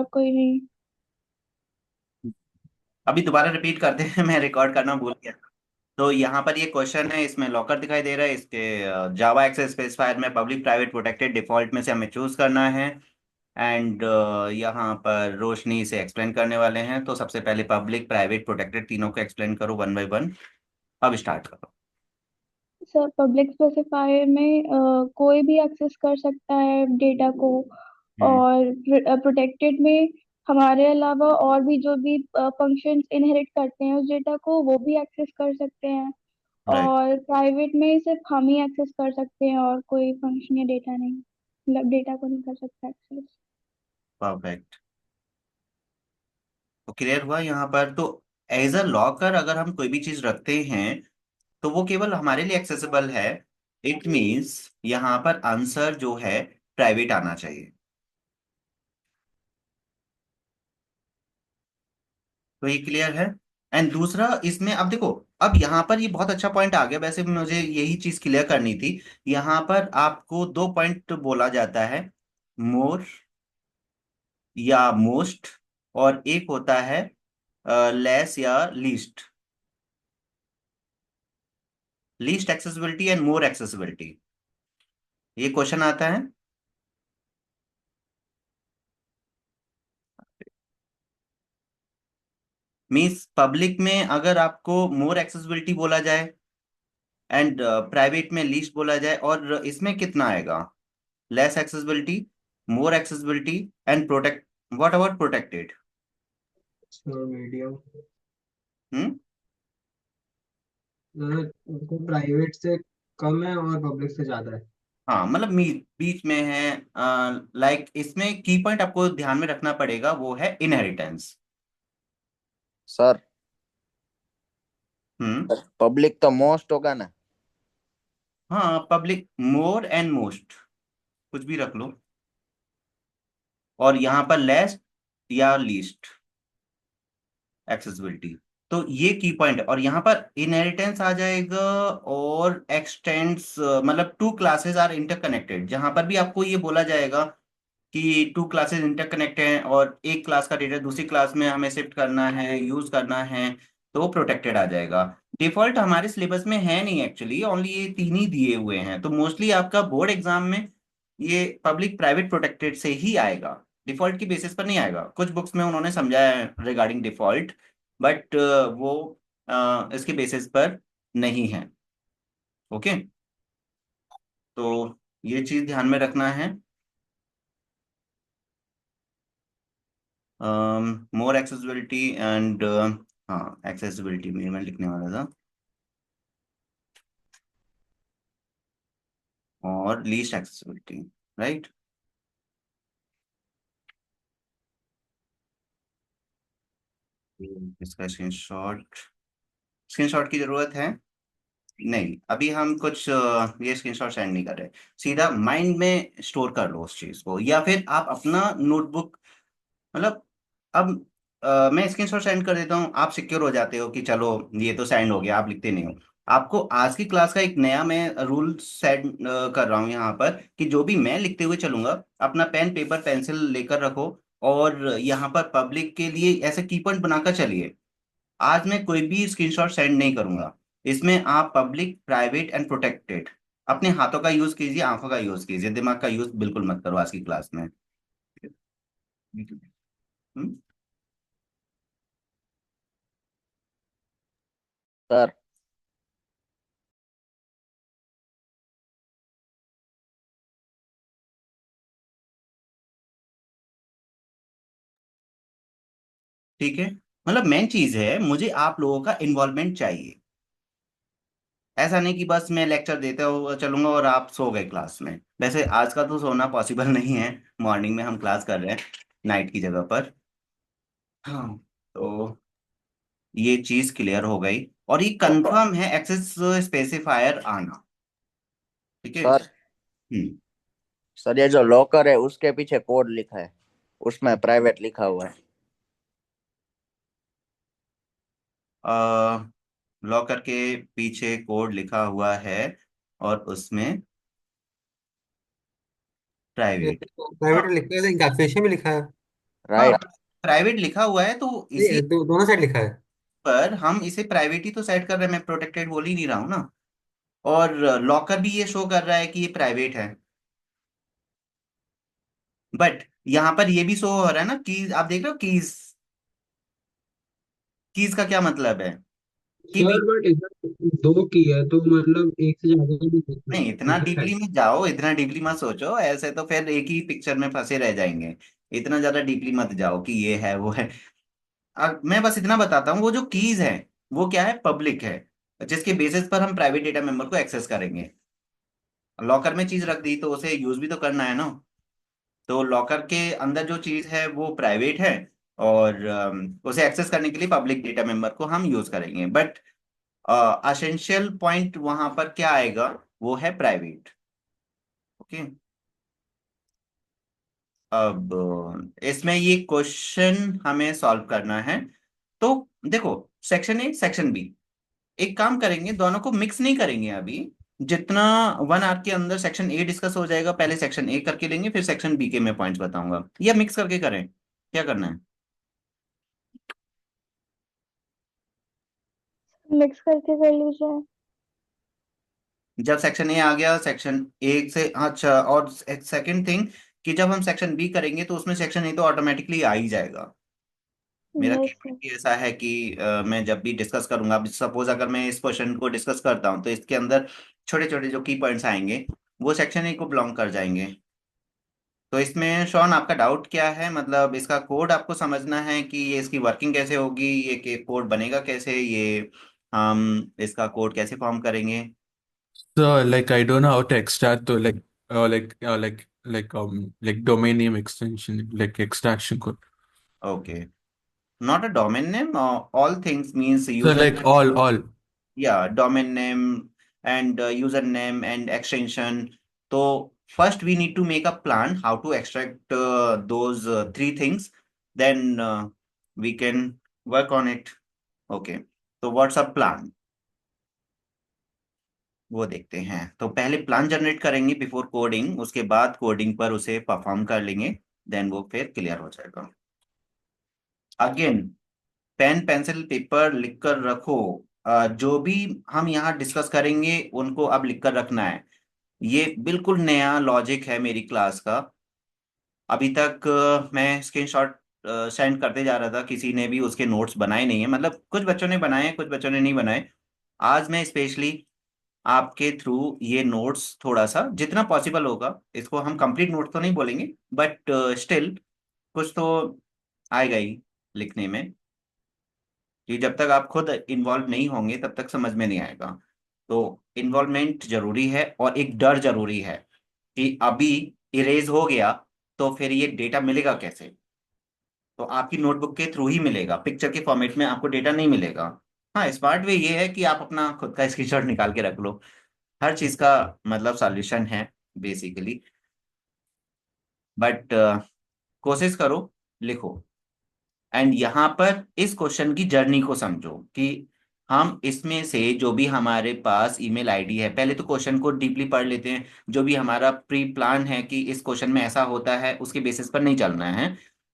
कोई नहीं। अभी दोबारा रिपीट करते हैं। मैं रिकॉर्ड करना भूल गया। तो यहाँ पर ये क्वेश्चन है, इसमें लॉकर दिखाई दे रहा है, इसके जावा एक्सेस स्पेसिफायर में पब्लिक प्राइवेट प्रोटेक्टेड डिफॉल्ट में से हमें चूज करना है। एंड यहाँ पर रोशनी इसे एक्सप्लेन करने वाले हैं। तो सबसे पहले पब्लिक प्राइवेट प्रोटेक्टेड तीनों को एक्सप्लेन करो वन बाय वन। अब स्टार्ट करो। सर, पब्लिक स्पेसिफायर में कोई भी एक्सेस कर सकता है डेटा को। हम्म। और प्रोटेक्टेड में हमारे अलावा और भी जो भी फंक्शंस इनहेरिट करते हैं उस डेटा को, वो भी एक्सेस कर सकते हैं। राइट। और प्राइवेट में सिर्फ हम ही एक्सेस कर सकते हैं, और कोई फंक्शन या डेटा नहीं, मतलब डेटा को नहीं कर सकता एक्सेस। परफेक्ट। तो क्लियर हुआ यहाँ पर। तो एज अ लॉकर अगर हम कोई भी चीज रखते हैं तो वो केवल हमारे लिए एक्सेसिबल है। इट मीन्स यहाँ पर आंसर जो है प्राइवेट आना चाहिए। तो ये क्लियर है। एंड दूसरा इसमें अब देखो, अब यहाँ पर ये बहुत अच्छा पॉइंट आ गया। वैसे मुझे यही चीज क्लियर करनी थी। यहाँ पर आपको दो पॉइंट बोला जाता है, मोर या मोस्ट, और एक होता है लेस या least. Least accessibility and more accessibility, ये क्वेश्चन आता है। मीन्स पब्लिक में अगर आपको मोर एक्सेसिबिलिटी बोला जाए एंड प्राइवेट में लीस्ट बोला जाए, और इसमें कितना आएगा? Less accessibility, more accessibility and protect. What about protected? Medium. Hmm. Private से कम है और पब्लिक से ज्यादा है। हाँ मतलब बीच में है। लाइक इसमें की पॉइंट आपको ध्यान में रखना पड़ेगा, वो है इनहेरिटेंस। सर, हम्म। पब्लिक तो मोस्ट होगा ना। हाँ, पब्लिक मोर एंड मोस्ट कुछ भी रख लो, और यहाँ पर लेस या लीस्ट एक्सेसिबिलिटी। तो ये की पॉइंट है। और यहाँ पर इनहेरिटेंस आ जाएगा, और एक्सटेंड्स, मतलब टू क्लासेस आर इंटरकनेक्टेड। जहां पर भी आपको ये बोला जाएगा कि टू क्लासेस इंटरकनेक्टेड हैं और एक क्लास का डेटा दूसरी क्लास में हमें शिफ्ट करना है, यूज करना है, तो वो प्रोटेक्टेड आ जाएगा। डिफॉल्ट हमारे सिलेबस में है नहीं एक्चुअली, ओनली ये तीन ही दिए हुए हैं। तो मोस्टली आपका बोर्ड एग्जाम में ये पब्लिक प्राइवेट प्रोटेक्टेड से ही आएगा, डिफॉल्ट की बेसिस पर नहीं आएगा। कुछ बुक्स में उन्होंने समझाया है रिगार्डिंग डिफॉल्ट, बट वो इसके बेसिस पर नहीं है। ओके। तो ये चीज ध्यान में रखना है। मोर एक्सेसिबिलिटी एंड, हाँ एक्सेसिबिलिटी में मैं लिखने वाला था, और लीस्ट एक्सेसिबिलिटी। राइट। इसका स्क्रीनशॉट, स्क्रीनशॉट की जरूरत है नहीं। अभी हम कुछ ये स्क्रीनशॉट सेंड नहीं कर रहे। सीधा माइंड में स्टोर कर लो उस चीज को, या फिर आप अपना नोटबुक, मतलब अब मैं स्क्रीनशॉट सेंड कर देता हूँ, आप सिक्योर हो जाते हो कि चलो ये तो सेंड हो गया, आप लिखते नहीं हो। आपको आज की क्लास का एक नया मैं रूल सेट कर रहा हूँ यहाँ पर, कि जो भी मैं लिखते हुए चलूंगा, अपना पेन पेपर पेंसिल लेकर रखो, और यहाँ पर पब्लिक के लिए ऐसे की पॉइंट बनाकर चलिए। आज मैं कोई भी स्क्रीनशॉट सेंड नहीं करूंगा। इसमें आप पब्लिक प्राइवेट एंड प्रोटेक्टेड अपने हाथों का यूज कीजिए, आंखों का यूज कीजिए, दिमाग का यूज बिल्कुल मत करो आज की क्लास में। हम्म। सर, ठीक है। मतलब मेन चीज है, मुझे आप लोगों का इन्वॉल्वमेंट चाहिए। ऐसा नहीं कि बस मैं लेक्चर देते हुए चलूंगा और आप सो गए क्लास में। वैसे आज का तो सोना पॉसिबल नहीं है, मॉर्निंग में हम क्लास कर रहे हैं नाइट की जगह पर। हाँ। तो ये चीज क्लियर हो गई, और ये कंफर्म है एक्सेस स्पेसिफायर आना। ठीक है। सर, हम्म। सर ये जो लॉकर है उसके पीछे कोड लिखा है, उसमें प्राइवेट लिखा हुआ है। लॉकर के पीछे कोड लिखा हुआ है, और उसमें प्राइवेट। प्राइवेट में लिखा है, इंकैप्सुलेशन में लिखा है। हाँ, राइट। प्राइवेट लिखा हुआ है तो इसी दोनों साइड लिखा है। पर हम इसे प्राइवेट ही तो सेट कर रहे हैं, मैं प्रोटेक्टेड बोल ही नहीं रहा हूँ ना। और लॉकर भी ये शो कर रहा है कि ये प्राइवेट है, बट यहाँ पर ये भी शो हो रहा है ना, कीज आप देख रहे हो, कीज। कीज का क्या मतलब है कि सर बट इधर दो की है तो मतलब एक से ज्यादा भी नहीं नहीं, इतना इधर डीपली साइड। मत जाओ, इतना डीपली मत सोचो, ऐसे तो फिर एक ही पिक्चर में फंसे रह जाएंगे। इतना ज्यादा डीपली मत जाओ कि ये है वो है। अब मैं बस इतना बताता हूँ, वो जो कीज है वो क्या है, पब्लिक है, जिसके बेसिस पर हम प्राइवेट डेटा मेंबर को एक्सेस करेंगे। लॉकर में चीज रख दी तो उसे यूज भी तो करना है ना। तो लॉकर के अंदर जो चीज है वो प्राइवेट है, और उसे एक्सेस करने के लिए पब्लिक डेटा मेंबर को हम यूज करेंगे, बट असेंशियल पॉइंट वहां पर क्या आएगा, वो है प्राइवेट। ओके। अब इसमें ये क्वेश्चन हमें सॉल्व करना है। तो देखो, सेक्शन ए सेक्शन बी, एक काम करेंगे, दोनों को मिक्स नहीं करेंगे अभी। जितना 1 आवर के अंदर सेक्शन ए डिस्कस हो जाएगा, पहले सेक्शन ए करके लेंगे, फिर सेक्शन बी के मैं पॉइंट्स बताऊंगा, या मिक्स करके करें, क्या करना है? मिक्स करके कर लीजिए। जब सेक्शन ए आ गया, सेक्शन ए से, अच्छा, और सेकंड थिंग, कि जब हम सेक्शन बी करेंगे तो उसमें सेक्शन ए तो ऑटोमेटिकली आ ही जाएगा। मेरा यस कहना सर। ही ऐसा है कि मैं जब भी डिस्कस करूंगा, सपोज अगर मैं इस क्वेश्चन को डिस्कस करता हूँ तो इसके अंदर छोटे छोटे जो की पॉइंट्स आएंगे वो सेक्शन ए को बिलोंग कर जाएंगे। तो इसमें शॉन, आपका डाउट क्या है, मतलब इसका कोड आपको समझना है कि ये इसकी वर्किंग कैसे होगी, ये के कोड बनेगा कैसे, ये हम इसका कोड कैसे फॉर्म करेंगे? So like I don't know how to extract to like domain name extension like extraction code. Okay, not a domain name, all things means So user, like all. yeah, domain name and username and extension. So first we need to make a plan how to extract those three things. Then we can work on it. Okay. तो what's a plan? वो देखते हैं। तो पहले plan generate करेंगे before coding, उसके बाद coding पर उसे परफॉर्म कर लेंगे, देन वो फिर क्लियर हो जाएगा। अगेन, पेन पेंसिल पेपर लिख कर रखो। जो भी हम यहाँ डिस्कस करेंगे उनको अब लिख कर रखना है। ये बिल्कुल नया लॉजिक है मेरी क्लास का। अभी तक मैं स्क्रीनशॉट सेंड करते जा रहा था, किसी ने भी उसके नोट्स बनाए नहीं है, मतलब कुछ बच्चों ने बनाए कुछ बच्चों ने नहीं बनाए। आज मैं स्पेशली आपके थ्रू ये नोट्स थोड़ा सा जितना पॉसिबल होगा, इसको हम कंप्लीट नोट तो नहीं बोलेंगे, बट स्टिल कुछ तो आएगा ही लिखने में, कि जब तक आप खुद इन्वॉल्व नहीं होंगे तब तक समझ में नहीं आएगा। तो इन्वॉल्वमेंट जरूरी है, और एक डर जरूरी है कि अभी इरेज हो गया तो फिर ये डेटा मिलेगा कैसे। तो आपकी नोटबुक के थ्रू ही मिलेगा, पिक्चर के फॉर्मेट में आपको डेटा नहीं मिलेगा। हाँ, स्मार्ट वे ये है कि आप अपना खुद का स्क्रीनशॉट निकाल के रख लो, हर चीज का मतलब सॉल्यूशन है बेसिकली। बट कोशिश करो, लिखो, एंड यहाँ पर इस क्वेश्चन की जर्नी को समझो कि हम इसमें से जो भी हमारे पास ईमेल आईडी है, पहले तो क्वेश्चन को डीपली पढ़ लेते हैं। जो भी हमारा प्री प्लान है कि इस क्वेश्चन में ऐसा होता है, उसके बेसिस पर नहीं चलना है।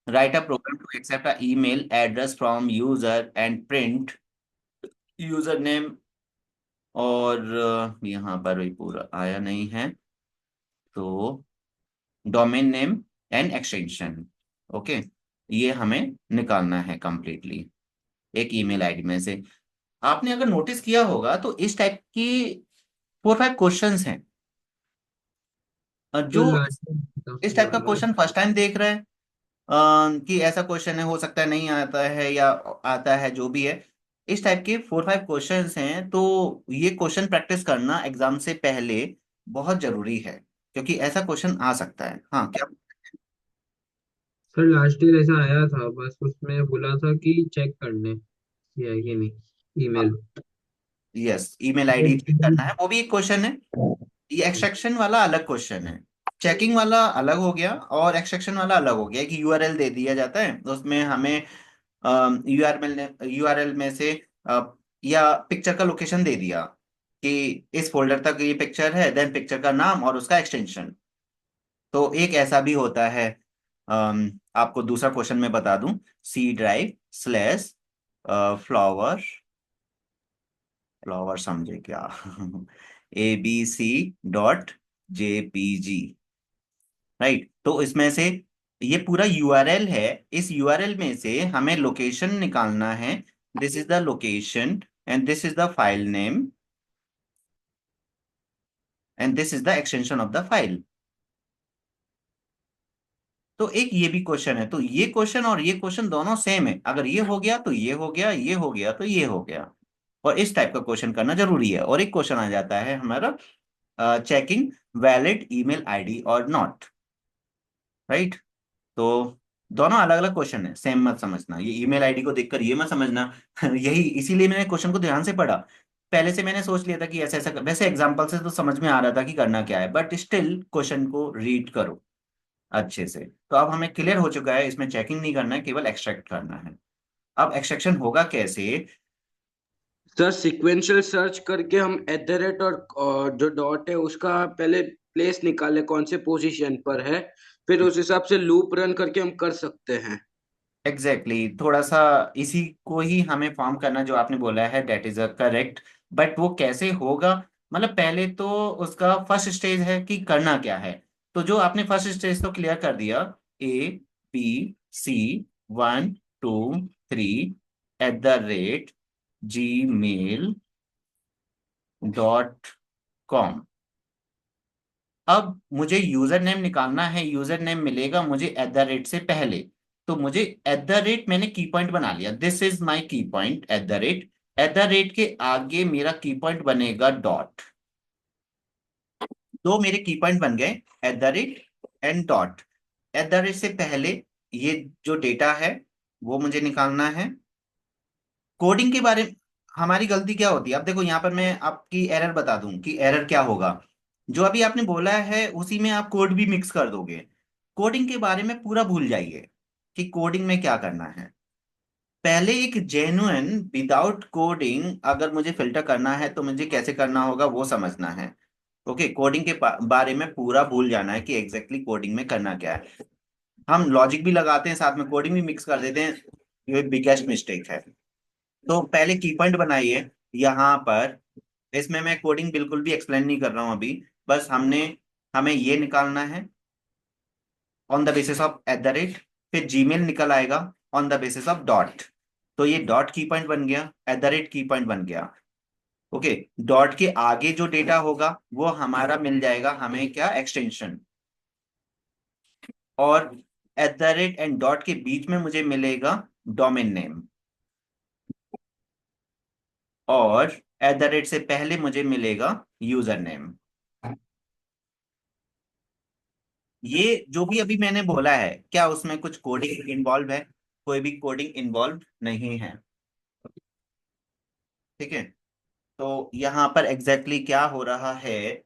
Write a program to accept a email address from user and print user name, और यहाँ पर भी पूरा आया नहीं है, तो domain name and extension. Okay, ये हमें निकालना है कंप्लीटली एक ईमेल आईडी में से। आपने अगर नोटिस किया होगा तो इस टाइप की 4-5 क्वेश्चंस हैं। तो जो लास्ट में इस टाइप का वाला क्वेश्चन फर्स्ट टाइम देख रहे हैं, कि ऐसा क्वेश्चन है, हो सकता है नहीं आता है या आता है, जो भी है, इस टाइप के 4-5 क्वेश्चंस हैं। तो ये क्वेश्चन प्रैक्टिस करना एग्जाम से पहले बहुत जरूरी है, क्योंकि ऐसा क्वेश्चन आ सकता है। हाँ, क्या? सर लास्ट ईयर ऐसा आया था, बस उसमें बोला था कि चेक करने ये है कि नहीं email. Yes, email ID check करना है, वो भी एक क्वेश्चन है। ये एक्सट्रैक्शन वाला अलग क्वेश्चन है, चेकिंग वाला अलग हो गया, और एक्सट्रैक्शन वाला अलग हो गया कि यूआरएल दे दिया जाता है, उसमें हमें यूआरएल में से या पिक्चर का लोकेशन दे दिया कि इस फोल्डर तक ये पिक्चर है, देन पिक्चर का नाम और उसका एक्सटेंशन। तो एक ऐसा भी होता है। आपको दूसरा क्वेश्चन मैं बता दूं, C drive slash flower, flower समझे क्या, abc.jpg, राइट। तो इसमें से ये पूरा यूआरएल है, इस यूआरएल में से हमें लोकेशन निकालना है। This is the location and this is the file name and this is the extension of the file. तो एक ये भी क्वेश्चन है, तो ये क्वेश्चन और ये क्वेश्चन दोनों सेम है, अगर ये हो गया तो ये हो गया, ये हो गया तो ये हो गया, और इस टाइप का क्वेश्चन करना जरूरी है। और एक क्वेश्चन आ जाता है हमारा चेकिंग वैलिड ईमेल आईडी और नॉट, राइट। तो दोनों अलग अलग क्वेश्चन है, सेम मत समझना, ये ईमेल आईडी को देखकर ये मत समझना यही इसीलिए मैंने क्वेश्चन को ध्यान से पढ़ा। पहले से मैंने सोच लिया था कि ऐसा ऐसा, वैसे एग्जांपल से तो समझ में आ रहा था कि करना क्या है, बट स्टिल क्वेश्चन को रीड करो अच्छे से। तो अब हमें क्लियर हो चुका है, इसमें चेकिंग नहीं करना है, केवल एक्सट्रैक्ट करना है। अब एक्सट्रैक्शन होगा कैसे? सर सिक्वेंशियल सर्च करके हम एट द रेट और जो डॉट है उसका पहले प्लेस निकाले कौन से पोजीशन पर है, फिर उस हिसाब से लूप रन करके हम कर सकते हैं। एग्जैक्टली थोड़ा सा इसी को ही हमें फॉर्म करना जो आपने बोला है, that is a correct. But वो कैसे होगा, मतलब पहले तो उसका फर्स्ट स्टेज है कि करना क्या है। तो जो आपने फर्स्ट स्टेज तो क्लियर कर दिया, abc123@gmail.com। अब मुझे यूजर नेम निकालना है, यूजर नेम मिलेगा मुझे एट द रेट से पहले। तो मुझे एट द रेट मैंने की पॉइंट बना लिया, दिस इज माई की point eight the rate. Eight the rate के आगे मेरा की पॉइंट बनेगा डॉट। दो मेरे की पॉइंट बन गए, eight the rate and dot. Eight the rate से पहले ये जो डेटा है वो मुझे निकालना है। कोडिंग के बारे में हमारी गलती क्या होती है, अब देखो यहाँ पर मैं आपकी एरर बता दूं कि एरर क्या होगा। जो अभी आपने बोला है उसी में आप कोड भी मिक्स कर दोगे। कोडिंग के बारे में पूरा भूल जाइए कि कोडिंग में क्या करना है। पहले एक जेन्युइन विदाउट कोडिंग अगर मुझे फिल्टर करना है तो मुझे कैसे करना होगा वो समझना है। ओके, कोडिंग के बारे में पूरा भूल जाना है कि एग्जैक्टली कोडिंग में करना क्या है। हम लॉजिक भी लगाते हैं साथ में कोडिंग भी मिक्स कर देते हैं, ये बिगेस्ट मिस्टेक है। तो पहले की पॉइंट बनाइए यहाँ पर। इसमें मैं कोडिंग बिल्कुल भी एक्सप्लेन नहीं कर रहा हूँ अभी, बस हमें ये निकालना है on the basis of eight the rate, फिर जीमेल निकल आएगा on the basis of dot. तो ये डॉट की पॉइंट बन गया, एट द रेट की पॉइंट बन गया। ओके, डॉट के आगे जो डेटा होगा वो हमारा मिल जाएगा हमें क्या, एक्सटेंशन। और eight the rate and dot के बीच में मुझे मिलेगा डोमेन नेम, और एट द रेट से पहले मुझे मिलेगा यूजर नेम। ये जो भी अभी मैंने बोला है क्या उसमें कुछ कोडिंग इन्वॉल्व है? कोई भी कोडिंग इन्वॉल्व नहीं है, ठीक है। तो यहाँ पर एग्जैक्टली क्या हो रहा है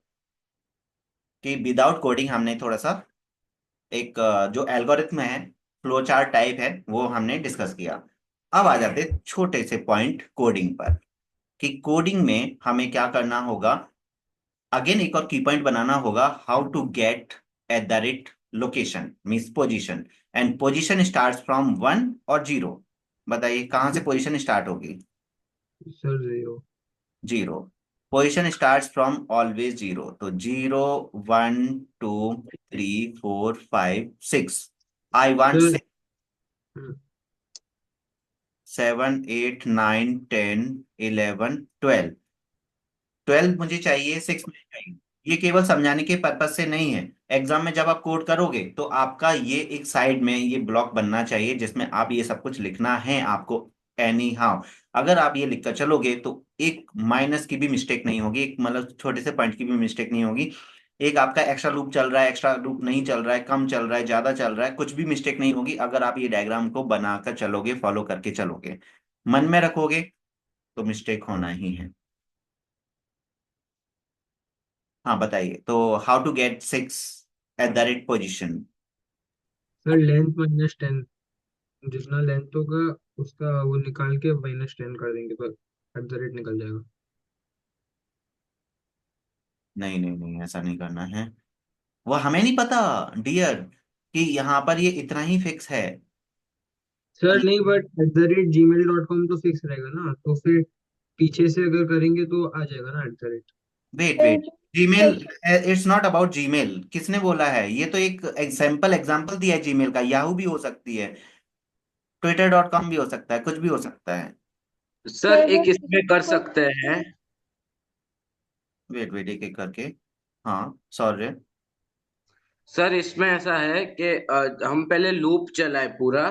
कि विदाउट कोडिंग हमने थोड़ा सा एक जो एल्गोरिथम है, फ्लो चार्ट टाइप है, वो हमने डिस्कस किया। अब आ जाते छोटे से पॉइंट कोडिंग पर, कि कोडिंग में हमें क्या करना होगा। अगेन एक और की पॉइंट बनाना होगा, how to get at the rate location means position, and position start from 1 और 0। बताइए कहाँ से पोजीशन स्टार्ट होगी? Sir 0। 0। Position start from always 0, तो 0 1 2 3 4 5 6। I want sir 7 8 9 10 11 12। 12 मुझे चाहिए, 6 मुझे चाहिए। ये केवल समझाने के पर्पज से नहीं है, एग्जाम में जब आप कोड करोगे तो आपका ये एक साइड में ये ब्लॉक बनना चाहिए जिसमें आप ये सब कुछ लिखना है आपको। एनी हाउ अगर आप ये लिखकर चलोगे तो एक माइनस की भी मिस्टेक नहीं होगी, एक मतलब छोटे से पॉइंट की भी मिस्टेक नहीं होगी। एक आपका एक्स्ट्रा लूप चल रहा है, एक्स्ट्रा लूप नहीं चल रहा है, कम चल रहा है, ज्यादा चल रहा है, कुछ भी मिस्टेक नहीं होगी अगर आप ये डायग्राम को बनाकर चलोगे, फॉलो करके चलोगे। मन में रखोगे तो मिस्टेक होना ही है। हाँ बताइए, तो how to get 6 at the rate position. Sir length -10, जितना लेंथ होगा उसका वो निकाल के -10 कर देंगे तो एट द रेट निकल जाएगा। नहीं नहीं नहीं, ऐसा नहीं करना है, वो हमें नहीं पता डियर कि यहाँ पर ये इतना ही फिक्स है? सर नहीं, बट @gmail.com तो फिक्स रहेगा ना, तो फिर पीछे से अगर करेंगे तो आ जाएगा ना @। वेट तो वेट, जो Gmail, question it's not about Gmail. किसने बोला है? ये तो एक एग्जाम्पल दिया है जीमेल का। याहू भी हो सकती है, twitter.com भी हो सकता है, कुछ भी हो सकता है। सर सर जो एक इसमें कर नेक्स्ट सकते हैं। क्वेश्चन वेट वेट, एक एक करके। हाँ, सॉरी। सर इसमें ऐसा है कि हम पहले लूप चलाए पूरा,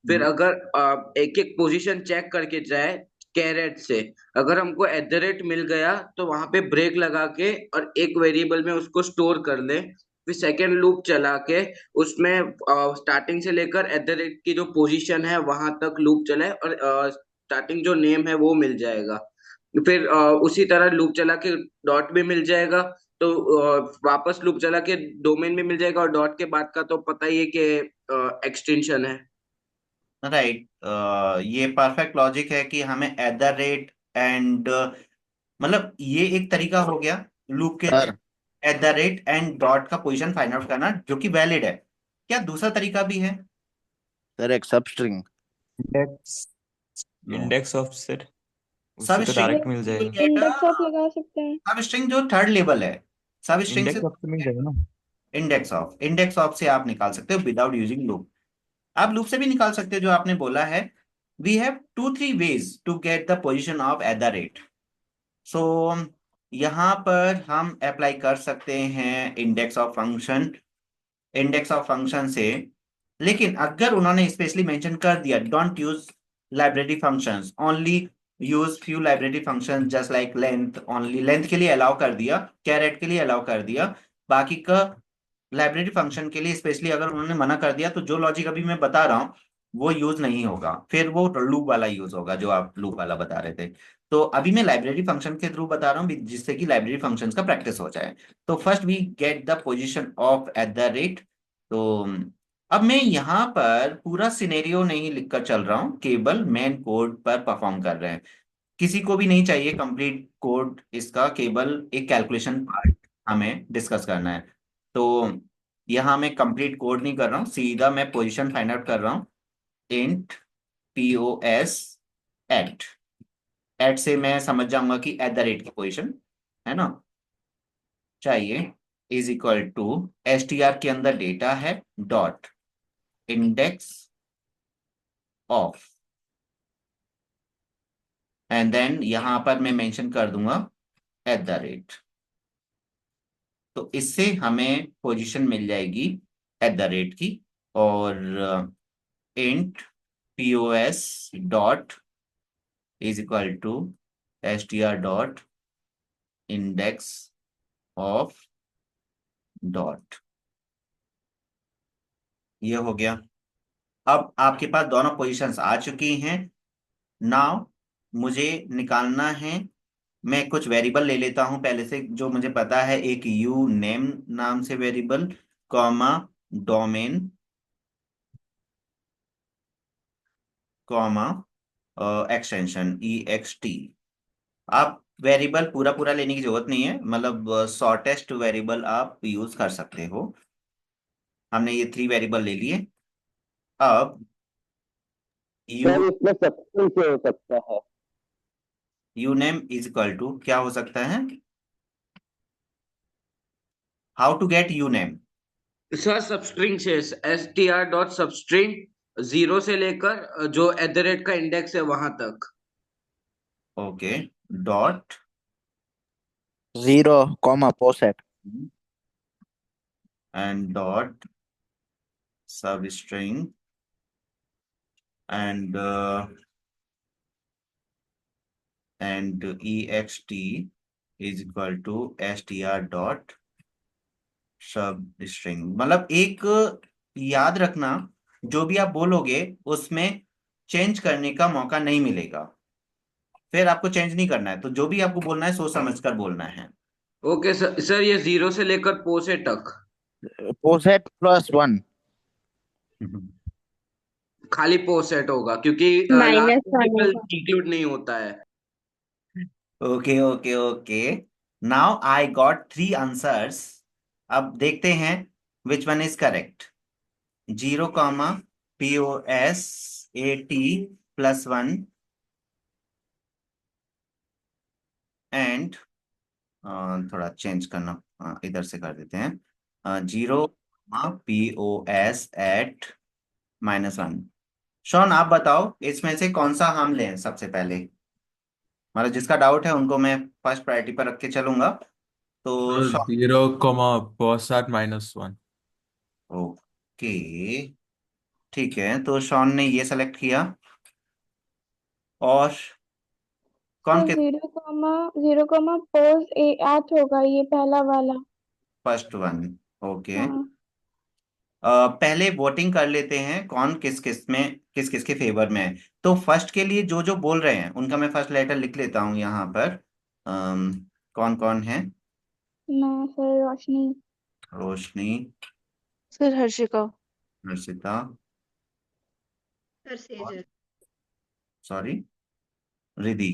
फिर हम्म। अगर एक एक पोजीशन चेक करके जाए कैरेट से, अगर हमको @ मिल गया तो वहां पे ब्रेक लगा के और एक वेरिएबल में उसको स्टोर कर ले, फिर सेकेंड लूप चला के उसमें स्टार्टिंग से लेकर @ की जो पोजीशन है वहां तक लूप चलाए और स्टार्टिंग जो नेम है वो मिल जाएगा। फिर उसी तरह लूप चला के डॉट भी मिल जाएगा, तो वापस लूप चला के डोमेन भी मिल जाएगा, और डॉट के बाद का तो पता ही है कि एक्सटेंशन है। राइट। ये परफेक्ट लॉजिक है कि हमें एंड, मतलब ये एक तरीका हो गया लूप के सर @ डॉट का पोजीशन फाइंड आउट करना, जो कि वैलिड है। क्या दूसरा तरीका भी है? सर एक substring. Index no. Index of sir, सब उससे तो स्ट्रिंग डायरेक्ट मिल विल जाएगा। गेट इंडेक्स ऑफ लगा सकते हैं। सब स्ट्रिंग जो थर्ड लेवल है, सब स्ट्रिंग से इंडेक्स ऑफ से मिल जाएगा ना। इंडेक्स ऑफ से आप निकाल सकते हो विदाउट यूजिंग लूप। आप लूप से भी निकाल सकते हो, जो आपने बोला है। We have 2-3 ways to get the position of @ so यहाँ पर हम अप्लाई कर सकते हैं इंडेक्स ऑफ फंक्शन से। लेकिन अगर उन्होंने स्पेशली मेंशन कर दिया don't use library functions, only use few library functions just like length, only length के लिए अलाउ कर दिया, कैरेट के लिए अलाउ कर दिया, बाकी का लाइब्रेरी फंक्शन के लिए स्पेशली अगर उन्होंने मना कर दिया, तो जो लॉजिक अभी मैं बता रहा हूँ वो यूज नहीं होगा, फिर वो लूप वाला यूज होगा जो आप लूप वाला बता रहे थे। तो अभी मैं लाइब्रेरी फंक्शन के थ्रू बता रहा हूँ जिससे कि लाइब्रेरी फंक्शंस का प्रैक्टिस हो जाए। तो first we get the position of @। तो अब मैं यहाँ पर पूरा सिनेरियो नहीं लिखकर चल रहा हूँ, केवल मेन कोड पर परफॉर्म कर रहे हैं। किसी को भी नहीं चाहिए कंप्लीट कोड इसका, केवल एक कैलकुलेशन पार्ट हमें डिस्कस करना है। तो यहाँ मैं कंप्लीट कोड नहीं कर रहा हूँ, सीधा मैं पोजीशन फाइंड आउट कर रहा हूँ। इंट POS एट से मैं समझ जाऊंगा कि @ की पोजीशन है ना, चाहिए, इज इक्वल टू str के अंदर डेटा है dot index of, and then यहां पर मैं मेंशन कर दूंगा @। तो इससे हमें पोजीशन मिल जाएगी @ की, और int POS dot is equal to str dot index of dot. ये हो गया। अब आपके पास दोनों पोजीशंस आ चुकी हैं। नाउ मुझे निकालना है, मैं कुछ वेरिएबल ले लेता हूं पहले से जो मुझे पता है, एक यू नेम नाम से variable, comma domain, comma extension EXT। आप वेरिएबल पूरा पूरा लेने की जरूरत नहीं है, मतलब शॉर्टेस्ट वेरिएबल आप यूज कर सकते हो। हमने ये 3 वेरिएबल ले लिए। अब यू सर इसमें सबस्ट्रिंग से हो सकता है। U name is equal to क्या हो सकता है? How to get u name? Sir substring से str डॉट सबस्ट्रिंग 0 से लेकर जो @ का इंडेक्स है वहां तक। Okay, dot 0, and dot sub string and ext is equal to str dot sub string. मतलब एक याद रखना, जो भी आप बोलोगे उसमें चेंज करने का मौका नहीं मिलेगा, फिर आपको चेंज नहीं करना है, तो जो भी आपको बोलना है सोच समझ कर बोलना है। ओके सर, ये 0 से लेकर पोसे तक पोसेट +1। खाली पोसेट होगा, क्योंकि माइनस लास्ट 1 होगा। इंक्लूड नहीं होता है। Okay okay okay, now I got 3 answers. अब देखते हैं विच one is correct. Zero comma POS AT +1 and थोड़ा चेंज करना, इधर से कर देते हैं, जीरो POS at -1। शॉन आप बताओ इसमें से कौन सा हम लें सबसे पहले, मतलब जिसका डाउट है उनको मैं फर्स्ट प्रायोरिटी पर रख के चलूंगा। तो सर शॉन, 0, POS at -1। ओके ठीक है, तो शॉन ने ये सेलेक्ट किया। और कौन तो के? 0, पोज ए एट होगा ये पहला वाला। First one, okay. हाँ। पहले वोटिंग कर लेते हैं कौन किस किस के फेवर में है। तो फर्स्ट के लिए जो जो बोल रहे हैं उनका मैं फर्स्ट लेटर लिख लेता हूँ यहाँ पर। कौन कौन है? मैं sir Roshni. Roshni, sir Harshika. Harshita, sir Sejal. Sorry, Riddhi,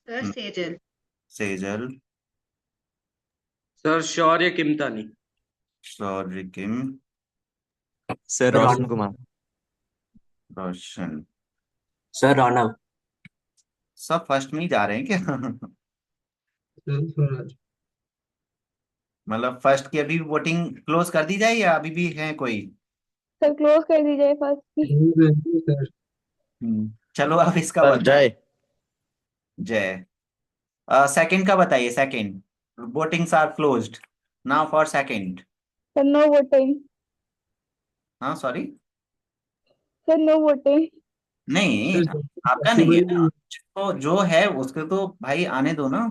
sir Sejal. Sejal, sir Shaurya Kimtani. Sorry Kim, sir Roshan Roshan Kumar. Roshan. Sir Raunak. सब फर्स्ट में ही जा रहे हैं क्या? सर स्वराज। मतलब फर्स्ट की अभी वोटिंग क्लोज कर दी जाए या अभी भी है कोई? सर क्लोज कर दीजिए फर्स्ट की। सर चलो अब इसका सर बताओ। जय। जय। सेकंड का बताइए, second. Votings are closed now for second. Sir no voting. हाँ सॉरी, सर नो वोटिंग। नहीं सर आपका नहीं है पॉसिबल। ना, तो जो है उसको तो भाई आने दो ना।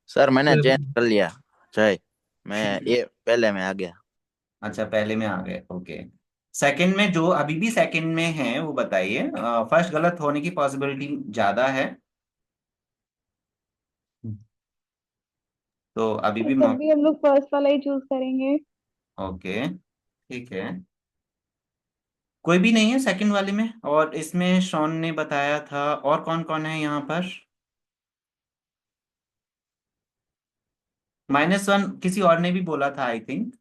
सर मैंने सर चेंज कर लिया। जय, मैं ये पहले में आ गया। अच्छा पहले में आ गए, ओके। सेकंड में जो अभी भी सेकंड में है वो बताइए। फर्स्ट गलत होने की पॉसिबिलिटी ज्यादा है, तो अभी तो भी तब भी हम लोग फर्स्ट वाला ही चूज करेंगे। ओके ठीक है। कोई भी नहीं है सेकंड वाले में, और इसमें शॉन ने बताया था। और कौन कौन है यहाँ पर? -1 किसी और ने भी बोला था आई थिंक।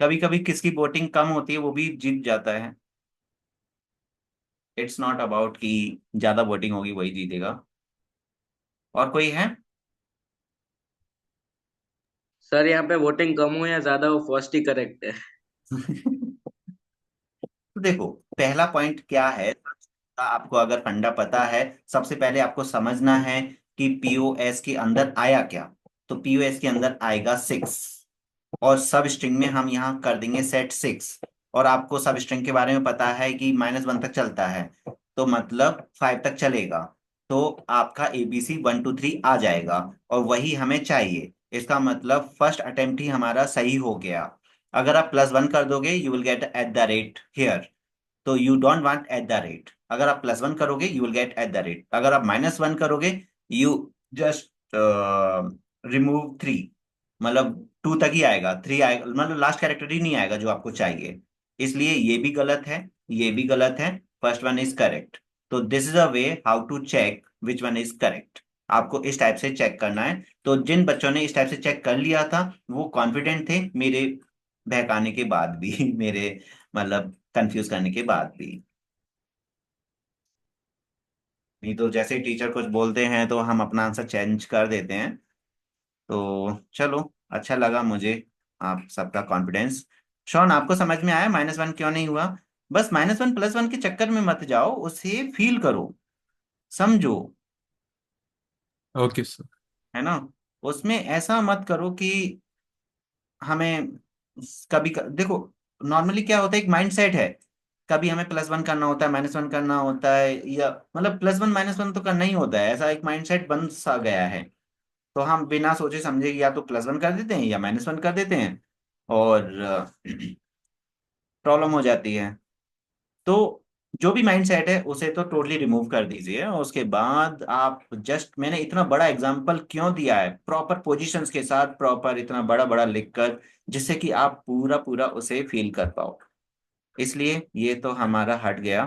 कभी कभी किसकी वोटिंग कम होती है वो भी जीत जाता है। इट्स नॉट अबाउट कि ज्यादा वोटिंग होगी वही जीतेगा। और कोई है? सर यहाँ पे वोटिंग कम हो या ज्यादा हो, फर्स्ट ही करेक्ट है। तो देखो, पहला पॉइंट क्या है, आपको अगर फंडा पता है, सबसे पहले आपको समझना है कि POS के अंदर आया क्या। तो POS के अंदर आएगा 6, और सब स्ट्रिंग में हम यहाँ कर देंगे सेट 6। और आपको सब स्ट्रिंग के बारे में पता है कि -1 तक चलता है, तो मतलब 5 तक चलेगा। तो आपका ABC 1 2 3 आ जाएगा, और वही हमें चाहिए। इसका मतलब फर्स्ट अटेम्प्ट ही हमारा सही हो गया। अगर आप +1 कर दोगे यू विल गेट @, तो यू डोंट वांट @। अगर आप +1 करोगे यू विल गेट @। अगर आप -1 करोगे यू जस्ट रिमूव 3, मतलब 2 तक ही आएगा, 3 आएगा, मतलब लास्ट कैरेक्टर ही नहीं आएगा जो आपको चाहिए। इसलिए ये भी गलत है, ये भी गलत है। First one is correct. तो this is a way how to check which one is correct. आपको इस टाइप से चेक करना है। तो जिन बच्चों ने इस टाइप से चेक कर लिया था वो कॉन्फिडेंट थे, मेरे बहकाने के बाद भी मेरे मतलब कंफ्यूज करने के बाद भी। नहीं तो जैसे ही टीचर कुछ बोलते हैं तो हम अपना आंसर चेंज कर देते हैं। तो चलो, अच्छा लगा मुझे आप सबका कॉन्फिडेंस। शॉन आपको समझ में आया -1 क्यों नहीं हुआ? बस -1 +1 के चक्कर में मत जाओ, उसे फील करो, समझो, ओके सर। है ना। उसमें ऐसा मत करो कि हमें देखो, नॉर्मली क्या होता है, एक माइंड सेट है। कभी हमें +1 करना होता है, -1 करना होता है, या मतलब +1 -1 तो करना ही होता है, ऐसा एक माइंड सेट बन सा गया है। तो हम बिना सोचे समझे या तो +1 कर देते हैं या -1 कर देते हैं, और प्रॉब्लम हो जाती है। तो जो भी माइंड सेट है उसे तो टोटली रिमूव कर दीजिए। और उसके बाद आप जस्ट, मैंने इतना बड़ा एग्जांपल क्यों दिया है प्रॉपर पोजीशंस के साथ, प्रॉपर इतना बड़ा बड़ा लिखकर, जिससे कि आप पूरा पूरा उसे फील कर पाओ। इसलिए ये तो हमारा हट गया।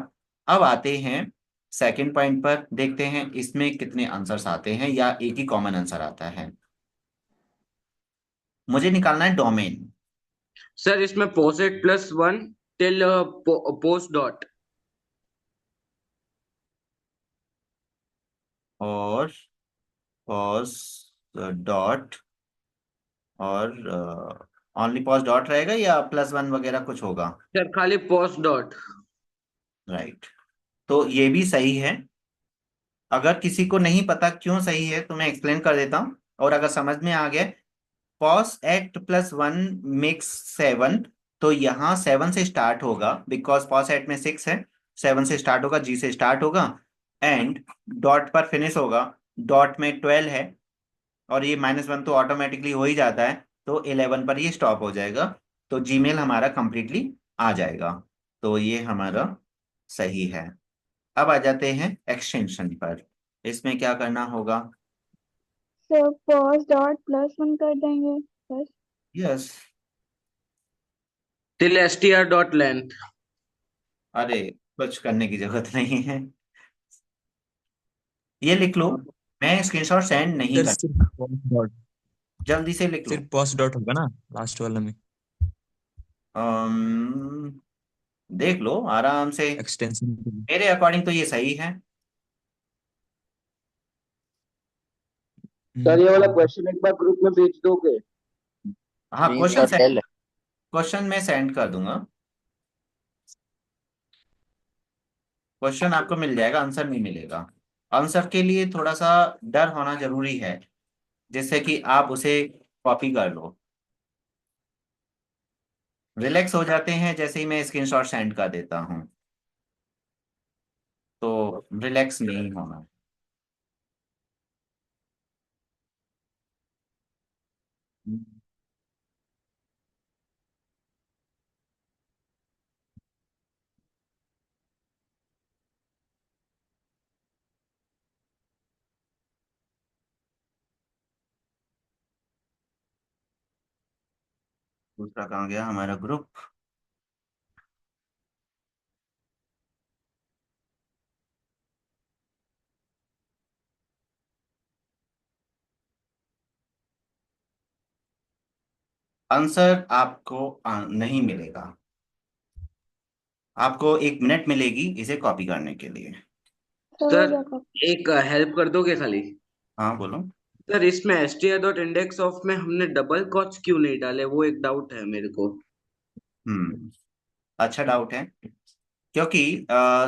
अब आते हैं सेकंड पॉइंट पर, देखते हैं इसमें कितने आंसर्स आते हैं या एक ही कॉमन आंसर आता है। मुझे निकालना है डोमेन। सर इसमें पोसेट +1 टिल पोस्ट डॉट। और पॉज डॉट और ओनली पॉज डॉट रहेगा या +1 वगैरह कुछ होगा? सर खाली पोस्ट डॉट। राइट, तो ये भी सही है। अगर किसी को नहीं पता क्यों सही है तो मैं एक्सप्लेन कर देता हूँ, और अगर समझ में आ गया, cos 8 +1 मेक्स 7, तो यहाँ 7 से स्टार्ट होगा बिकॉज cos 8 में 6 है, 7 से स्टार्ट होगा, जी से स्टार्ट होगा, एंड डॉट पर फिनिश होगा। डॉट में 12 है, और ये -1 तो ऑटोमेटिकली हो ही जाता है, तो 11 पर ये स्टॉप हो जाएगा। तो जीमेल हमारा कंप्लीटली आ जाएगा। तो ये हमारा सही है। अब आ जाते हैं एक्सटेंशन पर। इसमें क्या करना होगा? सर पॉज डॉट +1 कर देंगे बस। Yes. Till str dot length. अरे, कुछ करने की जरूरत नहीं है, ये लिख लो। मैं स्क्रीनशॉट सेंड नहीं सर कर, सिर्फ पोस्ट डॉट, जल्दी से लिख लो। सिर्फ पोस्ट डॉट होगा ना लास्ट वाला में? अम्म, देख लो आराम से। एक्सटेंशन के लिए। मेरे अकॉर्डिंग तो ये सही है। सर ये वाला हम्म, क्वेश्चन एक बार ग्रुप में भेज दोगे? हाँ, स्क्रीनशॉट ले ले। क्वेश्चन मैं सेंड कर दूंगा। क्वेश्चन आपको मिल जाएगा, आंसर नहीं मिलेगा। आंसर के लिए थोड़ा सा डर होना जरूरी है, जिससे कि आप उसे कॉपी कर लो। रिलैक्स हो जाते हैं जैसे ही मैं स्क्रीनशॉट सेंड कर देता हूँ, तो रिलैक्स नहीं होना। दूसरा कहाँ गया हमारा ग्रुप? आंसर आपको नहीं मिलेगा। आपको 1 मिनट मिलेगी इसे कॉपी करने के लिए। सर हो सर गया कॉपी। एक हेल्प कर दोगे खाली? हाँ, बोलो। सर इसमें str डॉट इंडेक्स ऑफ में हमने डबल कोट्स क्यों नहीं डाले, वो एक डाउट है मेरे को। अच्छा डाउट है, क्योंकि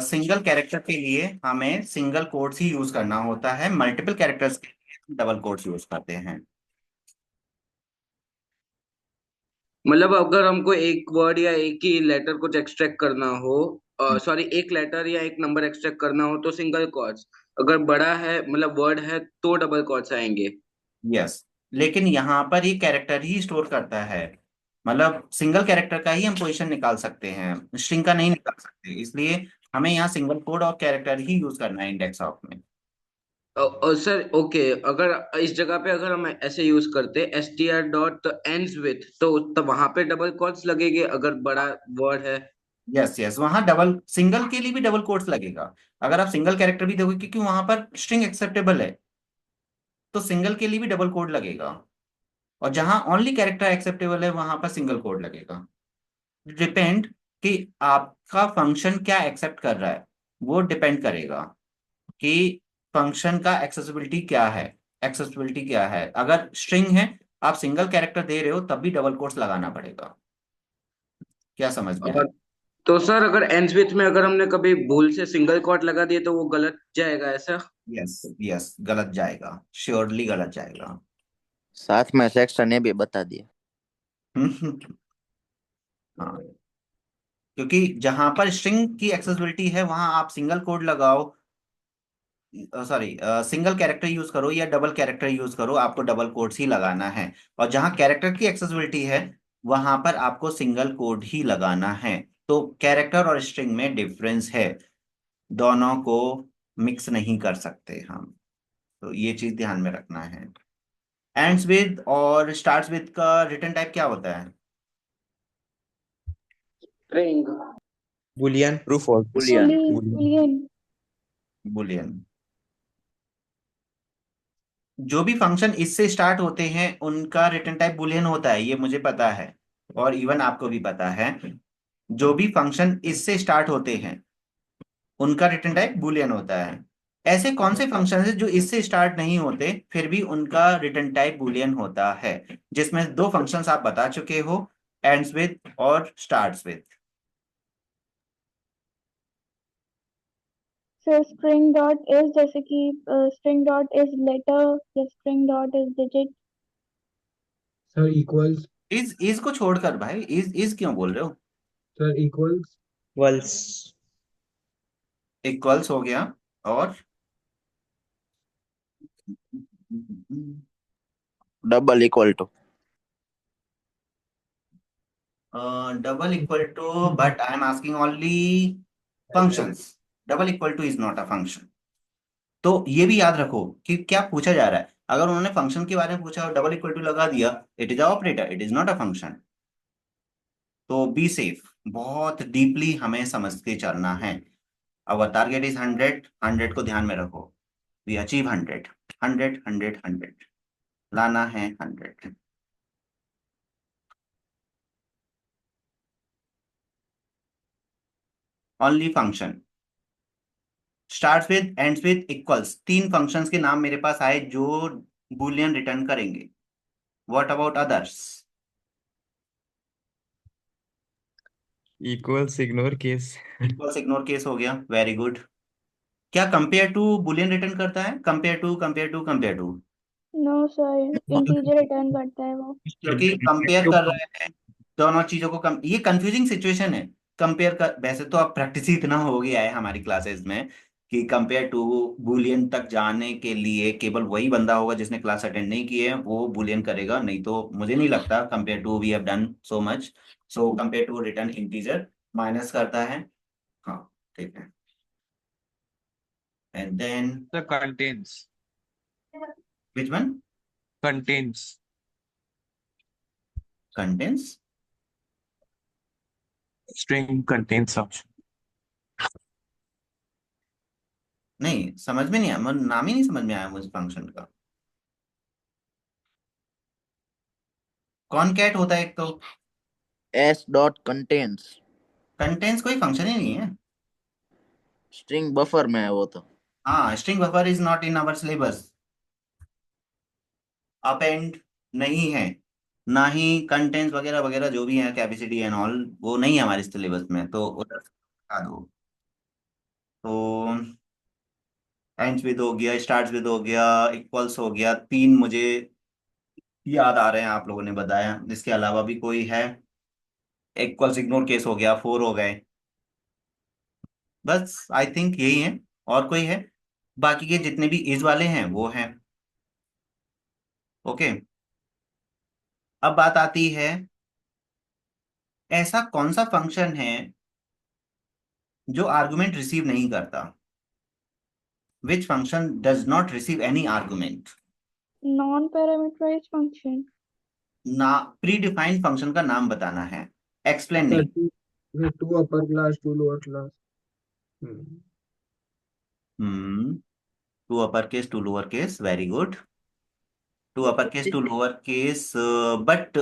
सिंगल कैरेक्टर के लिए हमें सिंगल कोट्स ही यूज करना होता है, मल्टीपल कैरेक्टर्स के लिए डबल कोट्स यूज करते हैं। मतलब अगर हमको एक वर्ड या एक ही लेटर कुछ एक्सट्रैक्ट करना हो, सॉरी एक लेटर या एक नंबर एक्सट्रैक्ट करना हो तो सिंगल क्वॉट्स, अगर बड़ा है मतलब वर्ड है तो डबल क्वॉट्स आएंगे। यस, लेकिन यहाँ पर ये कैरेक्टर ही स्टोर करता है, मतलब सिंगल कैरेक्टर का ही हम पोजीशन निकाल सकते हैं, स्ट्रिंग का नहीं निकाल सकते, इसलिए हमें यहाँ सिंगल कोड और कैरेक्टर ही यूज करना है इंडेक्स ऑफ में। और सर ओके, अगर इस जगह पे अगर हम ऐसे यूज करते str डॉट एंड्स विथ, तो तब वहां पे डबल क्वॉट्स लगेंगे अगर बड़ा वर्ड है? यस यस, वहां डबल, सिंगल के लिए भी डबल कोट्स लगेगा। अगर आप सिंगल कैरेक्टर भी देखोगे, क्योंकि वहां पर स्ट्रिंग एक्सेप्टेबल है, तो सिंगल के लिए भी डबल कोड लगेगा। और जहां ओनली कैरेक्टर एक्सेप्टेबल है वहां पर सिंगल कोड लगेगा। डिपेंड कि आपका फंक्शन क्या एक्सेप्ट कर रहा है, वो डिपेंड करेगा कि फंक्शन का एक्सेसिबिलिटी क्या है। अगर स्ट्रिंग है, आप सिंगल कैरेक्टर दे रहे हो, तब भी डबल कोट्स लगाना पड़ेगा। क्या समझ में आया? और तो सर अगर एंड्स विथ में अगर हमने कभी भूल से सिंगल क्वॉट लगा दिए तो वो गलत जाएगा ऐसा? यस यस, गलत जाएगा, श्योरली गलत जाएगा। साथ में सेक्शन ये भी बता दिया। हाँ, क्योंकि जहां पर स्ट्रिंग की एक्सेसिबिलिटी है वहां आप सिंगल कोड लगाओ, सॉरी, सिंगल कैरेक्टर यूज करो या डबल कैरेक्टर यूज करो, आपको डबल कोड्स ही लगाना है। और जहां कैरेक्टर की एक्सेसिबिलिटी है वहां पर आपको सिंगल कोड ही लगाना है। तो कैरेक्टर और स्ट्रिंग में डिफरेंस है, दोनों को मिक्स नहीं कर सकते हम। तो ये चीज ध्यान में रखना है। एंड्स विद और स्टार्ट्स विद का रिटर्न टाइप क्या होता है? String. Boolean, true false. Boolean. Boolean. Boolean. Boolean. जो भी फंक्शन इससे स्टार्ट होते हैं उनका रिटर्न टाइप बुलियन होता है, ये मुझे पता है और इवन आपको भी पता है। जो भी फंक्शन इससे स्टार्ट होते हैं उनका रिटर्न टाइप बुलियन होता है। ऐसे कौन से फंक्शन है जो इससे स्टार्ट नहीं होते फिर भी उनका रिटर्न टाइप बुलियन होता है? जिसमें दो फंक्शंस आप बता चुके हो, एंड्स विद और starts with. Sir string dot is, जैसे कि स्ट्रिंग डॉट इज लेटर या string dot is digit. Sir equals. Is को छोड़कर भाई, इज क्यों बोल रहे हो? Sir equals. वल्स। इक्वल्स हो गया, और double equal to. Double equal to, but I am asking only functions. Double equal to is not a function. तो ये भी याद रखो कि क्या पूछा जा रहा है। अगर उन्होंने फंक्शन के बारे में पूछा और डबल इक्वल टू लगा दिया, it is a operator, it is not a function. तो बी सेफ, बहुत डीपली हमें समझ के चलना है। अवर टारगेट इज 100, 100 को ध्यान में रखो। वी अचीव 100, 100, 100, 100 लाना है 100। Only function starts with, ends with, equals, तीन फंक्शंस के नाम मेरे पास आए जो बूलियन रिटर्न करेंगे। What about others? Equals ignore case. Equals ignore case हो गया, वेरी गुड। क्या कंपेयर टू बूलियन रिटर्न करता है? Compare to, compare to, compare to. No sir, integer return करता है वो। क्योंकि कंपेयर कर रहे हैं दोनों चीजों को। ये कंफ्यूजिंग सिचुएशन है। कंपेयर कर, वैसे तो अब प्रैक्टिस ही इतना हो गया है हमारी क्लासेस में कि कंपेयर टू बूलियन तक जाने के लिए केवल वही बंदा होगा जिसने क्लास अटेंड नहीं की है, वो बूलियन करेगा। नहीं तो मुझे नहीं लगता compare to we have done so much. So compare to return integer minus करता है। हाँ, ठीक है। And then The contains. Which one? Contains. Contains? String contains option. नहीं, समझ में नहीं आया, नाम ही नहीं समझ में आया मुझे फंक्शन का। कॉनकैट होता है एक तो। S dot contains. कंटेंस कोई फंक्शन ही नहीं है। स्ट्रिंग बफर में है वो तो। हाँ, string buffer is not in our syllabus. Append नहीं है, ना ही कंटेंट्स वगैरह वगैरह जो भी है, कैपेसिटी एंड ऑल, वो नहीं है हमारे सिलेबस में, तो उधर से हटा दो। तो एंड्स विद हो गया, स्टार्ट्स विद हो गया, इक्वल्स हो गया, तीन मुझे याद आ रहे हैं आप लोगों ने बताया। इसके अलावा भी कोई है? इक्वल्स इग्नोर केस हो गया, 4 हो गए। बस आई थिंक यही है। और कोई है? बाकी के जितने भी इज वाले हैं वो हैं। ओके, अब बात आती है, ऐसा कौन सा फंक्शन है जो आर्गुमेंट रिसीव नहीं करता? Which function does not receive any argument? Non parameterized function. ना, प्री डिफाइंड फंक्शन का नाम बताना है, एक्सप्लेन सर नहीं। To upper class to lower class. To upper case to lower case, very good. To upper case to lower case, but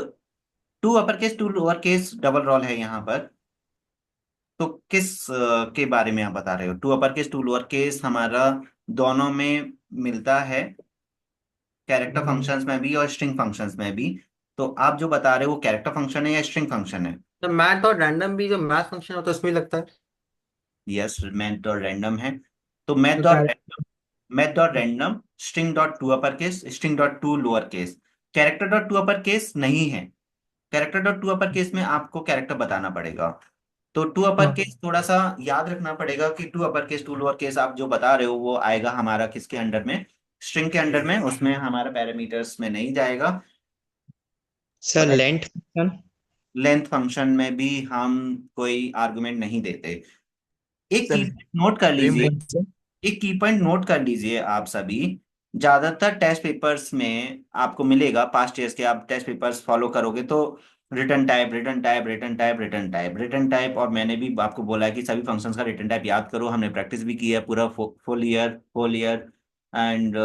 to upper case to lower case double role है यहाँ पर। तो किस के बारे में आप बता रहे हो? To upper case to lower case हमारा दोनों में मिलता है, कैरेक्टर फंक्शंस में भी और स्ट्रिंग फंक्शंस में भी। तो आप जो बता रहे हो वो कैरेक्टर फंक्शन है या स्ट्रिंग फंक्शन है? तो मैथ और रैंडम भी जो मैथ फंक्शन होता है उसमें लगता है। यस, मैथ और रैंडम है। तो तो character. Math dot random, string dot to upper case, string dot to lower case. Character dot to upper case नहीं है। Character dot to upper case में आपको कैरेक्टर बताना पड़ेगा। तो टू अपर हाँ केस थोड़ा सा याद रखना पड़ेगा कि to upper case to lower case आप जो बता रहे हो वो आएगा हमारा किसके अंडर में? स्ट्रिंग के अंडर में, उसमें हमारा पैरामीटर्स में नहीं जाएगा। Sir length function. Length function में भी हम कोई आर्गुमेंट नहीं देते। एक सर की नोट कर प्रिम लीजिए, फंक्शन। एक की पॉइंट नोट कर लीजिए आप सभी। ज्यादातर टेस्ट पेपर्स में आपको मिलेगा, पास्ट ईयर्स के आप टेस्ट पेपर्स फॉलो करोगे तो return type, return type, return type, return type, return type. और मैंने भी आपको बोला है कि सभी फंक्शंस का रिटर्न टाइप याद करो, हमने प्रैक्टिस भी की है पूरा full year, whole year. And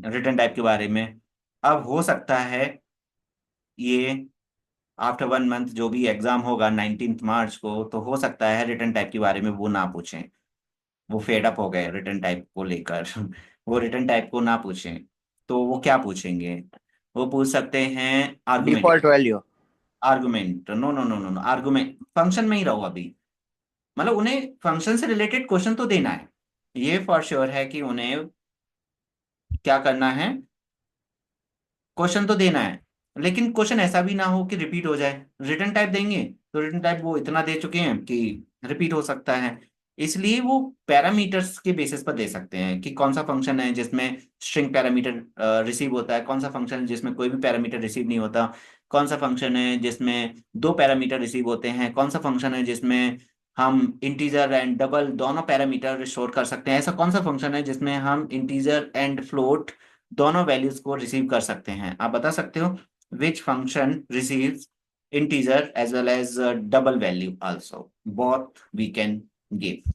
return type के बारे में। अब हो सकता है ये आफ्टर 1 मंथ जो भी एग्जाम होगा 19 मार्च को, तो हो सकता है रिटर्न टाइप के बारे में वो ना पूछें। वो फेड अप हो गए रिटर्न टाइप को लेकर वो रिटर्न टाइप को ना पूछें, तो वो क्या पूछेंगे? वो पूछ सकते हैं argument. Default value. Argument, no no no no no, argument. Function में ही रहो अभी। मतलब उन्हें फंक्शन से रिलेटेड क्वेश्चन तो देना है, ये फॉर श्योर है कि उन्हें क्या करना है, क्वेश्चन तो देना है। लेकिन क्वेश्चन ऐसा भी ना हो कि रिपीट हो जाए। रिटर्न टाइप देंगे तो रिटर्न टाइप वो इतना दे चुके हैं कि रिपीट हो सकता है। इसलिए वो पैरामीटर्स के बेसिस पर दे सकते हैं कि कौन सा फंक्शन है जिसमें स्ट्रिंग पैरामीटर रिसीव होता है, कौन सा फंक्शन है जिसमें कोई भी पैरामीटर रिसीव नहीं होता, कौन सा फंक्शन है जिसमें दो पैरामीटर रिसीव होते हैं, कौन सा फंक्शन है जिसमें हम इंटीजर एंड डबल दोनों पैरामीटर स्टोर कर सकते हैं, ऐसा कौन सा फंक्शन है जिसमें हम इंटीजर एंड फ्लोट दोनों वैल्यूज को रिसीव कर सकते हैं। आप बता सकते हो which function receives integer as well as double value also, both we can give.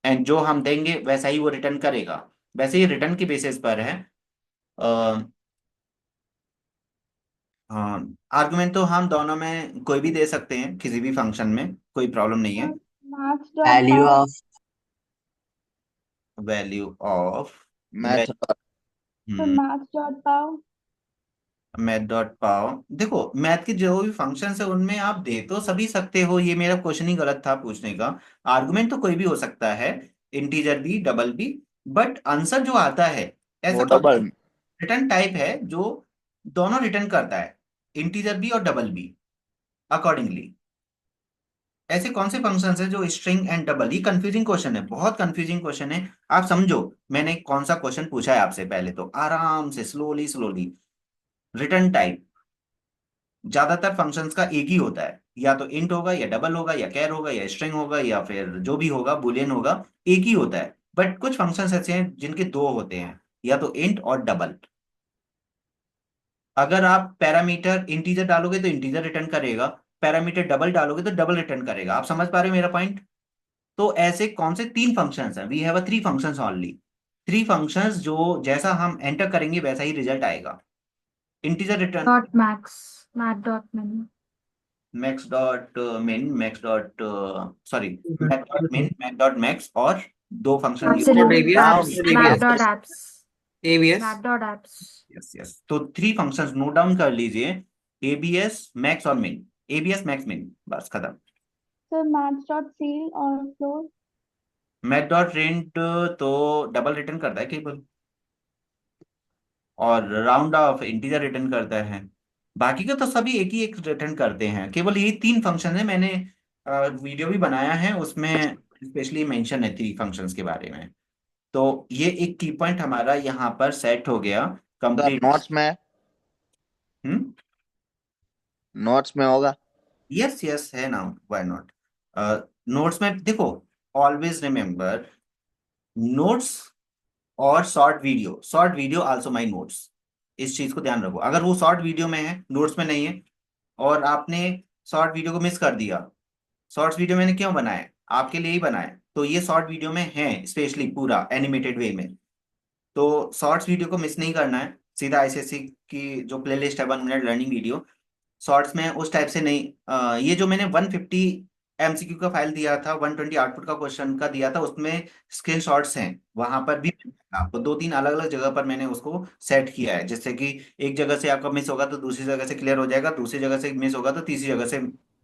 And जो हम देंगे वैसा ही वो रिटर्न करेगा। वैसे ही रिटर्न के बेसिस पर है। हाँ, आर्गुमेंट तो हम दोनों में कोई भी दे सकते हैं, किसी भी फंक्शन में कोई प्रॉब्लम नहीं है। मार्क्स डॉट वैल्यू पाओ। Of value of math. Sir marks dot पाओ। मैथ डॉट पाओ। देखो मैथ के जो भी फंक्शंस है उनमें आप दे तो सभी सकते हो, ये मेरा क्वेश्चन ही गलत था पूछने का। आर्गुमेंट तो कोई भी हो सकता है, इंटीजर भी डबल भी, बट आंसर जो आता है वो ऐसा कौन सा डबल। रिटर्न टाइप है जो दोनों रिटर्न करता है, इंटीजर भी और डबल भी अकॉर्डिंगली? ऐसे कौन से फंक्शंस हैं जो स्ट्रिंग एंड डबल? ये कंफ्यूजिंग क्वेश्चन है, बहुत कंफ्यूजिंग क्वेश्चन है। आप समझो मैंने कौन सा क्वेश्चन पूछा है आपसे, पहले तो आराम से स्लोली स्लोली। रिटर्न टाइप ज्यादातर फंक्शंस का एक ही होता है, या तो इंट होगा या डबल होगा या कैर होगा या स्ट्रिंग होगा या फिर जो भी होगा बुलियन होगा, एक ही होता है। बट कुछ फंक्शंस ऐसे हैं जिनके दो होते हैं, या तो इंट और डबल। अगर आप पैरामीटर इंटीजर डालोगे तो इंटीजर रिटर्न करेगा, पैरामीटर डबल डालोगे तो डबल रिटर्न करेगा। आप समझ पा रहे हो मेरा पॉइंट? तो ऐसे कौन से तीन फंक्शंस हैं? We have a three functions only. Three functions जो जैसा हम एंटर करेंगे वैसा ही रिजल्ट आएगा। Integer return dot max math dot min max dot min, max dot sorry math dot min, math dot max, और दो function use. Dot absolute ABS now abs dot math ABS dot abs ABS. Math dot abs yes yes, तो three functions note down कर लीजिए, ABS max और मिन। ABS max min, बस खत्म। Sir marks dot seal और floor. Math dot rent तो double return करता है केवल, और राउंड ऑफ इंटीजर रिटर्न करता है। बाकी का तो सभी एक ही एक रिटर्न करते हैं, केवल ये तीन फंक्शन है। मैंने वीडियो भी बनाया है, उसमें स्पेशली मेंशन है थ्री फंक्शंस के बारे में। तो ये एक की पॉइंट हमारा यहाँ पर सेट हो गया सर कंप्लीट। हम्म, नोट्स में होगा। यस यस है ना, व्हाई नॉट। नोट्स में देखो, ऑलवेज रिमेम्बर, नोट्स और short video also my notes. इस चीज को ध्यान रखो, अगर वो शॉर्ट वीडियो में है नोट्स में नहीं है, और आपने शॉर्ट वीडियो को मिस कर दिया। शॉर्ट्स वीडियो मैंने क्यों बनाया? आपके लिए ही बनाया, तो ये शॉर्ट वीडियो में है स्पेशली पूरा एनिमेटेड वे में। तो शॉर्ट्स वीडियो को मिस नहीं करना है, सीधा आईसीएससी की जो प्लेलिस्ट है 1 मिनट लर्निंग वीडियो, शॉर्ट्स में उस टाइप से नहीं। ये जो मैंने 150 एमसीक्यू का फाइल दिया था, 120 आउटपुट का क्वेश्चन का दिया था, उसमें स्क्रीन शॉट्स हैं, वहां पर भी आपको दो तीन अलग अलग जगह पर मैंने उसको सेट किया है, जिससे कि एक जगह से आपका मिस होगा तो दूसरी जगह से क्लियर हो जाएगा, दूसरी जगह से मिस होगा तो तीसरी जगह से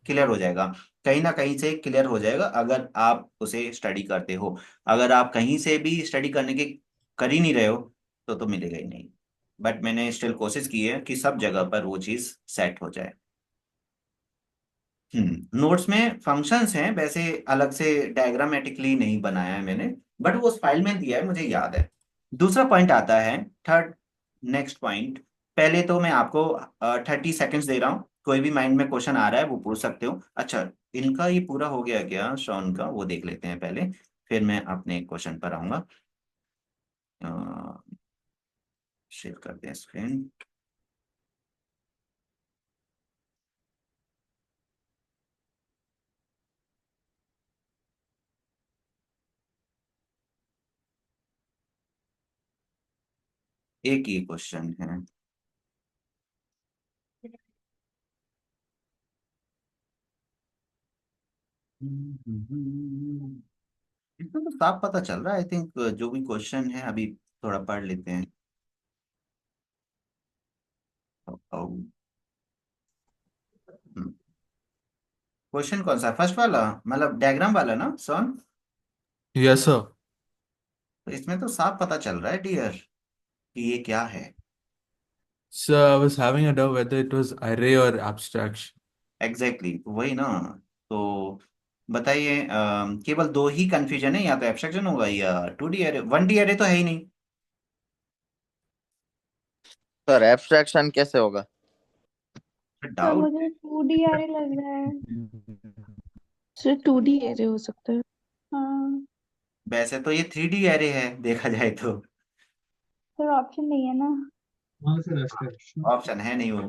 क्लियर हो जाएगा। कहीं ना कहीं से क्लियर हो जाएगा अगर आप उसे स्टडी करते हो। अगर आप कहीं से भी स्टडी करने के कर ही नहीं रहे हो तो मिलेगा ही नहीं। बट मैंने स्टिल कोशिश की है कि सब जगह पर वो चीज सेट हो जाए। नोट्स में फंक्शंस हैं वैसे, अलग से डायग्रामेटिकली नहीं बनाया है मैंने, बट वो उस फाइल में दिया है, मुझे याद है। दूसरा पॉइंट आता है, थर्ड नेक्स्ट पॉइंट। पहले तो मैं आपको 30 सेकेंड्स दे रहा हूँ, कोई भी माइंड में क्वेश्चन आ रहा है वो पूछ सकते हो। अच्छा, इनका ये पूरा हो गया क्या शॉन का, वो देख लेते हैं पहले, फिर मैं अपने क्वेश्चन पर आऊंगा। शेयर करते हैं स्क्रीन। एक ही क्वेश्चन है। इसमें तो साफ पता चल रहा है। आई थिंक जो भी क्वेश्चन है अभी थोड़ा पढ़ लेते हैं। क्वेश्चन कौन सा, फर्स्ट वाला मतलब डायग्राम वाला ना सोन? Yes, sir. तो इसमें तो साफ पता चल रहा है डियर कि ये क्या है। So I was having a doubt whether it was array or abstraction. Exactly वही ना। तो बताइए, केवल दो ही कंफ्यूजन है, या तो एब्स्ट्रैक्शन होगा या 2D एरे। 1D एरे तो है ही नहीं। सर एब्स्ट्रैक्शन कैसे होगा? तो डाउट। मुझे 2D एरे लग रहा है। सर 2D एरे हो सकता है। हाँ, वैसे तो ये 3D एरे है देखा जाए तो। सर ऑप्शन नहीं है ना। हाँ सर एब्स्ट्रैक्शन। ऑप्शन है नहीं वो,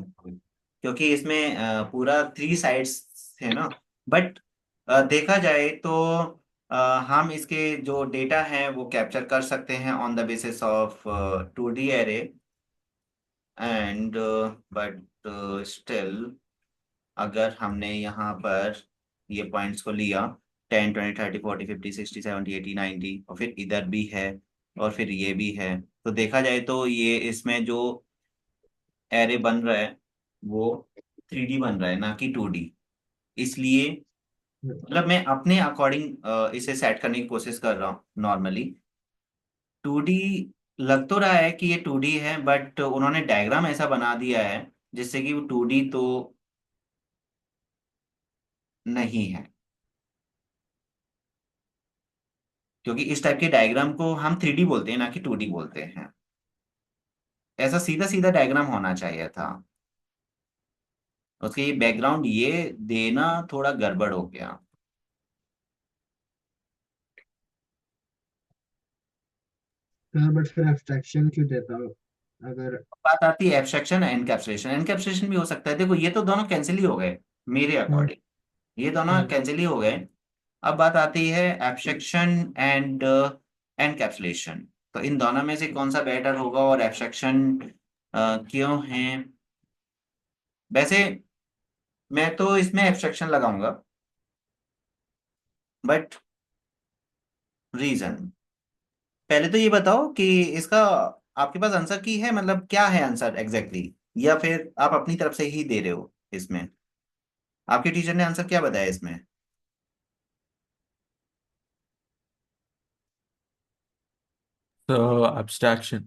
क्योंकि इसमें पूरा 3 साइड्स है ना। बट देखा जाए तो हम इसके जो डेटा हैं वो कैप्चर कर सकते हैं on the basis of 2D array. And but still अगर हमने यहाँ पर ये पॉइंट्स को लिया 10 20 30 40 50 60 70 80 90, और फिर इधर भी है और फिर ये भी है, तो देखा जाए तो ये इसमें जो एरे बन रहा है वो 3D बन रहा है ना कि 2D। इसलिए मतलब मैं अपने अकॉर्डिंग इसे सेट करने की कोशिश कर रहा हूँ नॉर्मली। 2D लग तो रहा है कि ये 2D है, बट उन्होंने डायग्राम ऐसा बना दिया है जिससे कि वो 2D तो नहीं है, क्योंकि इस टाइप के डायग्राम को हम 3D बोलते हैं ना कि 2D बोलते हैं। ऐसा सीधा सीधा डायग्राम होना चाहिए था। उसके ये बैकग्राउंड ये देना थोड़ा गड़बड़ हो गया। सर बट फिर एब्स्ट्रैक्शन क्यों देता हो अगर? बात आती है एब्स्ट्रैक्शन एनकैप्सुलेशन। एनकैप्सुलेशन भी हो सकता है। देखो ये तो दोनों कैंसिल ही हो गए मेरे हाँ अकॉर्डिंग, ये दोनों हाँ कैंसिल ही हो गए। अब बात आती है एब्स्ट्रैक्शन एंड एनकैप्सुलेशन। तो इन दोनों में से कौन सा बेटर होगा और एब्स्ट्रैक्शन क्यों है? वैसे मैं तो इसमें एब्स्ट्रैक्शन लगाऊंगा, बट रीजन पहले तो ये बताओ कि इसका आपके पास आंसर की है, मतलब क्या है आंसर एग्जैक्टली exactly? या फिर आप अपनी तरफ से ही दे रहे हो इसमें? आपके टीचर ने आंसर क्या बताया इसमें? So abstraction.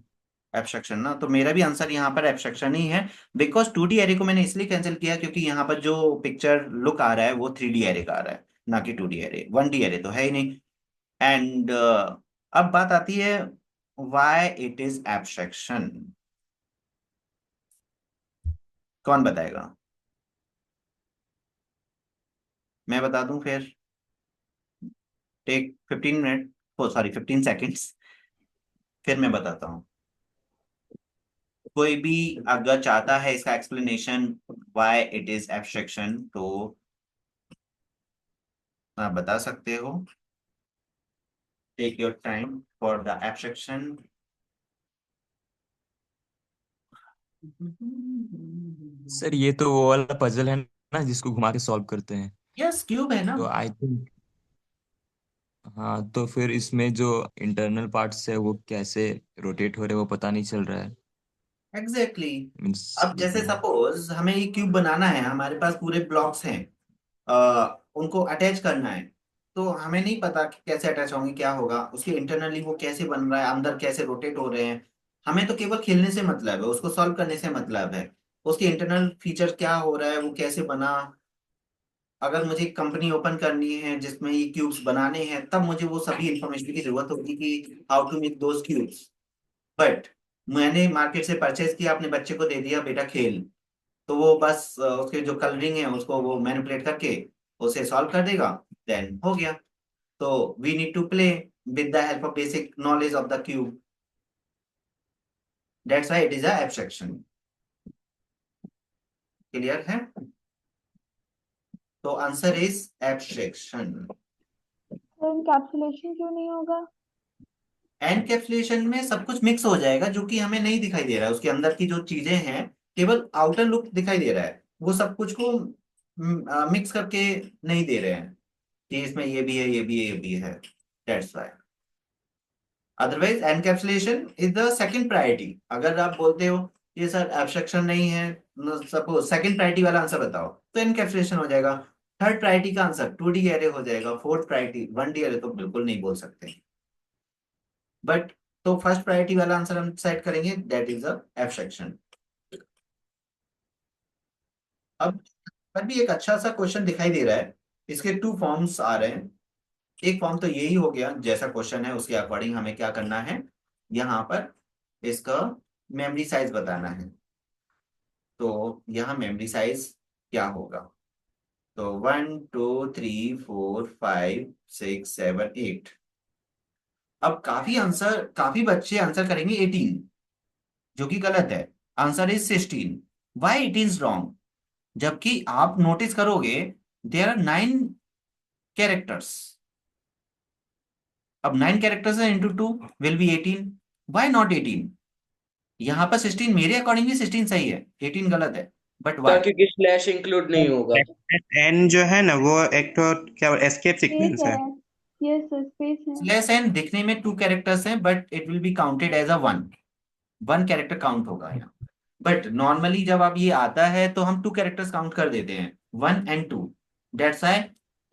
एब्स्ट्रक्शन ना, तो मेरा भी आंसर यहाँ पर एब्स्ट्रक्शन ही है। बिकॉज 2D एरे को मैंने इसलिए कैंसिल किया क्योंकि यहाँ पर जो पिक्चर लुक आ रहा है वो 3D एरे का आ रहा है, ना कि 2D एरे। 1D एरे तो है ही नहीं। एंड अब बात आती है व्हाई इट इज एब्स्ट्रक्शन। कौन बताएगा? मैं बता दूं फिर? टेक 15 मिनट, ओ सॉरी 15 सेकेंड्स, फिर मैं बताता हूँ। कोई भी अगर चाहता है इसका explanation why it is abstraction तो आप बता सकते हो। Take your time for the abstraction. Sir ये तो वो वाला पजल है ना जिसको घुमा के सॉल्व करते हैं। यस क्यूब है ना। तो आई थिंक हाँ, तो फिर इसमें जो इंटरनल पार्ट्स है वो कैसे रोटेट हो रहे हैं वो पता नहीं चल रहा है। Exactly exactly. मीन्स अब जैसे सपोज हमें ये क्यूब बनाना है, हमारे पास पूरे ब्लॉक्स हैं, उनको अटैच करना है। तो हमें नहीं पता कि कैसे अटैच होंगे, क्या होगा उसके इंटरनली, वो कैसे बन रहा है, अंदर कैसे रोटेट हो रहे हैं। हमें तो केवल खेलने से मतलब है, उसको सॉल्व करने से मतलब है। उसके इंटरनल फीचर क्या हो रहा है, वो कैसे बना। अगर मुझे कंपनी ओपन करनी है जिसमें ये क्यूब्स बनाने हैं, तब मुझे वो सभी इंफॉर्मेशन की जरूरत होगी कि how to make those cubes. But मैंने मार्केट से परचेज किया, अपने बच्चे को दे दिया बेटा खेल, तो वो बस उसके जो कलरिंग है उसको वो मैनिपुलेट करके उसे सॉल्व कर देगा, देन हो गया। तो we need to play with the help of basic knowledge of the cube. That's why it is a abstraction. Clear है? तो आंसर इज एब्स्ट्रैक्शन। तो इनकैप्सुलेशन क्यों नहीं होगा? एनकैप्सुलेशन में सब कुछ मिक्स हो जाएगा जो कि हमें नहीं दिखाई दे रहा है, उसके अंदर की जो चीजें हैं केवल आउटर लुक दिखाई दे रहा है, वो सब कुछ को मिक्स करके नहीं दे रहे हैं कि इसमें ये भी है, ये भी है, ये भी है। That's why otherwise encapsulation is the second priority. अगर आप बोलते हो ये सर एब्स्ट्रक्शन नहीं है, सपोज सेकंड प्रायोरिटी वाला आंसर बताओ, तो एनकैप्सुलेशन हो जाएगा। थर्ड प्रायोरिटी का आंसर 2D एरे हो जाएगा, फोर्थ प्रायोरिटी 1D एरे तो बिल्कुल नहीं बोल सकते। बट तो फर्स्ट प्रायोरिटी वाला आंसर हम सेट करेंगे, दैट इज अ एब्स्ट्रक्शन। अब पर भी एक अच्छा सा क्वेश्चन दिखाई दे रहा है, इसके टू फॉर्म्स आ रहे हैं। एक फॉर्म तो यही हो गया, जैसा क्वेश्चन है उसके अकॉर्डिंग हमें क्या करना है, यहाँ पर इसका मेमोरी साइज बताना है। तो यहाँ मेमोरी साइज क्या होगा, तो 1 2 3 4 5 6 7 8। अब काफी बच्चे आंसर करेंगे 18, जो कि गलत है। Answer is 16। Why it is wrong? जबकि आप नोटिस करोगे देयर आर 9 कैरेक्टर्स। अब 9 कैरेक्टर्स है into 2 will be 18। Why not 18? यहाँ पर 16 मेरे अकॉर्डिंगली 16 सही है, 18 गलत है। But sir why? क्योंकि स्लैश इंक्लूड नहीं होगा। एन जो है ना वो एक तो क्या एस्केप स्पेस सीक्वेंस है। है। यस स्पेस है। स्लैश एन दिखने में 2 कैरेक्टर्स हैं, but it will be counted as a 1 character count होगा यहाँ। बट नॉर्मली जब अब ये आता है तो हम 2 कैरेक्टर्स काउंट कर देते हैं, 1 and 2। डेट्स आई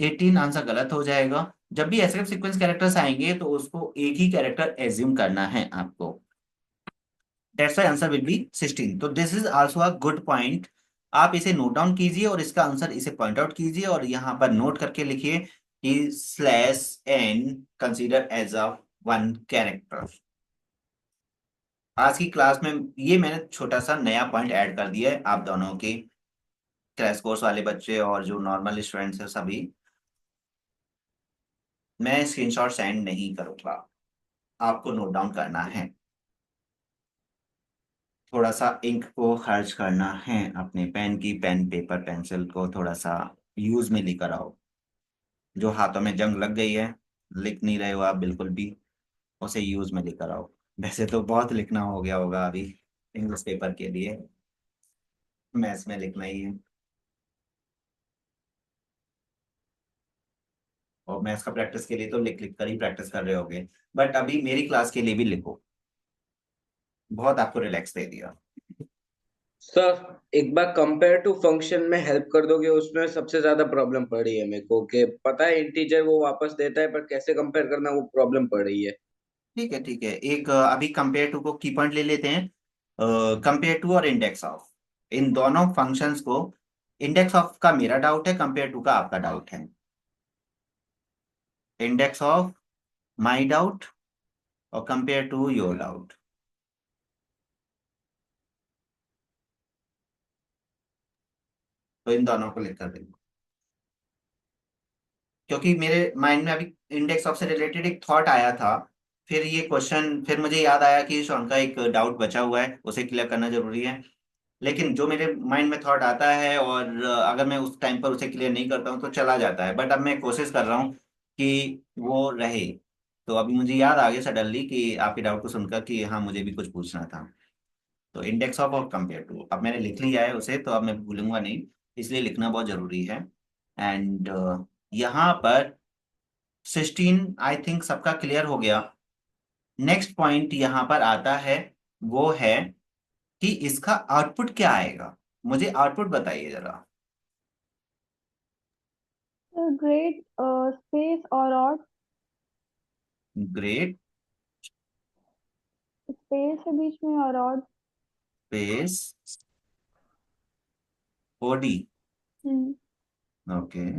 18 आंसर गलत हो जाएगा। जब भी एस्केप सीक्वेंस कैरेक्टर्स आएंगे तो उसको एक ही कैरेक्टर एज्यूम करना है आपको। That's why answer will be 16। तो this is also a good point. आप इसे नोट डाउन कीजिए और इसका आंसर इसे पॉइंट आउट कीजिए और यहाँ पर नोट करके लिखिए कि slash N consider as a 1 character. आज की क्लास में ये मैंने छोटा सा नया पॉइंट ऐड कर दिया है आप दोनों के, क्रैश कोर्स वाले बच्चे और जो नॉर्मल स्टूडेंट्स हैं सभी। मैं स्क्रीनशॉट सेंड नहीं करूंगा, आपको नोट डाउन करना है। थोड़ा सा इंक को खर्च करना है, अपने पेन की पेन पेपर पेंसिल को थोड़ा सा यूज में लेकर आओ। जो हाथों में जंग लग गई है, लिख नहीं रहे हो आप बिल्कुल भी, उसे यूज में लेकर आओ। वैसे तो बहुत लिखना हो गया होगा अभी इंग्लिश पेपर के लिए, मैथ्स में लिखना ही है और मैथ्स का प्रैक्टिस के लिए तो लिख लिख कर ही प्रैक्टिस कर रहे होगे। बट अभी मेरी क्लास के लिए भी लिखो, बहुत आपको रिलैक्स दे दिया। सर एक बार कंपेयर टू फंक्शन में हेल्प कर दोगे, उसमें सबसे ज्यादा प्रॉब्लम पड़ रही है मेरे को, कि पता है इंटीजर वो वापस देता है पर कैसे कंपेयर करना वो प्रॉब्लम पड़ रही है। ठीक है ठीक है, एक अभी कंपेयर टू को की पॉइंट ले लेते हैं। कंपेयर टू और इंडेक्स ऑफ, इन दोनों फंक्शंस को, इंडेक्स ऑफ का मेरा डाउट है, कंपेयर टू का आपका डाउट है। इंडेक्स ऑफ माय डाउट और कंपेयर टू योर डाउट। तो इन दोनों को लिख कर देंगे, क्योंकि मेरे माइंड में अभी इंडेक्स ऑफ से रिलेटेड एक थॉट आया था, फिर ये क्वेश्चन, फिर मुझे याद आया कि शॉन का एक डाउट बचा हुआ है, उसे क्लियर करना जरूरी है। लेकिन जो मेरे माइंड में थॉट आता है और अगर मैं उस टाइम पर उसे क्लियर नहीं करता हूँ तो चला जाता है, बट अब मैं कोशिश कर रहा हूँ कि वो रहे। तो अभी मुझे याद आ गया सडनली कि आपके डाउट को सुनकर कि हाँ मुझे भी कुछ पूछना था। तो इंडेक्स ऑफ और कंपेयर टू अब मैंने लिख लिया है उसे, तो अब मैं भूलूंगा नहीं, इसलिए लिखना बहुत जरूरी है। एंड यहाँ पर 16 आई थिंक सबका क्लियर हो गया। नेक्स्ट पॉइंट यहाँ पर आता है, वो है कि इसका आउटपुट क्या आएगा। मुझे आउटपुट बताइए जरा। ग्रेट स्पेस और ऑड। ग्रेट स्पेस है बीच में और odd. Space OD. Hmm. Okay,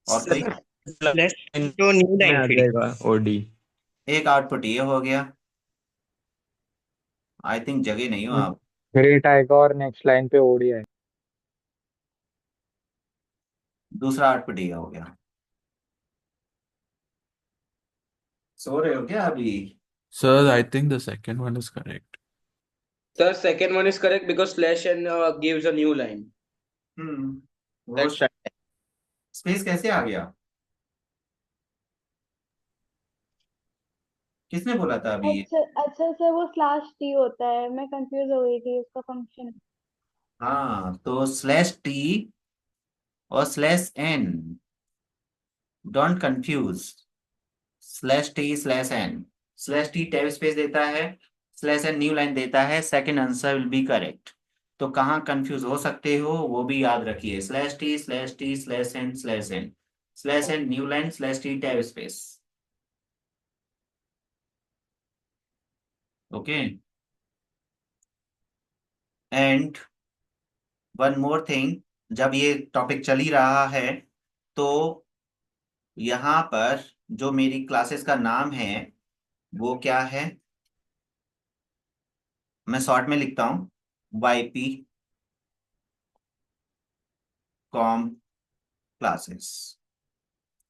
और कोई? स्लैश तो न्यू में लाइन आ फिर जाएगा ओडी। एक आउटपुट ये हो गया। आई थिंक जगह नहीं हो आप। ग्रेट आएगा और नेक्स्ट लाइन पे ओडी आएगा। दूसरा आउटपुट ये हो गया। सो रहे हो क्या अभी? Sir, I think the second one is correct. Sir second one is correct because slash N gives a new line. वो स्पेस कैसे आ गया? किसने बोला था अभी ये? अच्छा अच्छा सर, वो स्लैश टी होता है, मैं कंफ्यूज हो गई थी उसका फंक्शन। हाँ, तो स्लैश टी और slash N, don't confuse. Slash T slash N, slash T tab space देता है, स्लैश एन न्यू लाइन देता है, second answer will be correct. तो कहाँ कंफ्यूज हो सकते हो वो भी याद रखिए, slash T slash T slash N slash N, slash N new line slash T tab space. Okay. And one more thing, जब ये टॉपिक चल ही रहा है तो यहाँ पर जो मेरी क्लासेस का नाम है वो क्या है, मैं शॉर्ट में लिखता हूँ, YP कॉम क्लासेस,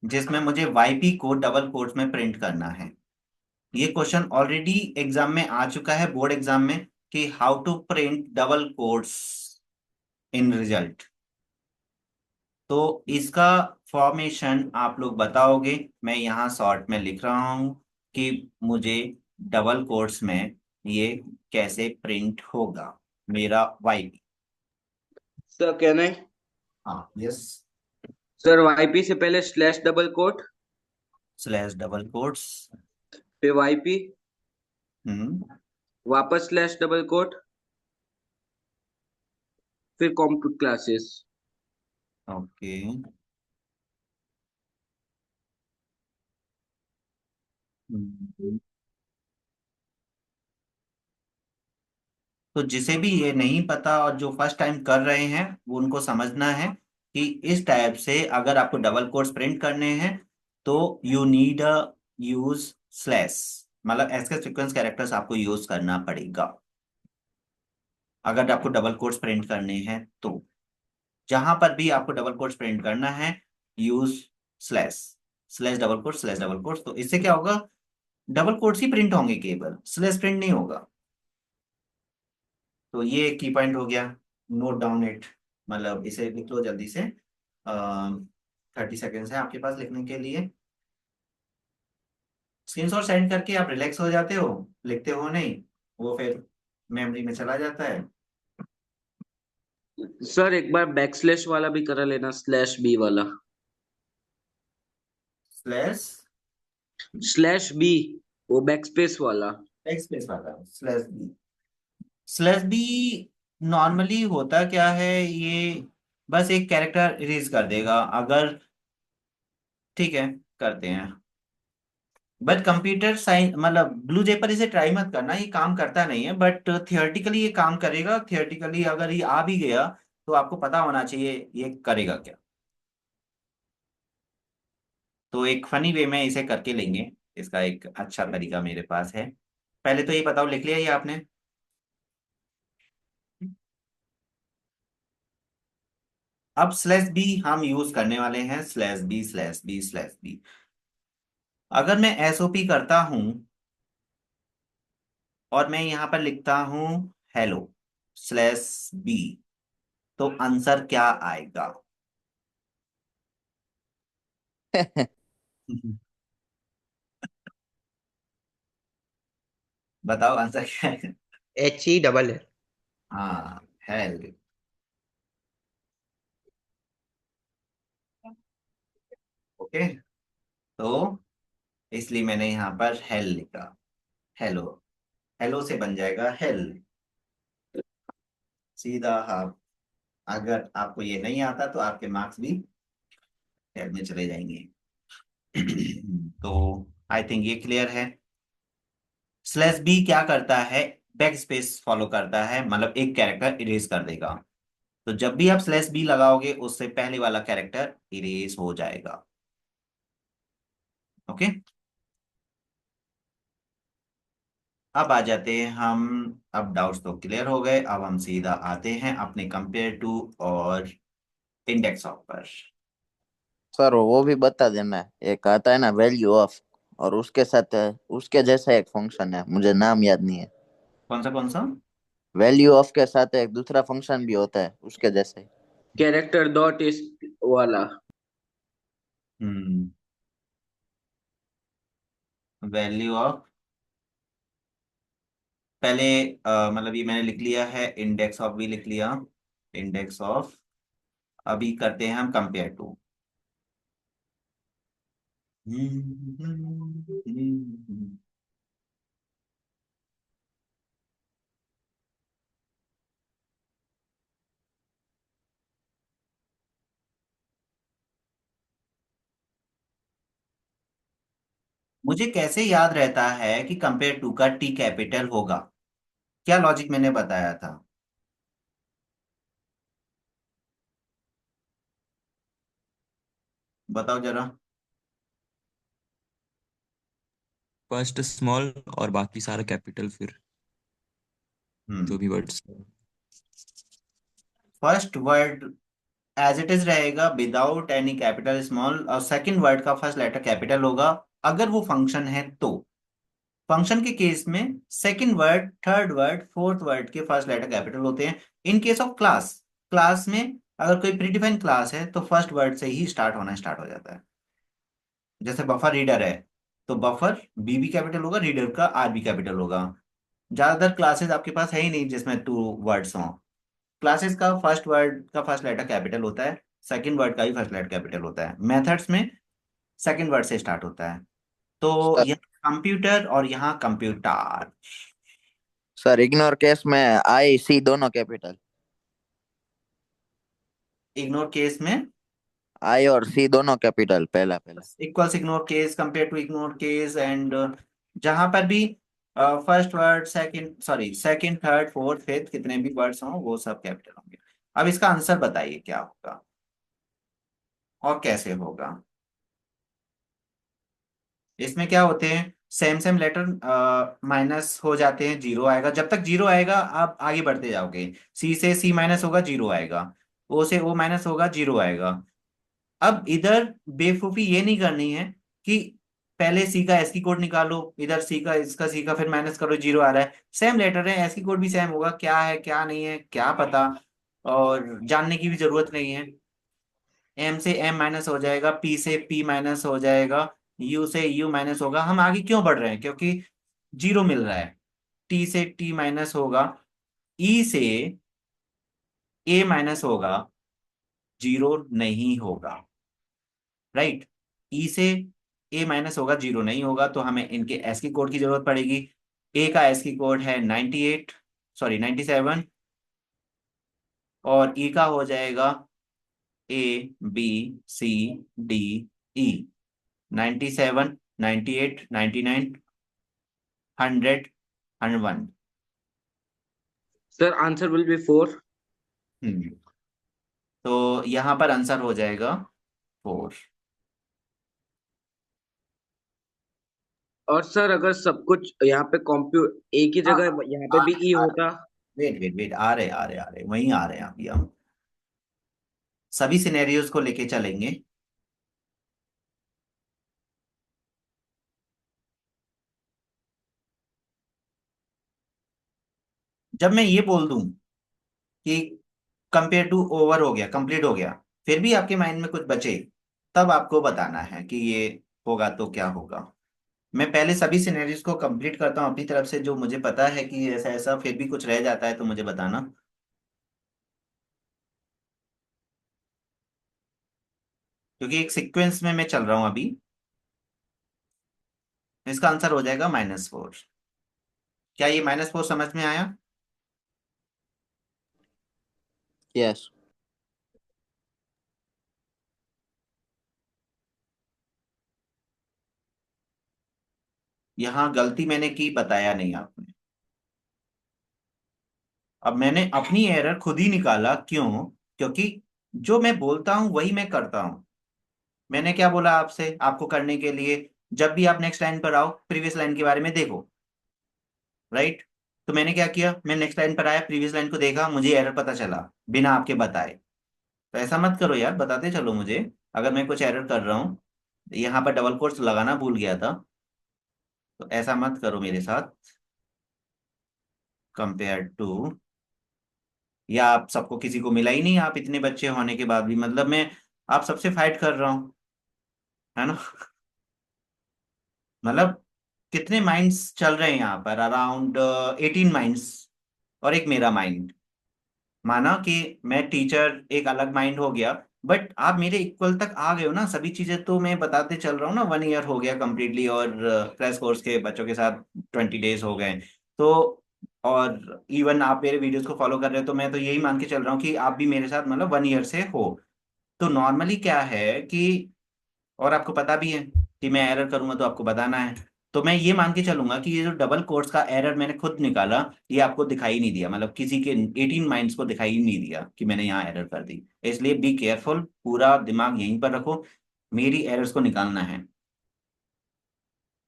जिसमें मुझे YP को डबल कोट्स में प्रिंट करना है। ये क्वेश्चन ऑलरेडी एग्जाम में आ चुका है, बोर्ड एग्जाम में, कि how to print double quotes in result. तो इसका फॉर्मेशन आप लोग बताओगे, मैं यहाँ शॉर्ट में लिख रहा हूँ कि मुझे डबल कोट्स में ये कैसे प्रिंट होगा, मेरा YP। सर कहना है हाँ, यस। सर, वाईपी से पहले slash double quote, slash double quotes. फिर वाईपी, हम्म। वापस स्लैश डबल कोट, फिर कॉम्प्यूट क्लासेस। ओके। तो जिसे भी ये नहीं पता और जो फर्स्ट टाइम कर रहे हैं वो उनको समझना है कि इस टाइप से अगर आपको डबल कोट्स प्रिंट करने हैं तो you need a use slash, मतलब ऐसे सीक्वेंस कैरेक्टर्स आपको यूज करना पड़ेगा अगर आपको डबल कोट्स प्रिंट करने हैं। तो जहां पर भी आपको डबल कोट्स प्रिंट करना है, use slash, slash double quotes slash double quotes. तो इससे क्या होगा, डबल कोट्स ही प्रिंट होंगे, केवल स्लैश प्रिंट नहीं होगा। तो ये की पॉइंट हो गया, नोट डाउन इट, मतलब इसे लिख लो जल्दी से। 30 सेकेंड्स है आपके पास लिखने के लिए। स्क्रीनशॉट सेंड करके आप रिलैक्स हो जाते हो, लिखते हो नहीं, वो फिर मेमोरी में चला जाता है। सर एक बार बैक स्लैश वाला भी करा लेना, स्लैश बी वाला। स्लैश स्लैश बी, वो बैक स्पेस वाला। स्पेस वाला slash B. Slash B normally होता क्या है, ये बस एक कैरेक्टर इरेज कर देगा अगर, ठीक है, करते हैं। बट कंप्यूटर साइंस मतलब ब्लू जेपर इसे ट्राई मत करना, ये काम करता नहीं है, बट थियोरेटिकली ये काम करेगा। थियोरेटिकली अगर ये आ भी गया तो आपको पता होना चाहिए ये करेगा क्या। तो एक फनी वे में इसे करके लेंगे, इसका एक अच्छा तरीका मेरे पास है। पहले तो ये बताओ, लिख लिया ये आपने? अब स्लैश बी हम यूज करने वाले हैं, slash B slash B slash B. अगर मैं SOP करता हूं और मैं यहां पर लिखता हूं हेलो स्लैश बी, तो आंसर क्या आएगा? बताओ आंसर क्या है? HE double L। हाँ, हेल। ओके, तो इसलिए मैंने यहाँ पर हेल लिखा, हेलो। हेलो से बन जाएगा हेल, सीधा। आप अगर आपको ये नहीं आता तो आपके मार्क्स भी हेल में चले जाएंगे। तो आई थिंक ये क्लियर है। स्लैश बी क्या करता है, बैक स्पेस फॉलो करता है, मतलब एक कैरेक्टर इरेज कर देगा। तो जब भी आप स्लैश बी लगाओगे उससे पहले वाला कैरेक्टर इरेज हो जाएगा। ओके। अब आ जाते हैं हम, अब डाउट्स तो क्लियर हो गए, अब हम सीधा आते हैं अपने कंपेयर टू और इंडेक्स ऑफ पर। सर वो भी बता देना, एक आता है ना वैल्यू ऑफ, और उसके साथ उसके जैसा एक फंक्शन है, मुझे नाम याद नहीं है। कौन सा कौन सा? वैल्यू ऑफ के साथ एक दूसरा फंक्शन भी होता है उसके जैसे। कैरेक्टर डॉट इस वाला। हम्म, वैल्यू ऑफ पहले मतलब ये मैंने लिख लिया है, इंडेक्स ऑफ भी लिख लिया, इंडेक्स ऑफ। अभी करते हैं हम कंपेयर टू। मुझे कैसे याद रहता है कि कंपेयर टू का टी कैपिटल होगा? क्या लॉजिक मैंने बताया था? बताओ जरा। फर्स्ट स्मॉल और बाकी सारा कैपिटल, फिर जो भी words. First word as it is रहेगा विदाउट एनी कैपिटल स्मॉल, और सेकंड वर्ड का फर्स्ट लेटर कैपिटल होगा अगर वो फंक्शन है तो। फंक्शन के केस में second word, third word, fourth word के फर्स्ट लेटर कैपिटल होते हैं। In case of class, class में अगर कोई प्रीडिफाइंड क्लास है तो फर्स्ट वर्ड से ही स्टार्ट हो जाता है। जैसे बफर रीडर है, तो बफर बी भी कैपिटल होगा, रीडर का आर भी कैपिटल होगा। ज्यादातर क्लासेस आपके पास है ही नहीं जिसमें टू वर्ड्स हों। क्लासेस का फर्स्ट वर्ड का फर्स्ट लेटर कैपिटल होता है, सेकंड वर्ड का भी फर्स्ट लेटर कैपिटल होता है। मेथड्स में सेकंड वर्ड से स्टार्ट होता है। तो सर यहाँ कंप्यूटर और यहाँ कंप्यूटर। सर इग्नोर केस में आई सी दोनों कैपिटल। इग्नोर केस में आई और सी दोनों कैपिटल, पहला पहला। Equals ignore case, compare to ignore case, and जहां पर भी first word, second, sorry second, third, fourth, fifth कितने भी वर्ड्स हों वो सब कैपिटल होंगे। अब इसका आंसर बताइए क्या होगा और कैसे होगा। इसमें क्या होते हैं, सेम सेम लेटर माइनस हो जाते हैं, जीरो आएगा। जब तक जीरो आएगा आप आगे बढ़ते जाओगे। सी से सी माइनस होगा, जीरो आएगा। ओ से ओ माइनस होगा, जीरो आएगा। अब इधर बेवकूफी ये नहीं करनी है कि पहले सी का एस की कोड निकालो, इधर सी का इसका सी का फिर माइनस करो, जीरो आ रहा है। सेम लेटर है, एस की कोड भी सेम होगा, क्या है क्या नहीं है क्या पता, और जानने की भी जरूरत नहीं है। एम से एम माइनस हो जाएगा, पी से पी माइनस हो जाएगा, यू से यू माइनस होगा। हम आगे क्यों बढ़ रहे हैं? क्योंकि जीरो मिल रहा है। टी से टी माइनस होगा, ई से ए माइनस होगा, जीरो नहीं होगा। राइट, ई से ए माइनस होगा, जीरो नहीं होगा, तो हमें इनके एस की कोड की जरूरत पड़ेगी। ए का एस की कोड है 98, सॉरी 97, और ई का हो जाएगा A B C D E. 97, 98, 99, 100, 101। Sir answer will be 4। तो यहाँ पर आंसर हो जाएगा 4। और सर अगर सब कुछ यहाँ पे एक ही जगह यहाँ पे भी ई होता। वेट वेट वेट, आ रहे आ रहे आ रहे, वहीं आ रहे हैं अभी हम। सभी सिनेरियोज को लेके चलेंगे। जब मैं ये बोल दूं कि कंपेयर टू ओवर हो गया, कंप्लीट हो गया, फिर भी आपके माइंड में कुछ बचे, तब आपको बताना है कि ये होगा तो क्या होगा। मैं पहले सभी सिनेरियोज को कंप्लीट करता हूँ अपनी तरफ से, जो मुझे पता है कि ऐसा ऐसा, फिर भी कुछ रह जाता है तो मुझे बताना। क्योंकि एक सीक्वेंस में मैं चल रहा हूं अभी। इसका आंसर हो जाएगा -4। क्या ये -4 समझ में आया? यस। यहाँ गलती मैंने की, बताया नहीं आपने। अब मैंने अपनी एरर खुद ही निकाला, क्यों? क्योंकि जो मैं बोलता हूं वही मैं करता हूं। मैंने क्या बोला आपसे, आपको करने के लिए, जब भी आप नेक्स्ट लाइन पर आओ प्रीवियस लाइन के बारे में देखो। राइट, तो मैंने क्या किया, मैं नेक्स्ट लाइन पर आया, प्रीवियस लाइन को देखा, मुझे एरर पता चला बिना आपके बताए। तो ऐसा मत करो यार, बताते चलो मुझे। अगर मैं कुछ एरर कर रहा हूँ, यहाँ पर डबल कोट्स लगाना भूल गया था, तो ऐसा मत करो मेरे साथ। कंपेयर टू, या आप सबको किसी को मिला ही नहीं, आप इतने बच्चे होने के बाद भी, मतलब मैं आप सबसे फाइट कर रहा हूँ, है ना? मतलब कितने माइंड्स चल रहे हैं यहाँ पर? अराउंड 18 माइंड्स और एक मेरा माइंड। माना कि मैं टीचर एक अलग माइंड हो गया, बट आप मेरे इक्वल तक आ गए हो ना, सभी चीजें तो मैं बताते चल रहा हूँ ना। 1 ईयर हो गया कम्प्लीटली, और क्रैश कोर्स के बच्चों के साथ 20 डेज हो गए। तो और इवन आप मेरे वीडियोस को फॉलो कर रहे हो, तो मैं तो यही मान के चल रहा हूँ कि आप भी मेरे साथ मतलब 1 ईयर से हो। तो नॉर्मली क्या है कि, और आपको पता भी है कि मैं एरर करूंगा तो आपको बताना है। तो मैं ये मान के चलूंगा कि ये जो डबल कोट्स का एरर मैंने खुद निकाला, ये आपको दिखाई नहीं दिया, मतलब किसी के 18 माइंड्स को दिखाई नहीं दिया कि मैंने यहाँ एरर कर दी। इसलिए बी केयरफुल, पूरा दिमाग यहीं पर रखो, मेरी एरर्स को निकालना है।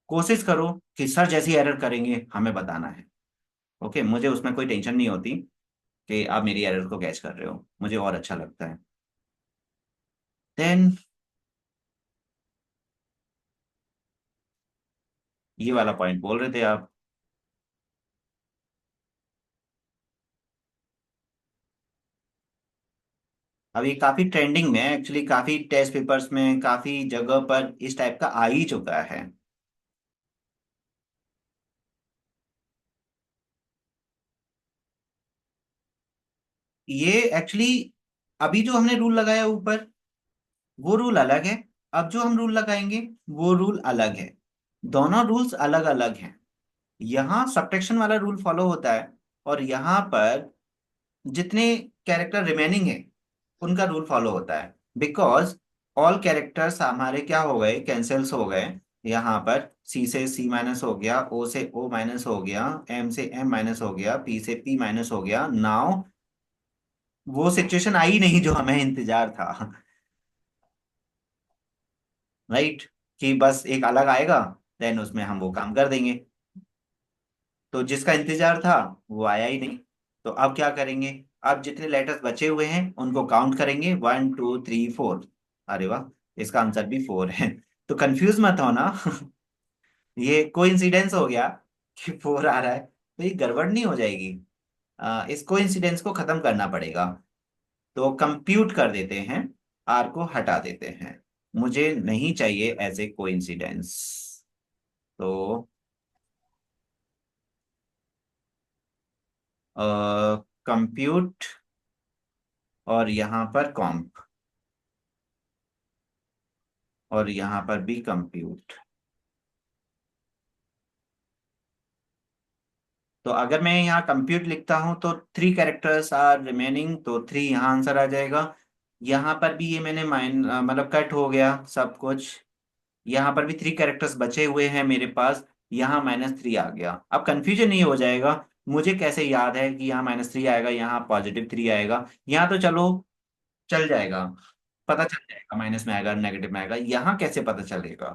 कोशिश करो कि सर जैसी एरर करेंगे हमें बताना है। ओके, मुझे उसमें कोई टेंशन नहीं होती कि आप मेरी एरर को कैच कर रहे हो, मुझे और अच्छा लगता है। देन ये वाला पॉइंट बोल रहे थे आप। अभी काफी ट्रेंडिंग में है एक्चुअली, काफी टेस्ट पेपर्स में काफी जगह पर इस टाइप का आ ही चुका है। ये एक्चुअली अभी जो हमने रूल लगाया ऊपर, वो रूल अलग है। अब जो हम रूल लगाएंगे वो रूल अलग है। दोनों रूल्स अलग अलग हैं। यहाँ सब्ट्रैक्शन वाला रूल फॉलो होता है, और यहाँ पर जितने कैरेक्टर रिमेनिंग है उनका रूल फॉलो होता है। बिकॉज ऑल कैरेक्टर्स हमारे क्या हो गए, कैंसिल्स हो गए। यहाँ पर सी से सी माइनस हो गया, ओ से ओ माइनस हो गया, एम से एम माइनस हो गया, पी से पी माइनस हो गया। नाउ वो सिचुएशन आई नहीं जो हमें इंतजार था। राइट, कि बस एक अलग आएगा, देन उसमें हम वो काम कर देंगे। तो जिसका इंतजार था वो आया ही नहीं। तो अब क्या करेंगे? अब जितने लेटर्स बचे हुए हैं उनको काउंट करेंगे, 1 2 3 4। अरे वाह, इसका आंसर भी 4 है। तो कंफ्यूज मत होना। ये कोइंसिडेंस हो गया कि 4 आ रहा है, तो ये गड़बड़ नहीं हो जाएगी। इस कोइंसिडेंस को खत्म करना पड़ेगा। तो कंप्यूट कर देते हैं, आर को हटा देते हैं। मुझे नहीं चाहिए एज ए कोइंसिडेंस। तो कंप्यूट, और यहाँ पर कॉम्प, और यहाँ पर भी कंप्यूट। तो अगर मैं यहाँ कंप्यूट लिखता हूँ तो 3 कैरेक्टर्स आर रिमेनिंग, तो 3 यहाँ आंसर आ जाएगा। यहाँ पर भी ये मैंने मतलब कट हो गया सब कुछ। यहाँ पर भी 3 कैरेक्टर्स बचे हुए हैं मेरे पास, यहाँ -3 आ गया। अब कंफ्यूजन नहीं हो जाएगा, मुझे कैसे याद है कि यहाँ -3 आएगा, यहाँ +3 आएगा। यहाँ तो चलो चल जाएगा, पता चल जाएगा माइनस में आएगा नेगेटिव में आएगा, यहाँ कैसे पता चलेगा?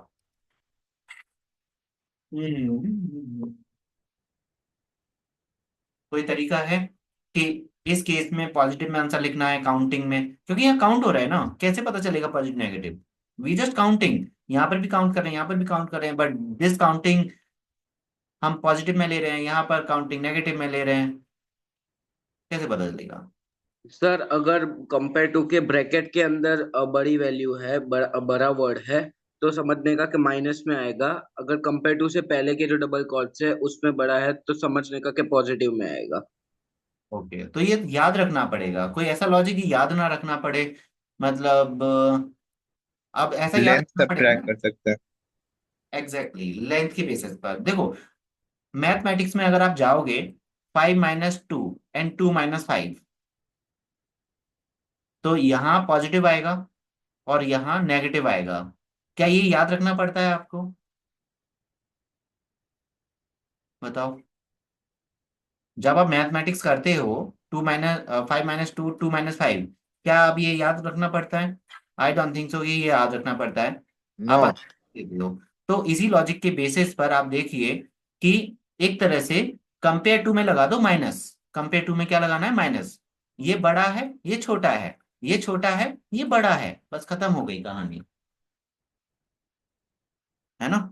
हम्म, कोई तरीका है कि इस केस में पॉजिटिव में आंसर लिखना है काउंटिंग में, क्योंकि यहाँ काउंट हो रहा है ना, कैसे पता चलेगा positive negative? We just counting, यहाँ पर भी काउंट कर रहे हैं, यहाँ पर भी काउंट कर रहे हैं, बट दिस काउंटिंग हम पॉजिटिव में ले रहे हैं, यहाँ पर काउंटिंग नेगेटिव में ले रहे हैं, कैसे पता चलेगा? सर अगर कंपेयर टू के ब्रैकेट के अंदर बड़ी वैल्यू है, बड़ा वर्ड है, तो समझने का कि माइनस में आएगा। अगर कंपेयर टू से पहले के जो डबल कॉट्स है उसमें बड़ा है, तो समझने का कि पॉजिटिव में आएगा। ओके, तो ये याद रखना पड़ेगा, कोई ऐसा लॉजिक याद ना रखना पड़े। मतलब अब ऐसा याद लेंथ रखना पड़ेगा सब्ट्रैक्ट ना। कर सकते हैं। एग्जैक्टली, लेंथ के बेसिस पर देखो, मैथमेटिक्स में अगर आप जाओगे 5 - 2 एंड 2 - 5, तो यहाँ पॉजिटिव आएगा और यहाँ नेगेटिव आएगा। क्या ये याद रखना पड़ता है आपको? बताओ। जब आप मैथमेटिक्स करते हो, 5 - 2 2 - 5, क्या अब ये याद रखना पड़ता है? आई डोंट थिंक सो ये याद रखना पड़ता है। नो। आप देख लो। तो इसी लॉजिक के बेसिस पर आप देखिए कि एक तरह से कंपेयर टू में लगा दो माइनस। कंपेयर टू में क्या लगाना है? माइनस। ये बड़ा है, ये छोटा है, ये छोटा है, ये बड़ा है, बस खत्म हो गई कहानी, है ना?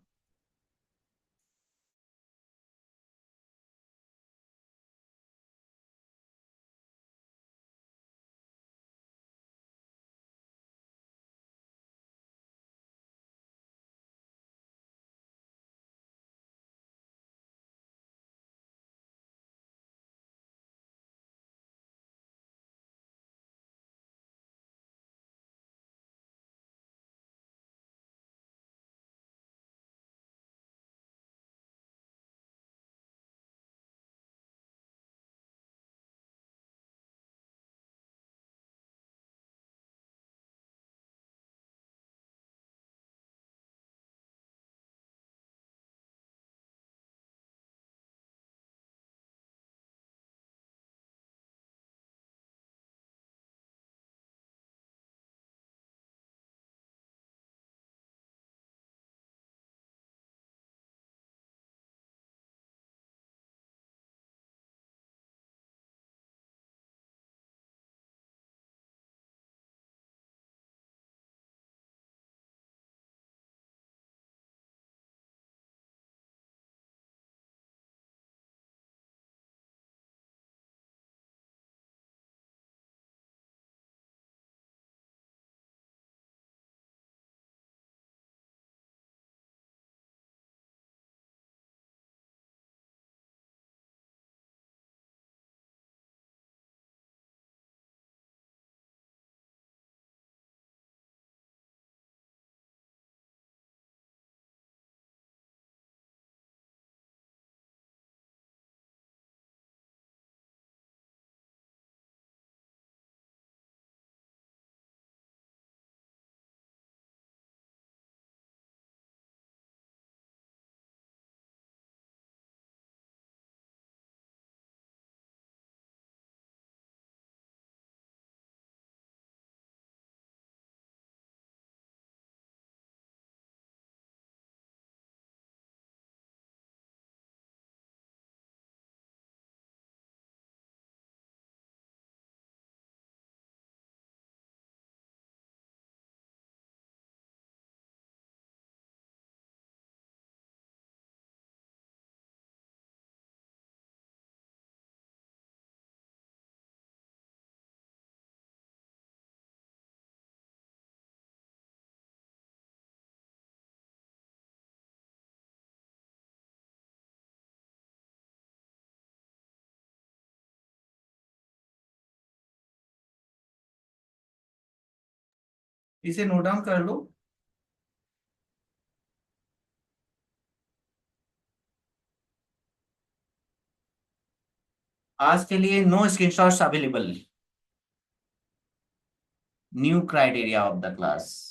इसे नोट डाउन कर लो। आज के लिए no screenshots available. New criteria of the class.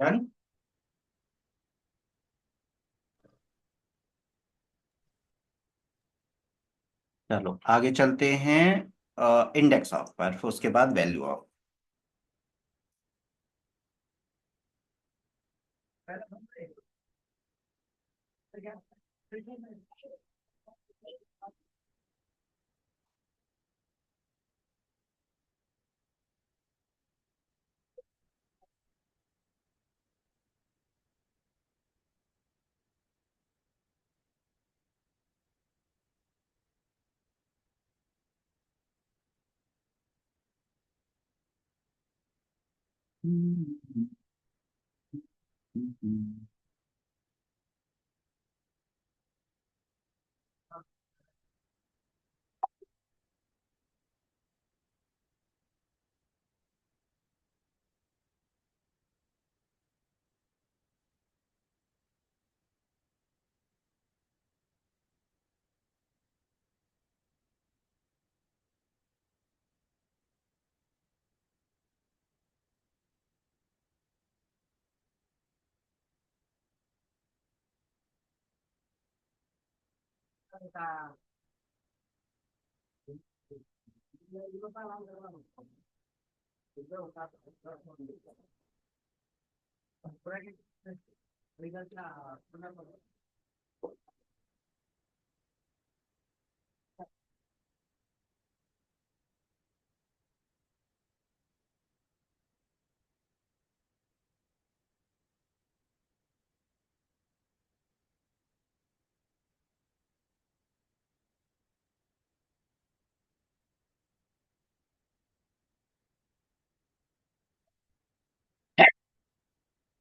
Done. चलो आगे चलते हैं इंडेक्स ऑफ पर, फिर उसके बाद वैल्यू ऑफ।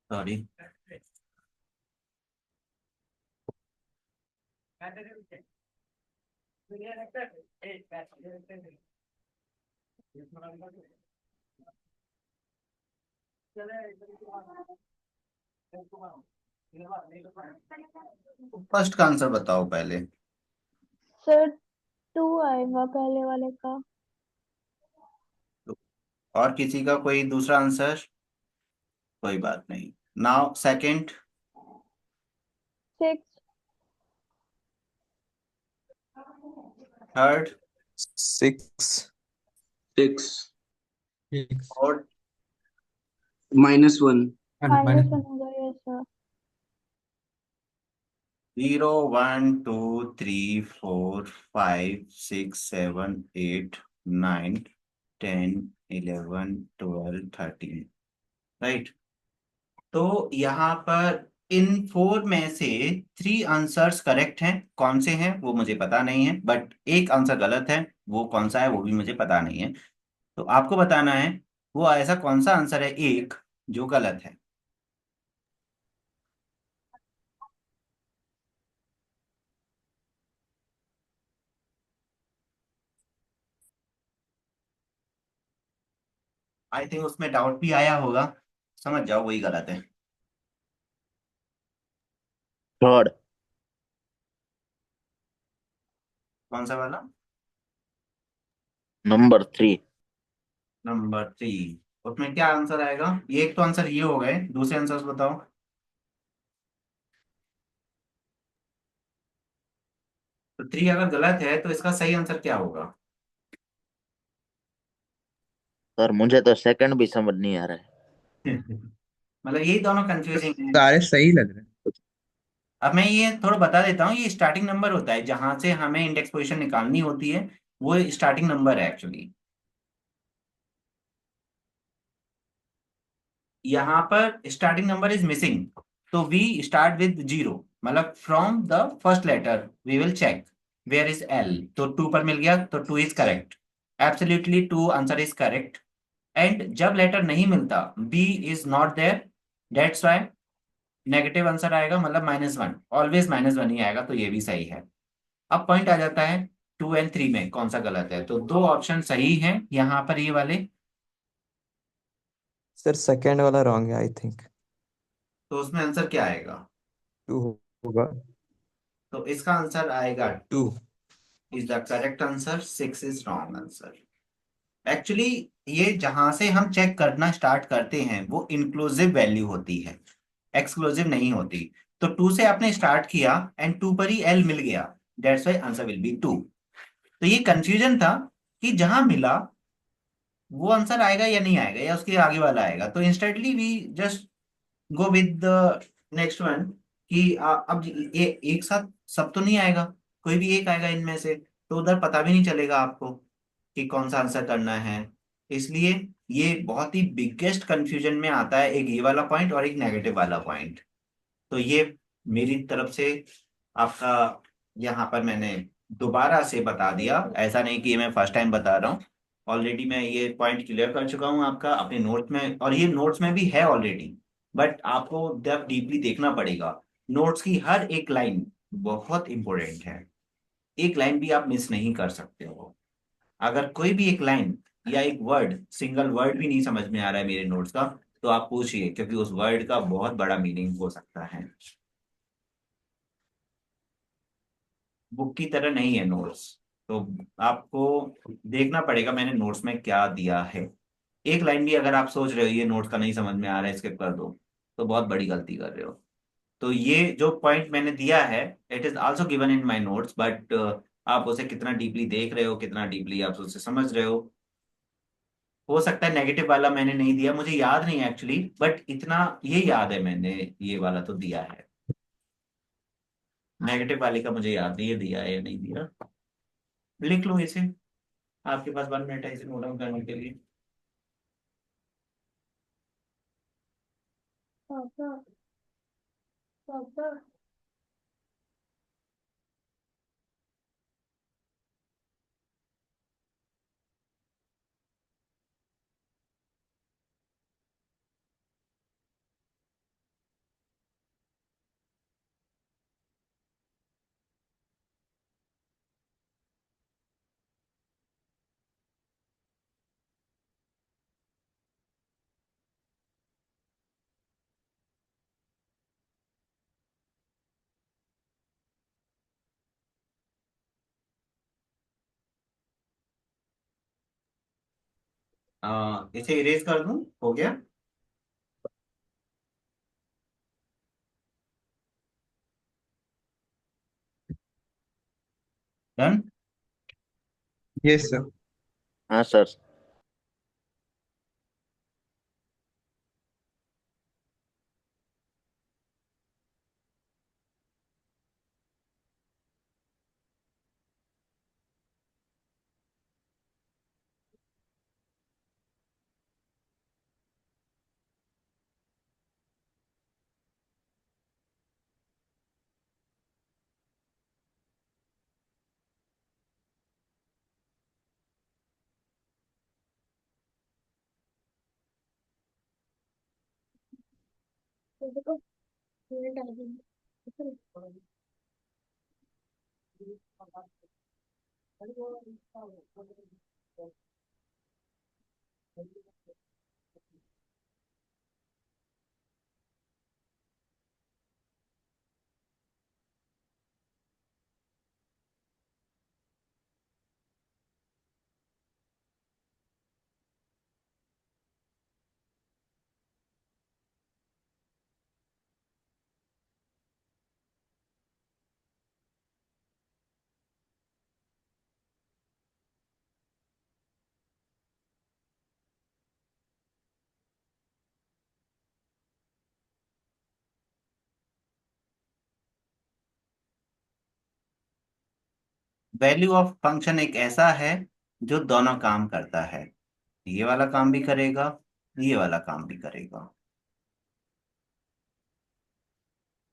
सॉरी। फर्स्ट का आंसर बताओ पहले। सर 2 आएगा पहले वाले का। और किसी का कोई दूसरा आंसर? कोई बात नहीं। Now second. 6। थर्ड। 6 6 फोर्थ। -1 -1 होगा ये सर। 0 1 2 3 4 5 6 7 8 9 10 11 12 13। राइट। तो यहाँ पर इन 4 में से 3 आंसर्स करेक्ट हैं। कौन से हैं वो मुझे पता नहीं है, बट एक आंसर गलत है। वो कौन सा है वो भी मुझे पता नहीं है। तो आपको बताना है वो ऐसा कौन सा आंसर है एक जो गलत है। आई थिंक उसमें डाउट भी आया होगा, समझ जाओ वही गलत है। थर्ड। कौन सा वाला? नंबर 3। नंबर 3। उसमें क्या आंसर आएगा? ये एक तो आंसर ये हो गए, दूसरे आंसर बताओ। तो 3 अगर गलत है तो इसका सही आंसर क्या होगा? सर मुझे तो सेकंड भी समझ नहीं आ रहा है। मतलब यही दोनों कंफ्यूजिंग है। सारे सही लग रहे हैं। अब मैं ये थोड़ा बता देता हूँ, ये स्टार्टिंग नंबर होता है जहां से हमें इंडेक्स पोजीशन निकालनी होती है, वो स्टार्टिंग नंबर है एक्चुअली। यहाँ पर स्टार्टिंग नंबर इज मिसिंग, तो वी स्टार्ट विद 0, मतलब from the first letter we will check where is L. तो 2 पर मिल गया, तो 2 is correct, absolutely 2 answer is correct. And जब लेटर नहीं मिलता, B is not there, that's why negative answer आएगा, मतलब -1, ऑलवेज -1 ही आएगा, तो ये भी सही है। अब पॉइंट आ जाता है 2 एंड 3 में कौन सा गलत है, तो 2 ऑप्शन सही हैं यहाँ पर, ये वाले। सर सेकंड वाला रॉन्ग है आई थिंक। तो उसमें आंसर क्या आएगा? 2 होगा। तो इसका आंसर आएगा 2। Is the correct answer, 6 is wrong answer. Actually ये जहां से हम चेक करना स्टार्ट करते हैं वो इंक्लूसिव वैल्यू होती है, एक्सक्लूसिव नहीं होती। तो 2 से आपने स्टार्ट किया एंड 2 पर ही एल मिल गया, that's why answer will B 2। तो ये कंफ्यूजन था कि जहां मिला वो आंसर आएगा या नहीं आएगा, या उसके आगे वाला आएगा। तो instantly we just go with the next one, कि अब ये एक साथ सब तो नहीं आएगा, कोई भी एक आएगा इनमें से, तो उधर पता भी नहीं चलेगा आपको कि कौन सा आंसर करना है। इसलिए ये बहुत ही बिगेस्ट कंफ्यूजन में आता है, एक ये वाला पॉइंट और एक नेगेटिव वाला पॉइंट। तो ये मेरी तरफ से आपका यहाँ पर मैंने दोबारा से बता दिया, ऐसा नहीं कि ये मैं फर्स्ट टाइम बता रहा हूँ। ऑलरेडी मैं ये पॉइंट क्लियर कर चुका हूँ आपका अपने नोट में, और ये नोट्स में भी है ऑलरेडी, बट आपको जब डीपली देखना पड़ेगा। नोट्स की हर एक लाइन बहुत इंपॉर्टेंट है, एक लाइन भी आप मिस नहीं कर सकते हो। अगर कोई भी एक लाइन या एक वर्ड, सिंगल वर्ड भी नहीं समझ में आ रहा है मेरे नोट्स का, तो आप पूछिए, क्योंकि उस वर्ड का बहुत बड़ा मीनिंग हो सकता है। बुक की तरह नहीं है नोट्स, तो आपको देखना पड़ेगा मैंने नोट्स में क्या दिया है। एक लाइन भी अगर आप सोच रहे हो ये नोट्स का नहीं समझ में आ रहा है, स्किप कर दो, तो बहुत बड़ी गलती कर रहे हो। तो ये जो पॉइंट मैंने दिया है, it is also given in my notes, but आप उसे कितना डीपली देख रहे हो, कितना डीपली आप उसे समझ रहे हो सकता है नेगेटिव वाला मैंने नहीं दिया, मुझे याद नहीं एक्चुअली, बट इतना ये याद है मैंने ये वाला तो दिया है। नेगेटिव वाले का मुझे याद नहीं है दिया है या नहीं दिया। लिख लो इसे, आपके पास 1 मिनट है इसे नोट डाउन करने के लिए। पापा, पापा। इसे इरेज कर दूं, हो गया। डन। Yes sir. हाँ सर। देखो, ये डाल दूँगी। वैल्यू ऑफ फंक्शन एक ऐसा है जो दोनों काम करता है, ये वाला काम भी करेगा, ये वाला काम भी करेगा।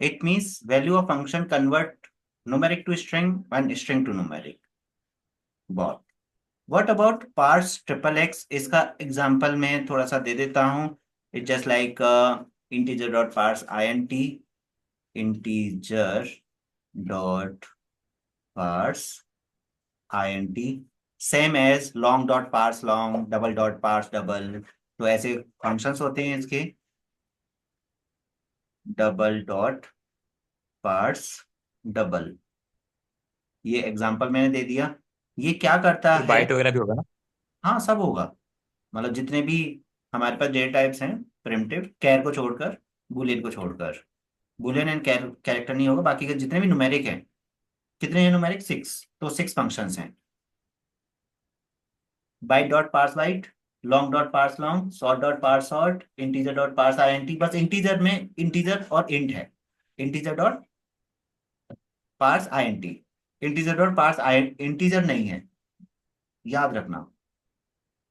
It means value of function convert numeric to string and string to numeric. बहुत। What about parse triple x? इसका एग्जाम्पल मैं थोड़ा सा दे देता हूँ। It's just like integer dot parse int, integer dot parse int, same as long dot parse long, double dot parse double। तो ऐसे functions होते हैं इसके, डबल डॉट पार्स डबल, ये एग्जांपल मैंने दे दिया। ये क्या करता फिर है? बाइट वगैरह भी होगा ना? हाँ, सब होगा, मतलब जितने भी हमारे पास डेटा टाइप्स हैं प्रिमिटिव, कैर को छोड़कर, बुलियन को छोड़कर, बुलियन एंड कैरेक्टर नहीं होगा, बाकी के जितने भी न्यूमेरिक हैं। कितने हैं न्यूमेरिक? 6, तो 6 फंक्शंस हैं। Byte dot parse byte, long dot parse long, short dot parse short, integer dot parse INT. बस इंटीजर में इंटीजर और इंट है, integer dot parse INT, integer dot parse I integer नहीं है, याद रखना।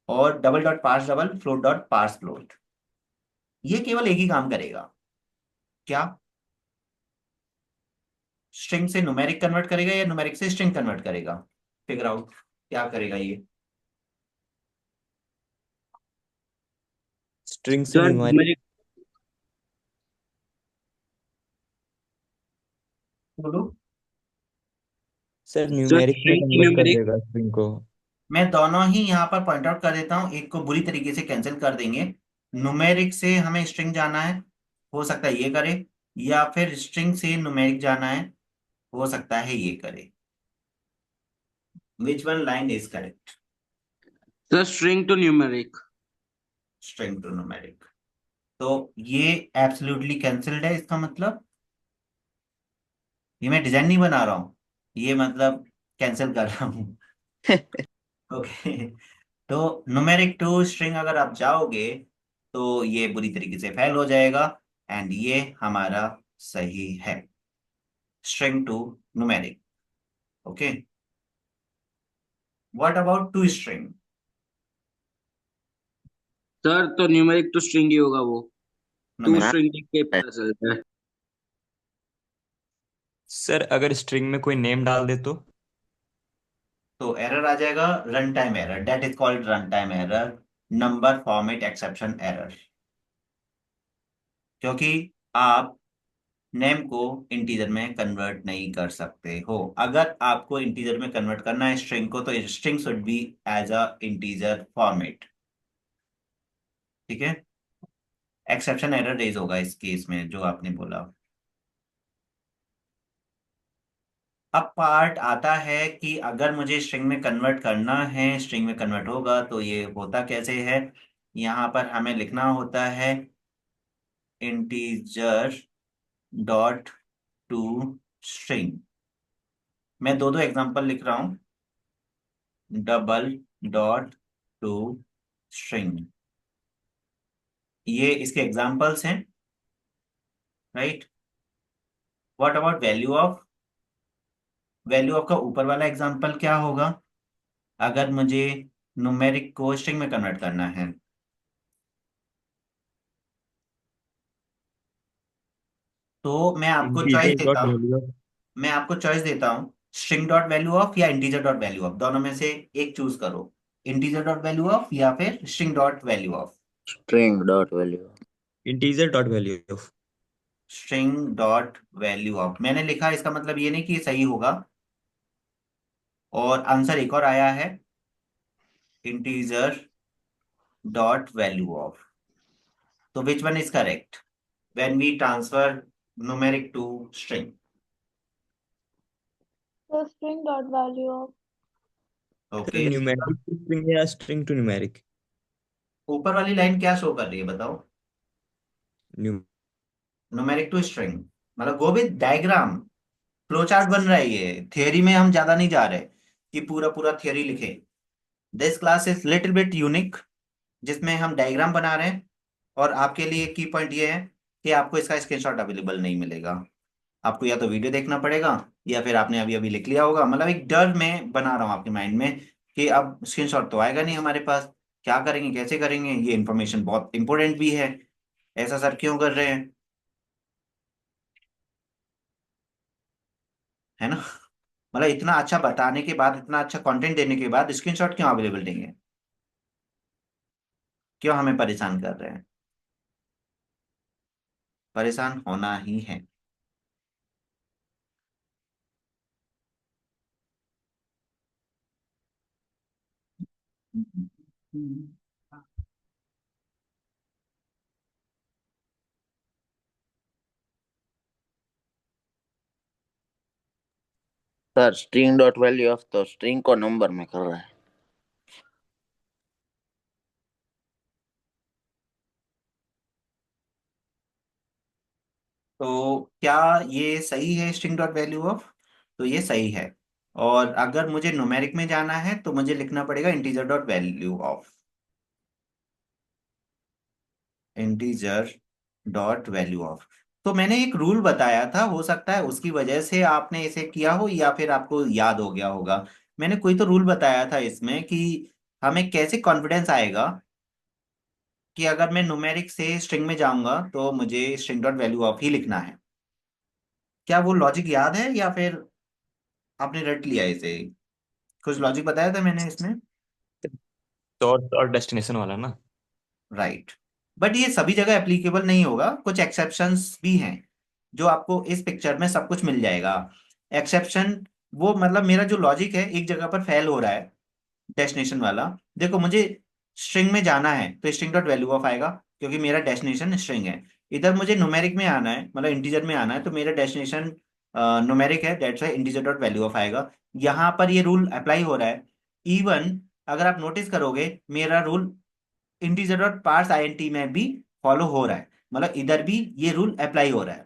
और double dot parse double, float dot parse float. ये केवल एक ही काम करेगा, क्या? स्ट्रिंग से न्यूमेरिक कन्वर्ट करेगा या न्यूमेरिक से स्ट्रिंग कन्वर्ट करेगा? फिगर आउट क्या करेगा ये। स्ट्रिंग से सर न्यूमेरिक। न्यूमेरिक बोलो। सर सर न्यूमेरिक में स्ट्रिंग कन्वर्ट कर न्यूमेरिक देगा स्ट्रिंग को। मैं दोनों ही यहाँ पर पॉइंट आउट कर देता हूँ, एक को बुरी तरीके से कैंसिल कर देंगे। न्यूमेरिक से हमें स्ट्रिंग जाना है, हो सकता है ये करे, या फिर स्ट्रिंग से न्यूमेरिक जाना है, हो सकता है ये करे। Which one line is correct? Sir string to numeric. String to numeric. तो ये एब्सोल्युटली कैंसिल्ड है, इसका मतलब ये मैं डिजाइन नहीं बना रहा हूँ, ये मतलब कैंसिल कर रहा हूँ। ओके। तो न्यूमेरिक टू स्ट्रिंग अगर आप जाओगे तो ये बुरी तरीके से फेल हो जाएगा, एंड ये हमारा सही है, string to numeric. Okay, what about to string? Sir तो न्यूमेरिक टू स्ट्रिंग ही होगा वो, टू न्यूमेरिक स्ट्रिंग लिख के पता चलता है। सर अगर स्ट्रिंग में कोई नेम डाल दे तो एरर आ जाएगा, run time error, that is called run time error, number format exception error. क्योंकि आप नेम को इंटीजर में कन्वर्ट नहीं कर सकते हो। अगर आपको इंटीजर में कन्वर्ट करना है स्ट्रिंग को, तो string should be as a integer format. ठीक है, एक्सेप्शन एरर रेज होगा इस केस में जो आपने बोला। अब पार्ट आता है कि अगर मुझे स्ट्रिंग में कन्वर्ट करना है, स्ट्रिंग में कन्वर्ट होगा तो ये होता कैसे है। यहाँ पर हमें लिखना होता है इंटीजर डॉट टू स्ट्रिंग। मैं दो दो एग्जांपल लिख रहा हूँ, डबल डॉट टू स्ट्रिंग, ये इसके एग्जांपल्स हैं, right. What about value of? Value of का ऊपर वाला एग्जांपल क्या होगा अगर मुझे न्यूमेरिक को स्ट्रिंग में कन्वर्ट करना है? तो मैं आपको चॉइस इंटीजर देता डॉट हूँ, वैल्यू। मैं आपको चॉइस देता हूँ, स्ट्रिंग डॉट वैल्यू ऑफ या इंटीजर डॉट वैल्यू ऑफ, दोनों में से एक चूज करो, इंटीजर डॉट वैल्यू ऑफ या फिर string dot value of. String dot value. Integer dot value. String dot value of मैंने लिखा, इसका मतलब ये नहीं कि ये सही होगा। और आंसर एक और आया है, इंटीजर डॉट वैल्यू ऑफ। तो which one is correct when we transfer numeric to string? So string dot value of sir okay, numeric to string या स्ट्रिंग टू न्यूमेरिक? ऊपर वाली लाइन क्या शो कर रही है बताओ? न्यू न्यूमेरिक टू स्ट्रिंग, मतलब वो भी डायग्राम, फ्लो चार्ट बन रहा है। ये थियरी में हम ज्यादा नहीं जा रहे कि पूरा पूरा थियरी लिखे। This class is little bit unique, जिसमें हम डायग्राम बना रहे हैं। और आपके लिए की पॉइंट ये है कि आपको इसका स्क्रीनशॉट अवेलेबल नहीं मिलेगा, आपको या तो वीडियो देखना पड़ेगा या फिर आपने अभी अभी लिख लिया होगा। मतलब एक डर मैं बना रहा हूँ आपके माइंड में कि अब स्क्रीनशॉट तो आएगा नहीं हमारे पास, क्या करेंगे कैसे करेंगे, ये इन्फॉर्मेशन बहुत इंपॉर्टेंट भी है, ऐसा सर क्यों कर रहे हैं, है ना। मतलब इतना अच्छा बताने के बाद, इतना अच्छा कंटेंट देने के बाद स्क्रीनशॉट क्यों अवेलेबल नहीं है, क्यों हमें परेशान कर रहे हैं। परेशान होना ही है। Sir string dot value of तो स्ट्रिंग को नंबर में कर रहा है। तो क्या ये सही है स्ट्रिंग डॉट वैल्यू ऑफ? तो ये सही है। और अगर मुझे न्यूमेरिक में जाना है तो मुझे लिखना पड़ेगा integer dot value of, integer dot value of. तो मैंने एक रूल बताया था, हो सकता है उसकी वजह से आपने इसे किया हो या फिर आपको याद हो गया होगा। मैंने कोई तो रूल बताया था इसमें कि हमें कैसे कॉन्फिडेंस आएगा कि अगर मैं न्यूमेरिक से स्ट्रिंग में जाऊंगा तो मुझे स्ट्रिंग डॉट वैल्यू ऑफ ही लिखना है। क्या वो लॉजिक याद है या फिर आपने रट लिया इसे? कुछ लॉजिक बताया था मैंने इसमें। सोर्स और डेस्टिनेशन वाला ना। राइट। बट ये सभी जगह एप्लीकेबल नहीं होगा, कुछ एक्सेप्शंस भी हैं जो आपको इस पिक्चर में सब कुछ मिल जाएगा। एक्सेप्शन वो मतलब मेरा जो लॉजिक है एक जगह पर फेल हो रहा है, डेस्टिनेशन वाला। देखो मुझे स्ट्रिंग में जाना है तो स्ट्रिंग डॉट वैल्यू ऑफ आएगा क्योंकि मेरा डेस्टिनेशन स्ट्रिंग है। इधर मुझे न्यूमेरिक में आना है, मतलब इंटीजर में आना है, तो मेरा डेस्टिनेशन न्यूमेरिक है, that's why integer dot value of आएगा। यहाँ पर ये रूल अप्लाई हो रहा है। इवन अगर आप नोटिस करोगे मेरा rule integer dot parse INT में भी फॉलो हो रहा है, मतलब इधर भी ये रूल अप्लाई हो रहा है।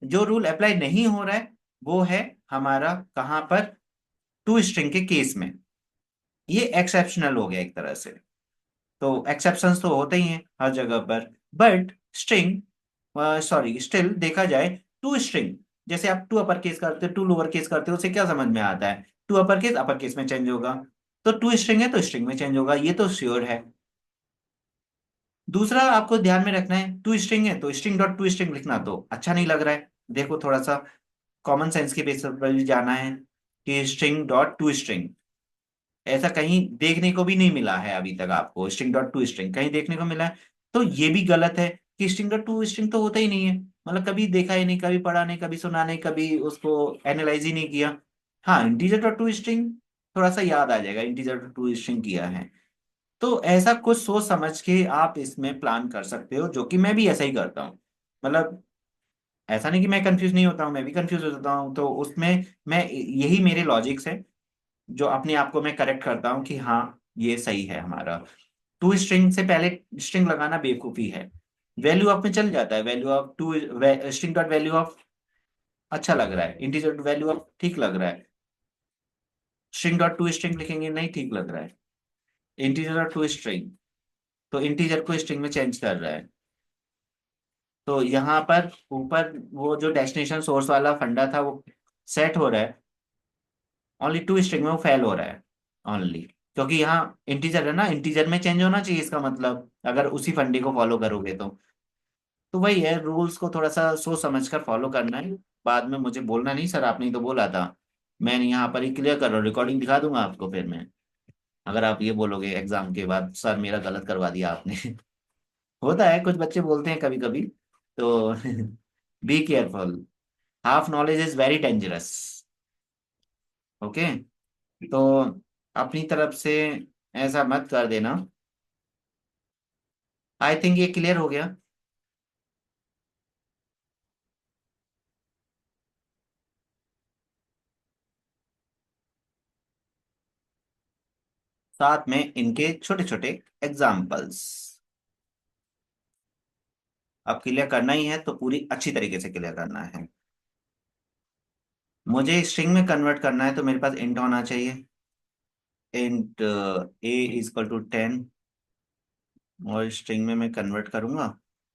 जो रूल अप्लाई नहीं हो रहा है वो है हमारा कहाँ पर, टू स्ट्रिंग के केस में। ये एक्सेप्शनल हो गया एक तरह से। तो एक्सेप्शंस तो होते ही हैं हर जगह पर, बट स्ट्रिंग, सॉरी स्टिल देखा जाए टू स्ट्रिंग, जैसे आप टू अपर केस करते हो टू लोअर केस करते हो, उसे क्या समझ में आता है, टू अपर केस में चेंज होगा, तो टू स्ट्रिंग है तो स्ट्रिंग में चेंज होगा, ये तो श्योर है। दूसरा आपको ध्यान में रखना है, टू स्ट्रिंग है तो स्ट्रिंग डॉट टू स्ट्रिंग लिखना तो अच्छा नहीं लग रहा है। देखो थोड़ा सा कॉमन सेंस के बेसिस पर भी जाना है कि स्ट्रिंग डॉट टू स्ट्रिंग, ऐसा कहीं देखने को भी नहीं मिला है अभी तक आपको, स्ट्रिंग डॉट टू स्ट्रिंग कहीं देखने को मिला है? तो ये भी गलत है कि स्ट्रिंग डॉट टू स्ट्रिंग तो होता ही नहीं है, मतलब कभी देखा ही नहीं, कभी पढ़ा नहीं, कभी सुना नहीं, कभी उसको एनालाइज ही नहीं किया। हाँ इंटीजर डॉट टू स्ट्रिंग थोड़ा सा याद आ जाएगा, इंटीजर डॉट टू स्ट्रिंग किया है। तो ऐसा कुछ सोच समझ के आप इसमें प्लान कर सकते हो, जो कि मैं भी ऐसा ही करता हूँ। मतलब ऐसा नहीं कि मैं कंफ्यूज नहीं होता हूँ, मैं भी कंफ्यूज हो जाता हूँ, तो उसमें मैं यही मेरे लॉजिक्स है जो अपने आप को मैं करेक्ट करता हूँ कि हाँ ये सही है हमारा। टू स्ट्रिंग से पहले स्ट्रिंग लगाना बेवकूफी है। वैल्यू ऑफ में चल जाता है, value of to, string dot value of अच्छा लग रहा है, इंटीजर वैल्यू ऑफ ठीक लग रहा है, स्ट्रिंग डॉट टू स्ट्रिंग लिखेंगे नहीं ठीक लग रहा है, इंटीजर डॉट टू स्ट्रिंग तो इंटीजर को स्ट्रिंग में चेंज कर रहा है। तो यहाँ पर ऊपर वो जो डेस्टिनेशन सोर्स वाला फंडा था वो सेट हो रहा है, ओनली टू स्ट्रिंग में वो फेल हो रहा है ओनली, क्योंकि यहाँ इंटीजर है ना, इंटीजर में चेंज होना चाहिए इसका मतलब, अगर उसी फंडे को फॉलो करोगे तो वही है, रूल्स को थोड़ा सा सोच समझ कर फॉलो करना है। बाद में मुझे बोलना नहीं सर आपने ही तो बोला था। मैं यहाँ पर ही क्लियर कर रहा हूँ, रिकॉर्डिंग दिखा दूंगा आपको फिर मैं, अगर आप ये बोलोगे एग्जाम के बाद सर मेरा गलत करवा दिया आपने। होता है, कुछ बच्चे बोलते हैं कभी कभी, तो be careful, half knowledge is very dangerous. Okay, तो अपनी तरफ से ऐसा मत कर देना। आई थिंक ये क्लियर हो गया। साथ में इनके छोटे छोटे एग्जाम्पल्स। अब क्लियर करना ही है तो पूरी अच्छी तरीके से क्लियर करना है। मुझे स्ट्रिंग में कन्वर्ट करना है तो मेरे पास इंट होना चाहिए, int a is equal to 10, और स्ट्रिंग में मैं कन्वर्ट करूंगा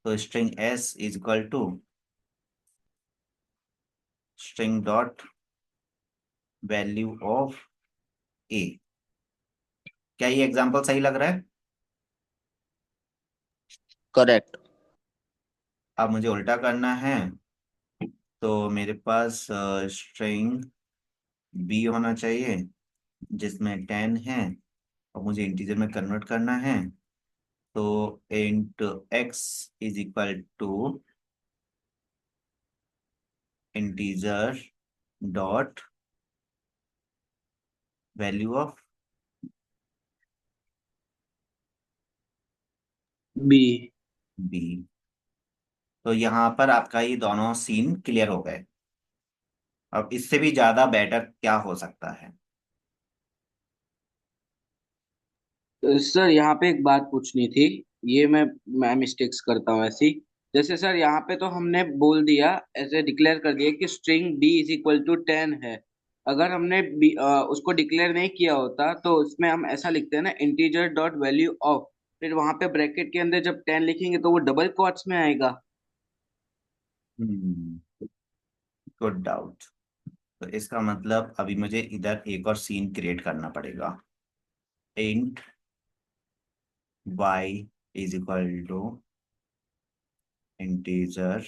तो string s is equal to string dot value of a. क्या ये एग्जांपल सही लग रहा है? करेक्ट। अब मुझे उल्टा करना है, तो मेरे पास स्ट्रिंग बी होना चाहिए जिसमें 10 है, और मुझे इंटीजर में कन्वर्ट करना है। तो int X is equal to integer dot value of B. B. तो यहाँ पर आपका ये दोनों सीन क्लियर हो गए। अब इससे भी ज्यादा बेटर क्या हो सकता है? सर यहाँ पे एक बात पूछनी थी। ये मैं मिस्टेक्स करता हूँ ऐसी। जैसे सर यहाँ पे तो हमने बोल दिया, ऐसे डिक्लेयर कर दिया कि string B is equal to 10 है। अगर हमने उसको डिक्लेयर नहीं किया होता तो उसमें हम ऐसा लिखते हैं ना, इंटीजर डॉट वैल्यू ऑफ, फिर वहां पे ब्रैकेट के अंदर जब 10 लिखेंगे तो वो डबल क्वोट्स में आएगा। Good doubt. तो इसका मतलब अभी मुझे इधर एक और सीन क्रिएट करना पड़ेगा। Int y is equal to integer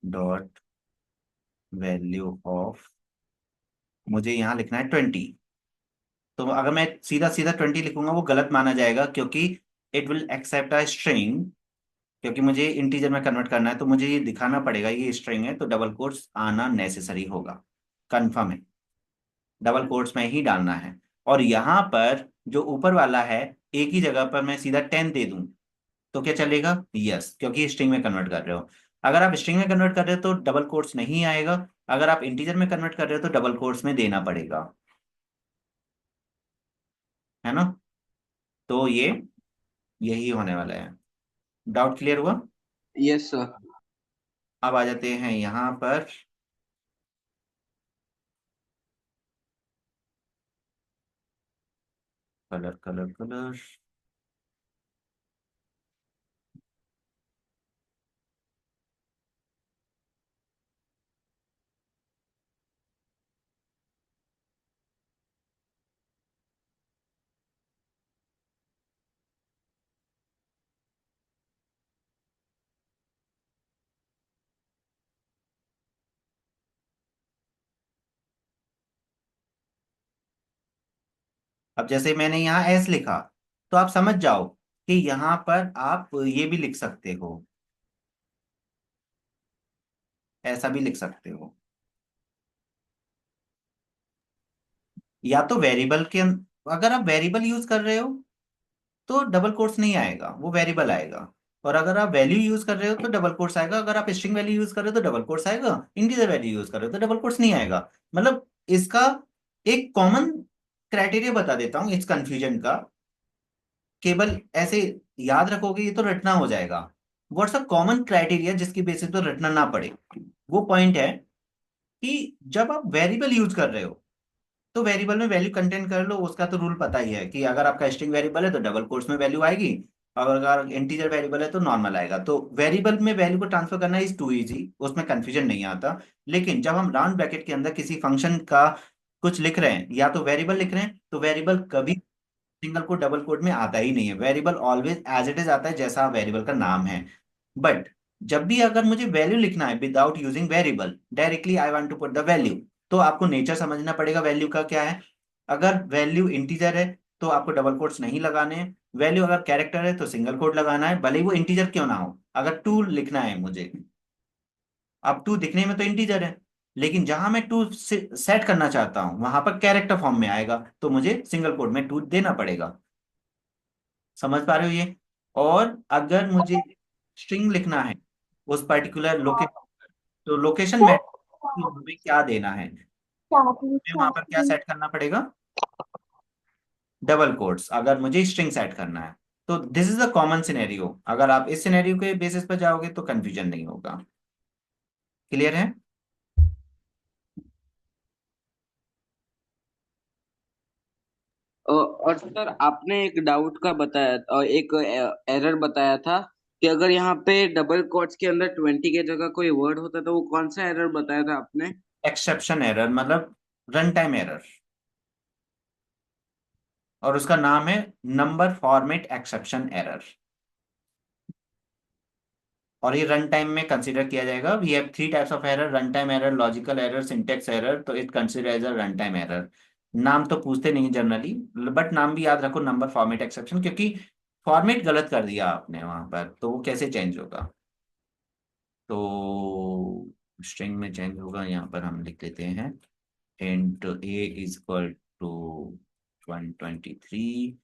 dot value of, मुझे यहाँ लिखना है 20। तो अगर मैं सीधा सीधा 20 लिखूंगा वो गलत माना जाएगा, क्योंकि it will accept a string. क्योंकि मुझे इंटीजर में कन्वर्ट करना है तो मुझे ये दिखाना पड़ेगा ये स्ट्रिंग है, तो डबल कोट्स आना नेसेसरी होगा, कंफर्म है, डबल कोट्स में ही डालना है। और यहाँ पर जो ऊपर वाला है, एक ही जगह पर मैं सीधा 10 दे दूं तो क्या चलेगा? यस, क्योंकि स्ट्रिंग में कन्वर्ट कर रहे हो। अगर आप स्ट्रिंग में कन्वर्ट कर रहे हो तो डबल कोट्स नहीं आएगा, अगर आप इंटीजर में कन्वर्ट कर रहे हो तो डबल कोट्स में देना पड़ेगा, है ना? तो ये यही होने वाला है। डाउट क्लियर हुआ? Yes sir. अब आ जाते हैं यहाँ पर। Colour colour colour. अब जैसे मैंने यहाँ एस लिखा, तो आप समझ जाओ कि यहाँ पर आप ये भी लिख सकते हो, ऐसा भी लिख सकते हो। या तो वेरिएबल के अगर आप वेरिएबल यूज कर रहे हो तो डबल कोट्स नहीं आएगा, वो वेरिएबल आएगा। और अगर आप वैल्यू यूज कर रहे हो तो डबल कोट्स आएगा, अगर आप स्ट्रिंग वैल्यू यूज कर रहे हो तो डबल कोट्स आएगा, इंटीजर वैल्यू यूज कर रहे हो तो डबल कोट्स नहीं आएगा। मतलब इसका एक कॉमन क्राइटेरिया बता देता हूँ इस कंफ्यूजन का। केवल ऐसे याद रखोगे ये तो रटना हो जाएगा। व्हाट्स अ कॉमन क्राइटेरिया जिसकी बेसिस पर रटना ना पड़े? वो पॉइंट है कि जब आप वेरिएबल यूज कर रहे हो तो वेरिएबल में वैल्यू कंटेन कर लो, उसका तो रूल पता ही है कि अगर आपका स्ट्रिंग वेरिएबल है तो डबल कोट्स में वैल्यू आएगी, और अगर इंटीजर वेरिएबल है तो नॉर्मल आएगा। तो वेरिएबल में वैल्यू को ट्रांसफर करना इज टू इजी, उसमें कंफ्यूजन नहीं आता। लेकिन जब हम राउंड ब्रैकेट के अंदर किसी फंक्शन का कुछ लिख रहे हैं या तो वेरिएबल लिख रहे हैं, तो वेरिएबल कभी सिंगल कोट डबल कोट में आता ही नहीं है, variable always as it is आता है जैसा वेरिएबल का नाम है। बट जब भी अगर मुझे वैल्यू लिखना है without using variable, directly I want to put the value, तो आपको नेचर समझना पड़ेगा वैल्यू का क्या है। अगर वैल्यू इंटीजर है तो आपको डबल कोट्स नहीं लगाने हैं, वैल्यू अगर कैरेक्टर है तो सिंगल कोट लगाना है, भले ही वो इंटीजर क्यों ना हो। अगर टू लिखना है मुझे, अब टू दिखने में तो इंटीजर है, लेकिन जहां मैं टू सेट करना चाहता हूं वहां पर कैरेक्टर फॉर्म में आएगा, तो मुझे सिंगल कोट में टू देना पड़ेगा। समझ पा रहे हो ये? और अगर मुझे स्ट्रिंग लिखना है उस पर्टिकुलर लोकेशन, तो लोकेशन मैटर में क्या देना है, मैं वहां पर क्या सेट करना पड़ेगा? डबल कोट्स, अगर मुझे स्ट्रिंग सेट करना है। तो this is a common scenario, अगर आप इस सिनेरियो के बेसिस पर जाओगे तो कंफ्यूजन नहीं होगा। क्लियर है? और सर आपने एक डाउट का बताया और एक एरर बताया था कि अगर यहाँ पे डबल कोट्स के अंदर 20 के जगह कोई वर्ड होता तो वो कौन सा एरर बताया था आपने? एक्सेप्शन एरर मतलब रन टाइम एरर, और उसका नाम है नंबर फॉर्मेट एक्सेप्शन एरर। और ये रन टाइम में कंसीडर किया जाएगा। We have three types of error: run time error, logical error, syntax error. तो it consider as a run time error. नाम तो पूछते नहीं जनरली, बट नाम भी याद रखो, नंबर फॉर्मेट एक्सेप्शन, क्योंकि फॉर्मेट गलत कर दिया आपने वहां पर, तो वो कैसे चेंज होगा। तो स्ट्रिंग में चेंज होगा, यहाँ पर हम लिख लेते हैं int a is equal to 123,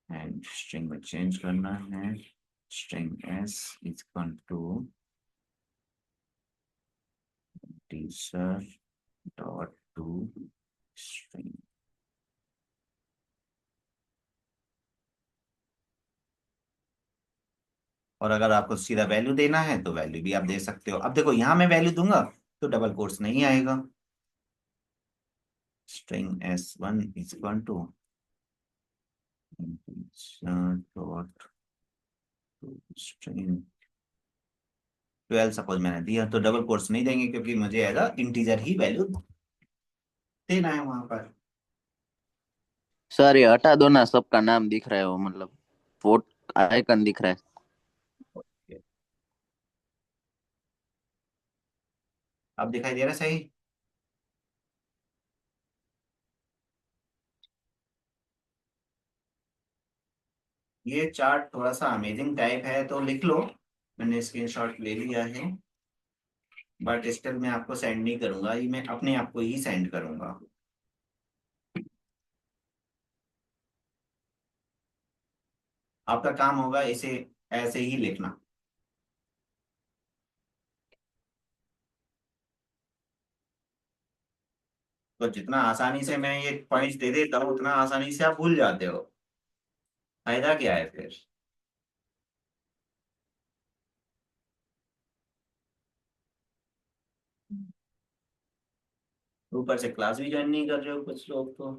and string में चेंज करना है, string s is equal to teacher dot to string। और अगर आपको सीधा वैल्यू देना है तो वैल्यू भी आप दे सकते हो। अब देखो यहाँ मैं वैल्यू दूंगा तो डबल कोट्स नहीं आएगा। string s1 is equal to teacher dot to string 12 suppose मैंने दिया, तो डबल कोट्स नहीं देंगे क्योंकि मुझे एज अ इंटीजर ही वैल्यू देना है वहां पर। सर ये हटा दो ना, सबका नाम दिख रहा है, वो मतलब वोट आइकन दिख रहा है। अब दिखाई दे रहा है सही। ये चार्ट थोड़ा सा अमेजिंग टाइप है तो लिख लो, मैंने स्क्रीनशॉट ले लिया है, बट स्टिल मैं आपको सेंड नहीं करूंगा, ये मैं अपने आप को ही सेंड करूंगा। आपका काम होगा इसे ऐसे ही लिखना। तो जितना आसानी से मैं ये पॉइंट्स दे देता हूँ उतना आसानी से आप भूल जाते हो, फायदा क्या है फिर। ऊपर से क्लास भी ज्वाइन नहीं कर रहे हो कुछ लोग तो।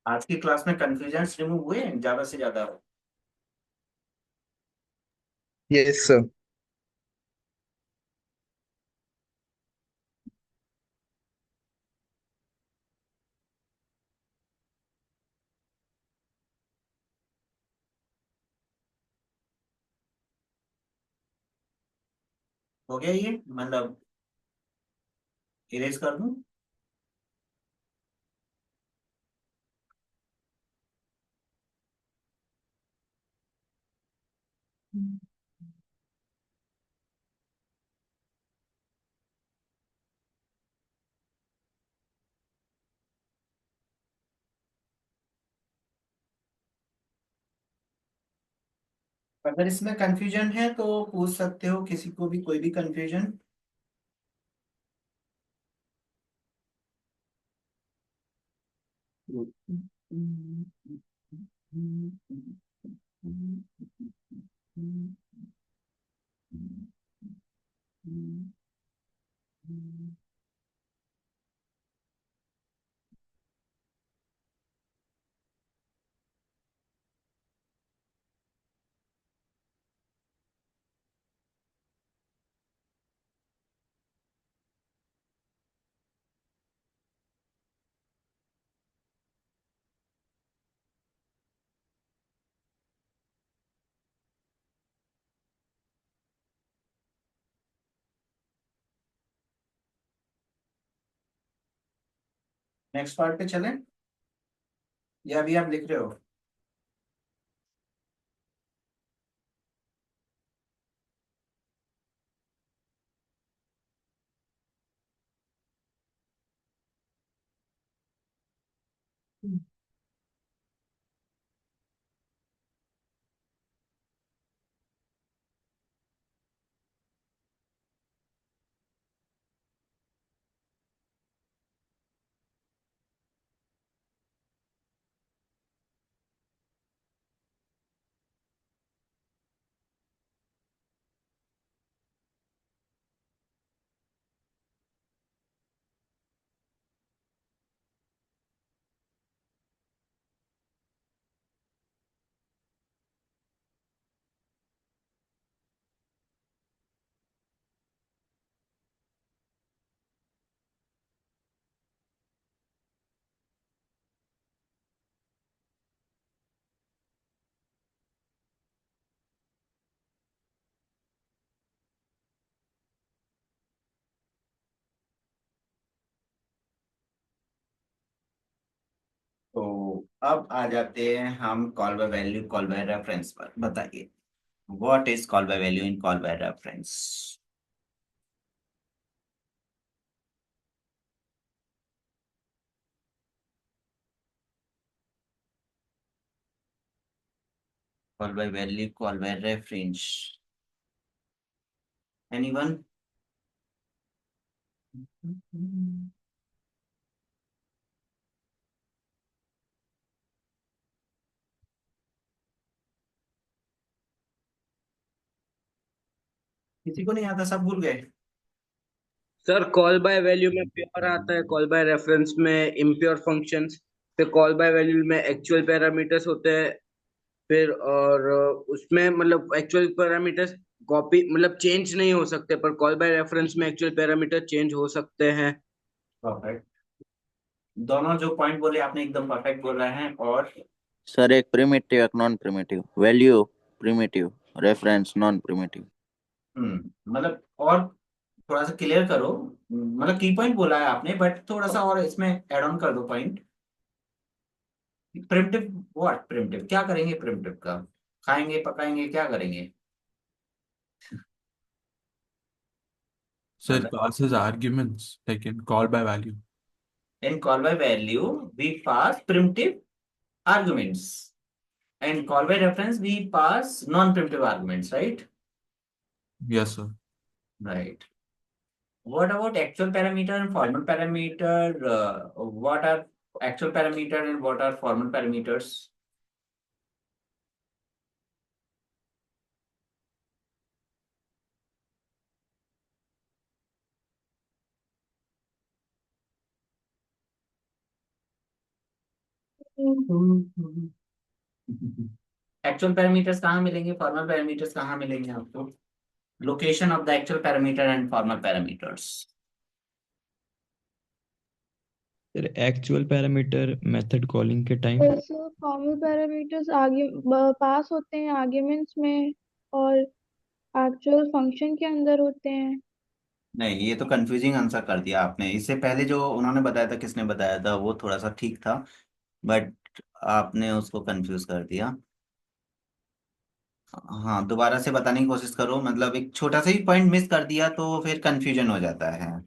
आज की क्लास में कंफ्यूजन रिमूव हुए हैं ज्यादा से ज्यादा। Yes sir. हो गया ये, मतलब इरेज कर दूं। अगर इसमें कंफ्यूजन है तो पूछ सकते हो किसी को भी, कोई भी कंफ्यूजन। नेक्स्ट पार्ट पे चलें या अभी आप लिख रहे हो। अब आ जाते हैं हम call by value call by reference पर। बताइए what is call by value in call by reference. Call by value call by reference, anyone? किसी को नहीं आता, सब भूल गए? सर कॉल बाय वैल्यू में प्योर आता है, कॉल बाय रेफरेंस में इम्प्योर फंक्शंस, फिर कॉल बाय वैल्यू में एक्चुअल पैरामीटर्स होते हैं, फिर और उसमें मतलब एक्चुअल पैरामीटर्स कॉपी मतलब चेंज नहीं हो सकते, पर कॉल बाय रेफरेंस में एक्चुअल पैरामीटर चेंज हो सकते हैं। परफेक्ट, दोनों जो पॉइंट बोले आपने एकदम परफेक्ट बोल रहे हैं। और सर एक प्रिमिटिव एक non primitive, value primitive, reference non primitive. मतलब और थोड़ा सा क्लियर करो, मतलब की पॉइंट बोला है आपने, बट थोड़ा सा और इसमें ऐड ऑन कर दो पॉइंट। Primitive what? प्रिमिटिव क्या करेंगे? प्रिमिटिव का खाएंगे पकाएंगे क्या करेंगे? So it मतलब passes arguments like in call by value. in call by value we pass primitive arguments, and call by reference we pass non-primitive arguments, right? Yes, sir. Right. What about actual parameter and formal parameter? What are actual parameter and what are formal parameters? Actual parameters कहाँ मिलेंगे, formal parameters कहाँ मिलेंगे आपको? Location of the actual parameter and formal parameters. Sir actual parameter method calling के time. वैसे formal parameters आगे पास होते हैं आर्ग्यूमेंट्स में, और एक्चुअल फंक्शन के अंदर होते हैं। नहीं, ये तो कंफ्यूजिंग आंसर कर दिया आपने। इससे पहले जो उन्होंने बताया था, किसने बताया था, वो थोड़ा सा ठीक था, बट आपने उसको कंफ्यूज कर दिया। हाँ, दोबारा से बताने की कोशिश करो, मतलब एक छोटा सा ही पॉइंट मिस कर दिया तो फिर कंफ्यूजन हो जाता है।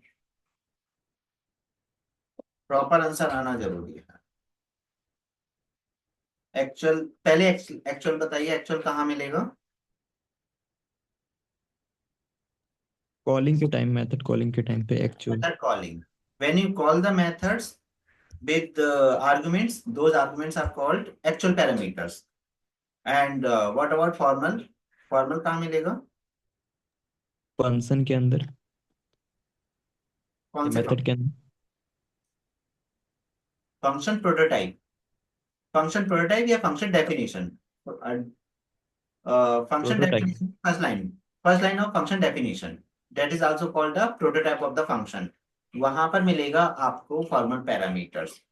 प्रॉपर आंसर आना जरूरी है। एक्चुअल पहले एक्चुअल बताइए, एक्चुअल कहाँ मिलेगा? कॉलिंग के टाइम, मेथड कॉलिंग के टाइम पे actual. Method calling, when you call the methods with arguments, those arguments are called actual parameters. And what about formal? Formal कहाँ मिलेगा? फंक्शन के अंदर, कौन से मेथड के अंदर। Function prototype? फंक्शन प्रोटोटाइप या function definition? Function prototype. Definition first line of function definition, that is also called the prototype of the function. वहां पर मिलेगा आपको formal parameters.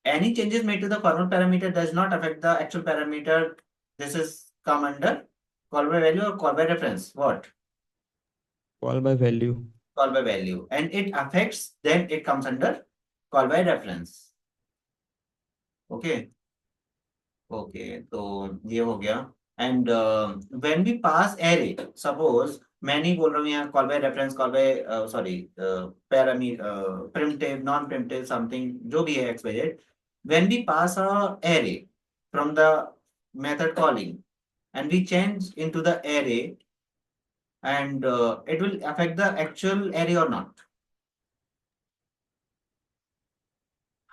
Any changes made to the formal parameter does not affect the actual parameter. This is come under call by value or call by reference. What? Call by value. Call by value, and it affects, then it comes under call by reference. Okay. Okay, तो ये हो गया। And when we pass array, suppose मैं नहीं बोल रहा हूँ यहाँ call by reference, call by sorry parameter, primitive, non primitive, something जो भी है X Y Z, when we pass a array from the method calling and we change into the array, and it will affect the actual array or not?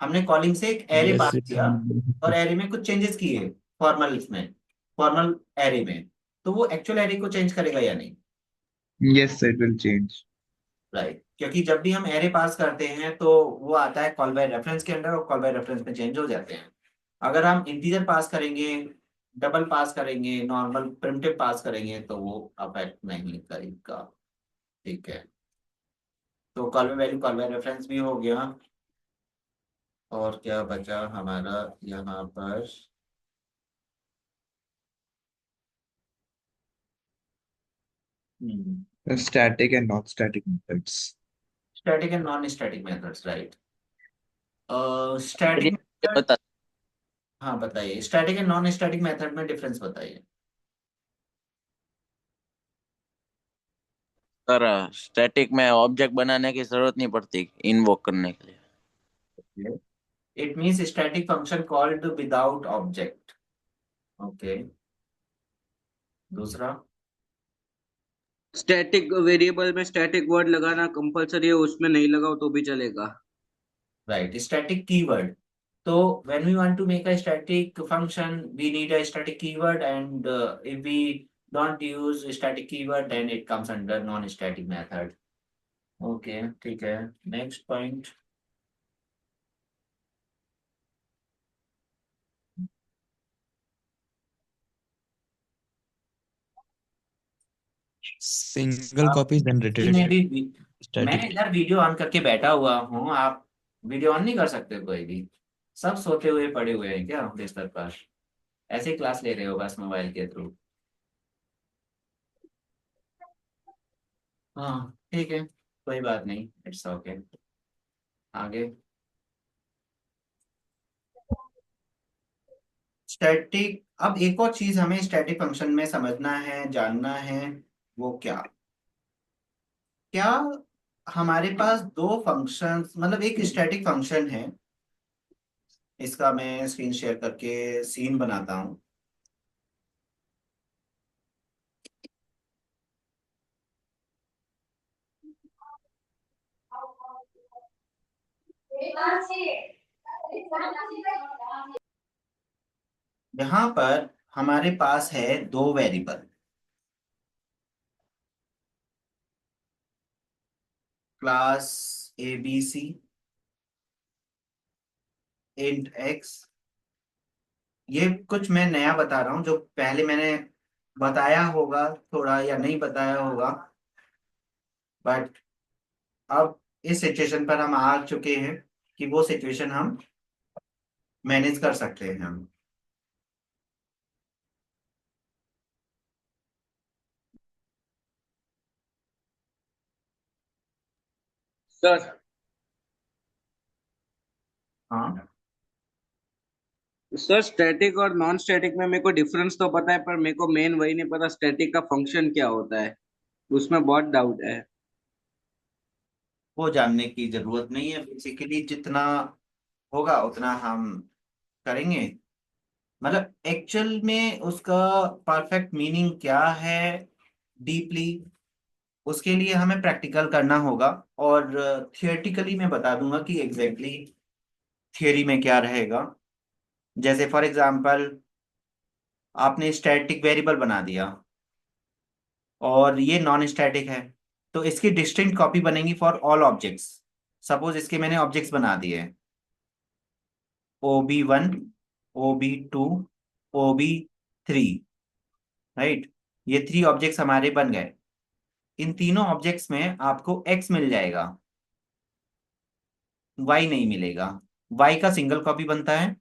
हमने calling से एक array yes. पास किया और array में कुछ changes किए, formal इसमें, formal array में, तो वो एक्चुअल एरे को चेंज करेगा या नहीं? Yes, it will change. Right, क्योंकि जब भी हम एरे पास करते हैं तो वो आता है कॉल बाय रेफरेंस के अंडर, और कॉल बाय रेफरेंस में चेंज हो जाते हैं। अगर हम इंटीजर पास करेंगे, डबल पास करेंगे, नॉर्मल प्रिमिटिव पास करेंगे, तो वो अफेक्ट नहीं करेगा। ठीक है, तो call by value call by reference भी हो गया। और क्या बचा हमारा यहाँ पर? Static and non-static methods. Static and non static methods, right. चलिए, स्टैटिक ये बता हाँ बताइए, static and non static method में डिफरेंस बताइए। सर स्टैटिक में ऑब्जेक्ट बनाने की जरूरत नहीं पड़ती इन्वोक करने के लिए। It means static function called without object. Okay, दूसरा। स्टैटिक वेरिएबल में स्टैटिक वर्ड लगाना कंपलसरी है, उसमें नहीं लगाओ तो भी चलेगा। Right, static keyword. तो when we want to make a static function we need a static keyword, and if we don't use static keyword then it comes under non static method. Okay, ठीक है, next point. Single आप copy generated में भी मैं static. इधर video on करके बैठा हुआ हूँ, आप वीडियो ऑन नहीं कर सकते कोई भी? सब सोते हुए पड़े हुए हैं क्या बिस्तर पर? ऐसे ही क्लास ले रहे हो बस मोबाइल के थ्रू? हाँ ठीक है, कोई बात नहीं, इट्स ओके। आगे। स्टैटिक, अब एक और चीज हमें स्टैटिक फंक्शन में समझना है, जानना है, वो क्या? क्या हमारे पास दो फंक्शंस, मतलब एक स्टैटिक फंक्शन है, इसका मैं स्क्रीन शेयर करके सीन बनाता हूँ। यहाँ पर हमारे पास है दो variable, class ABC, int x. ये कुछ मैं नया बता रहा हूँ, जो पहले मैंने बताया होगा थोड़ा या नहीं बताया होगा, बट अब इस सिचुएशन पर हम आ चुके हैं कि वो सिचुएशन हम मैनेज कर सकते हैं हम। सर हाँ, सर स्टैटिक और नॉन स्टैटिक में मेरे को डिफरेंस तो पता है, पर मेरे को मेन वही नहीं पता स्टैटिक का फंक्शन क्या होता है, उसमें बहुत डाउट है। वो जानने की जरूरत नहीं है, बेसिकली जितना होगा उतना हम करेंगे। मतलब एक्चुअल में उसका परफेक्ट मीनिंग क्या है डीपली, उसके लिए हमें प्रैक्टिकल करना होगा, और थियोरेटिकली मैं बता दूंगा कि एग्जैक्टली थियोरी में क्या रहेगा। जैसे फॉर एग्जांपल, आपने स्टैटिक वेरिएबल बना दिया और ये नॉन स्टैटिक है, तो इसकी डिस्टिंक्ट कॉपी बनेगी फॉर ऑल ऑब्जेक्ट्स। सपोज इसके मैंने ऑब्जेक्ट्स बना दिए, OB1, OB2, OB3, राइट? ये थ्री ऑब्जेक्ट्स हमारे बन गए। इन तीनों ऑब्जेक्ट्स में आपको एक्स मिल जाएगा, वाई नहीं मिलेगा। वाई का सिंगल कॉपी बनता है,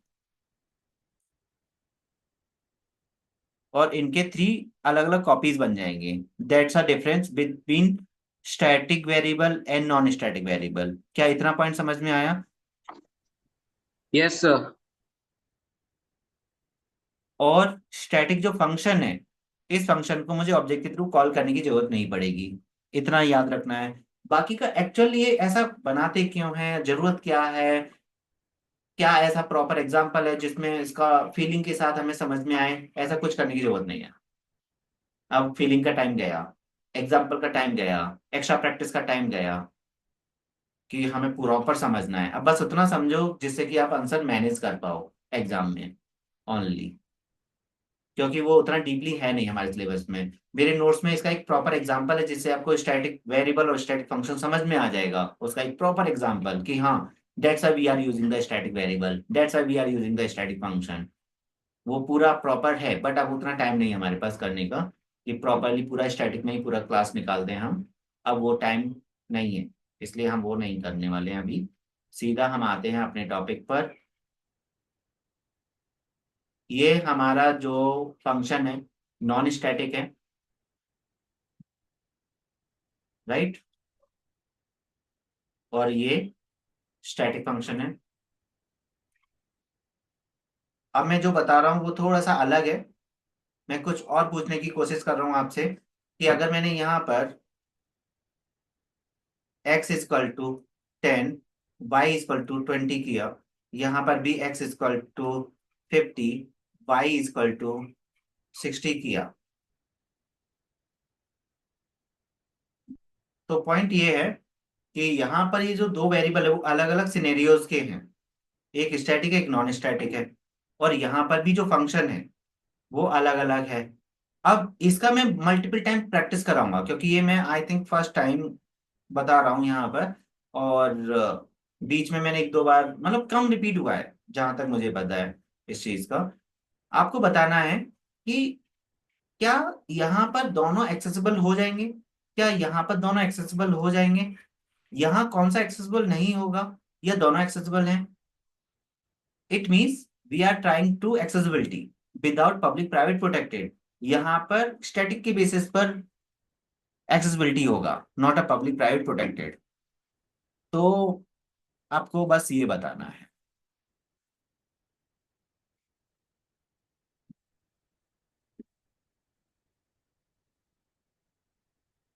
और इनके थ्री अलग अलग कॉपीज बन जाएंगे। That's a difference between static variable and non static variable. क्या इतना पॉइंट समझ में आया? Yes sir. और स्टैटिक जो फंक्शन है, इस फंक्शन को मुझे ऑब्जेक्ट के थ्रू कॉल करने की जरूरत नहीं पड़ेगी, इतना याद रखना है। बाकी का एक्चुअल ये ऐसा बनाते क्यों है, जरूरत क्या है, क्या ऐसा प्रॉपर एग्जाम्पल है जिसमें इसका फीलिंग के साथ हमें समझ में आए, ऐसा कुछ करने की जरूरत नहीं है। अब फीलिंग का टाइम गया, एग्जाम्पल का टाइम गया, एक्स्ट्रा प्रैक्टिस का टाइम गया, कि हमें प्रॉपर समझना है। अब बस उतना समझो जिससे कि आप आंसर मैनेज कर पाओ एग्जाम में ओनली, क्योंकि वो उतना डीपली है नहीं हमारे सिलेबस में। मेरे नोट्स में इसका एक प्रॉपर एग्जांपल है, जिससे आपको स्टैटिक वेरिएबल और स्टैटिक फंक्शन समझ में आ जाएगा। उसका एक प्रॉपर एग्जांपल कि हाँ, that's why we are using the static variable, that's why we are using the static function. वो पूरा प्रॉपर है, बट अब उतना टाइम नहीं है हमारे पास करने का कि प्रॉपरली पूरा स्टैटिक में ही पूरा क्लास निकाल दें हम। अब वो टाइम नहीं है, इसलिए हम वो नहीं करने वाले हैं अभी। सीधा हम आते हैं अपने टॉपिक पर। ये हमारा जो फंक्शन है नॉन स्टैटिक है, राइट? और ये स्टैटिक फंक्शन है। अब मैं जो बता रहा हूँ वो थोड़ा सा अलग है। मैं कुछ और पूछने की कोशिश कर रहा हूँ आपसे कि अगर मैंने यहाँ पर x equal to 10, y equal to 20 किया, यहाँ पर भी x equal to 50, y equal to 60 किया, तो पॉइंट ये है कि यहाँ पर ये जो दो वेरिएबल है वो अलग अलग सिनेरियोज के हैं, एक स्टैटिक है एक नॉन स्टैटिक है, और यहाँ पर भी जो फंक्शन है वो अलग अलग है। अब इसका मैं मल्टीपल टाइम प्रैक्टिस कराऊंगा क्योंकि ये मैं आई थिंक फर्स्ट टाइम बता रहा हूँ यहाँ पर, और बीच में मैंने एक दो बार मतलब कम रिपीट हुआ है जहां तक मुझे पता है इस चीज का। आपको बताना है कि क्या यहाँ पर दोनों एक्सेसिबल हो जाएंगे, क्या यहाँ पर दोनों एक्सेसिबल हो जाएंगे, यहाँ कौन सा एक्सेसिबल नहीं होगा, या दोनों एक्सेसिबल हैं। It means we are trying to accessibility without public private protected. यहाँ पर स्टैटिक के बेसिस पर एक्सेसिबिलिटी होगा, not a public private protected. तो आपको बस ये बताना है।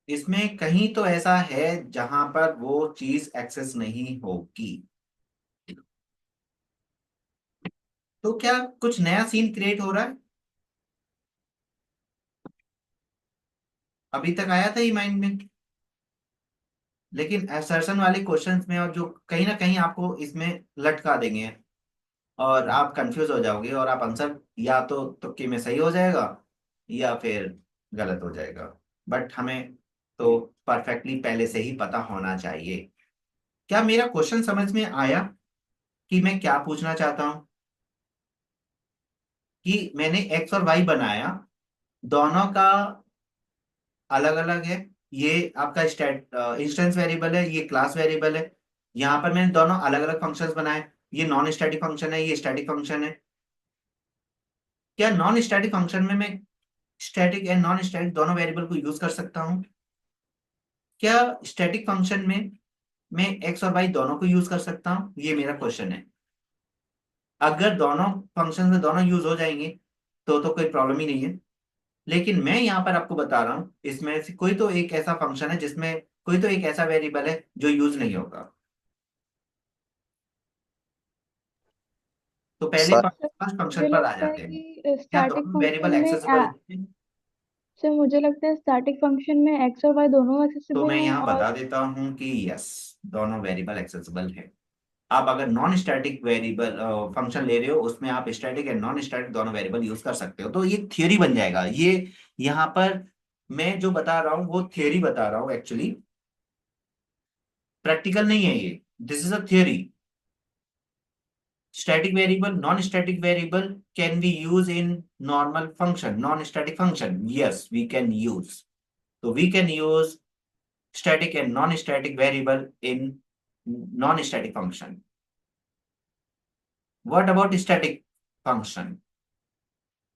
इसमें कहीं तो ऐसा है जहां पर वो चीज एक्सेस नहीं होगी। तो क्या कुछ नया सीन क्रिएट हो रहा है? अभी तक आया था ही माइंड में, लेकिन असर्शन वाले क्वेश्चंस में और जो कहीं ना कहीं आपको इसमें लटका देंगे और आप कंफ्यूज हो जाओगे और आप आंसर या तो तुक्के में सही हो जाएगा या फिर गलत हो जाएगा। बट हमें तो परफेक्टली पहले से ही पता होना चाहिए। क्या मेरा क्वेश्चन समझ में आया कि मैं क्या पूछना चाहता हूं? कि मैंने एक्स और वाई बनाया, दोनों का अलग अलग है। ये आपका स्टैट इंस्टेंस वेरिएबल है, ये क्लास वेरिएबल है। यहाँ पर मैंने दोनों अलग अलग फंक्शंस बनाए, ये नॉन स्टैटिक फंक्शन है ये स्टैटिक फंक्शन है। क्या नॉन स्टैटिक फंक्शन में मैं स्टैटिक एंड नॉन स्टैटिक दोनों वेरिएबल को यूज कर सकता हूँ? क्या स्टैटिक फंक्शन में मैं एक्स और वाई दोनों को यूज कर सकता हूँ? ये मेरा क्वेश्चन है। अगर दोनों फंक्शन में दोनों यूज हो जाएंगे तो कोई प्रॉब्लम ही नहीं है। लेकिन मैं यहाँ पर आपको बता रहा हूँ इसमें से कोई तो एक ऐसा फंक्शन है जिसमें कोई तो एक ऐसा वेरिएबल है जो यूज नहीं होगा। तो पहले सर फर्स्ट मुझे फंक्शन पर आ लगता है जाते हैं। कि क्या स्टैटिक दोनों वेरिएबल फंक्शन में एक्सेसिबल हैं? सर मुझे लगता है स्टैटिक फंक्शन में एक्स और वाई दोनों तो एक्सेसिबल मैं हैं यहाँ और बता देता हूँ कि यस, दोनों वेरिएबल एक्सेसिबल है। आप अगर नॉन स्टैटिक वेरिएबल फंक्शन ले रहे हो उसमें आप स्टैटिक एंड नॉन स्टैटिक दोनों वेरिएबल यूज कर सकते हो। तो ये थियोरी बन जाएगा। ये यहाँ पर मैं जो बता रहा हूँ वो थियोरी बता रहा हूँ, एक्चुअली प्रैक्टिकल नहीं है ये। This is a theory. static variable, non-static variable can be used in normal function, non-static function, yes we can use. So we can use static and non-static variable in non-static function. What about static function?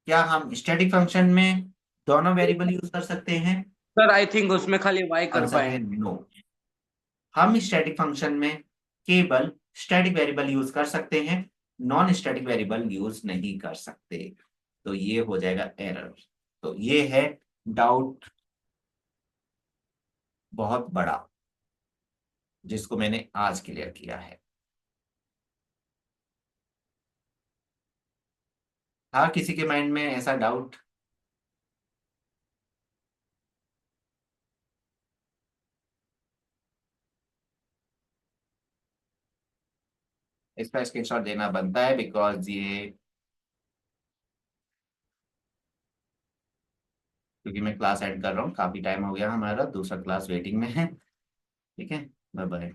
क्या हम static function में दोनों variable use कर सकते हैं? Sir I think उसमें खाली Y कर आंसर है पाएंगे। नो। हम स्टैटिक फंक्शन में केवल स्टैटिक वेरिएबल यूज कर सकते हैं, नॉन स्टैटिक वेरिएबल यूज नहीं कर सकते। तो ये हो जाएगा एरर। तो ये है डाउट बहुत बड़ा जिसको मैंने आज क्लियर किया है। हाँ, किसी के माइंड में ऐसा डाउट? इसका स्क्रीनशॉट देना बनता है बिकॉज ये, क्योंकि मैं क्लास एड कर रहा हूँ, काफी टाइम हो गया हमारा, दूसरा क्लास वेटिंग में है। ठीक है, बाय बाय।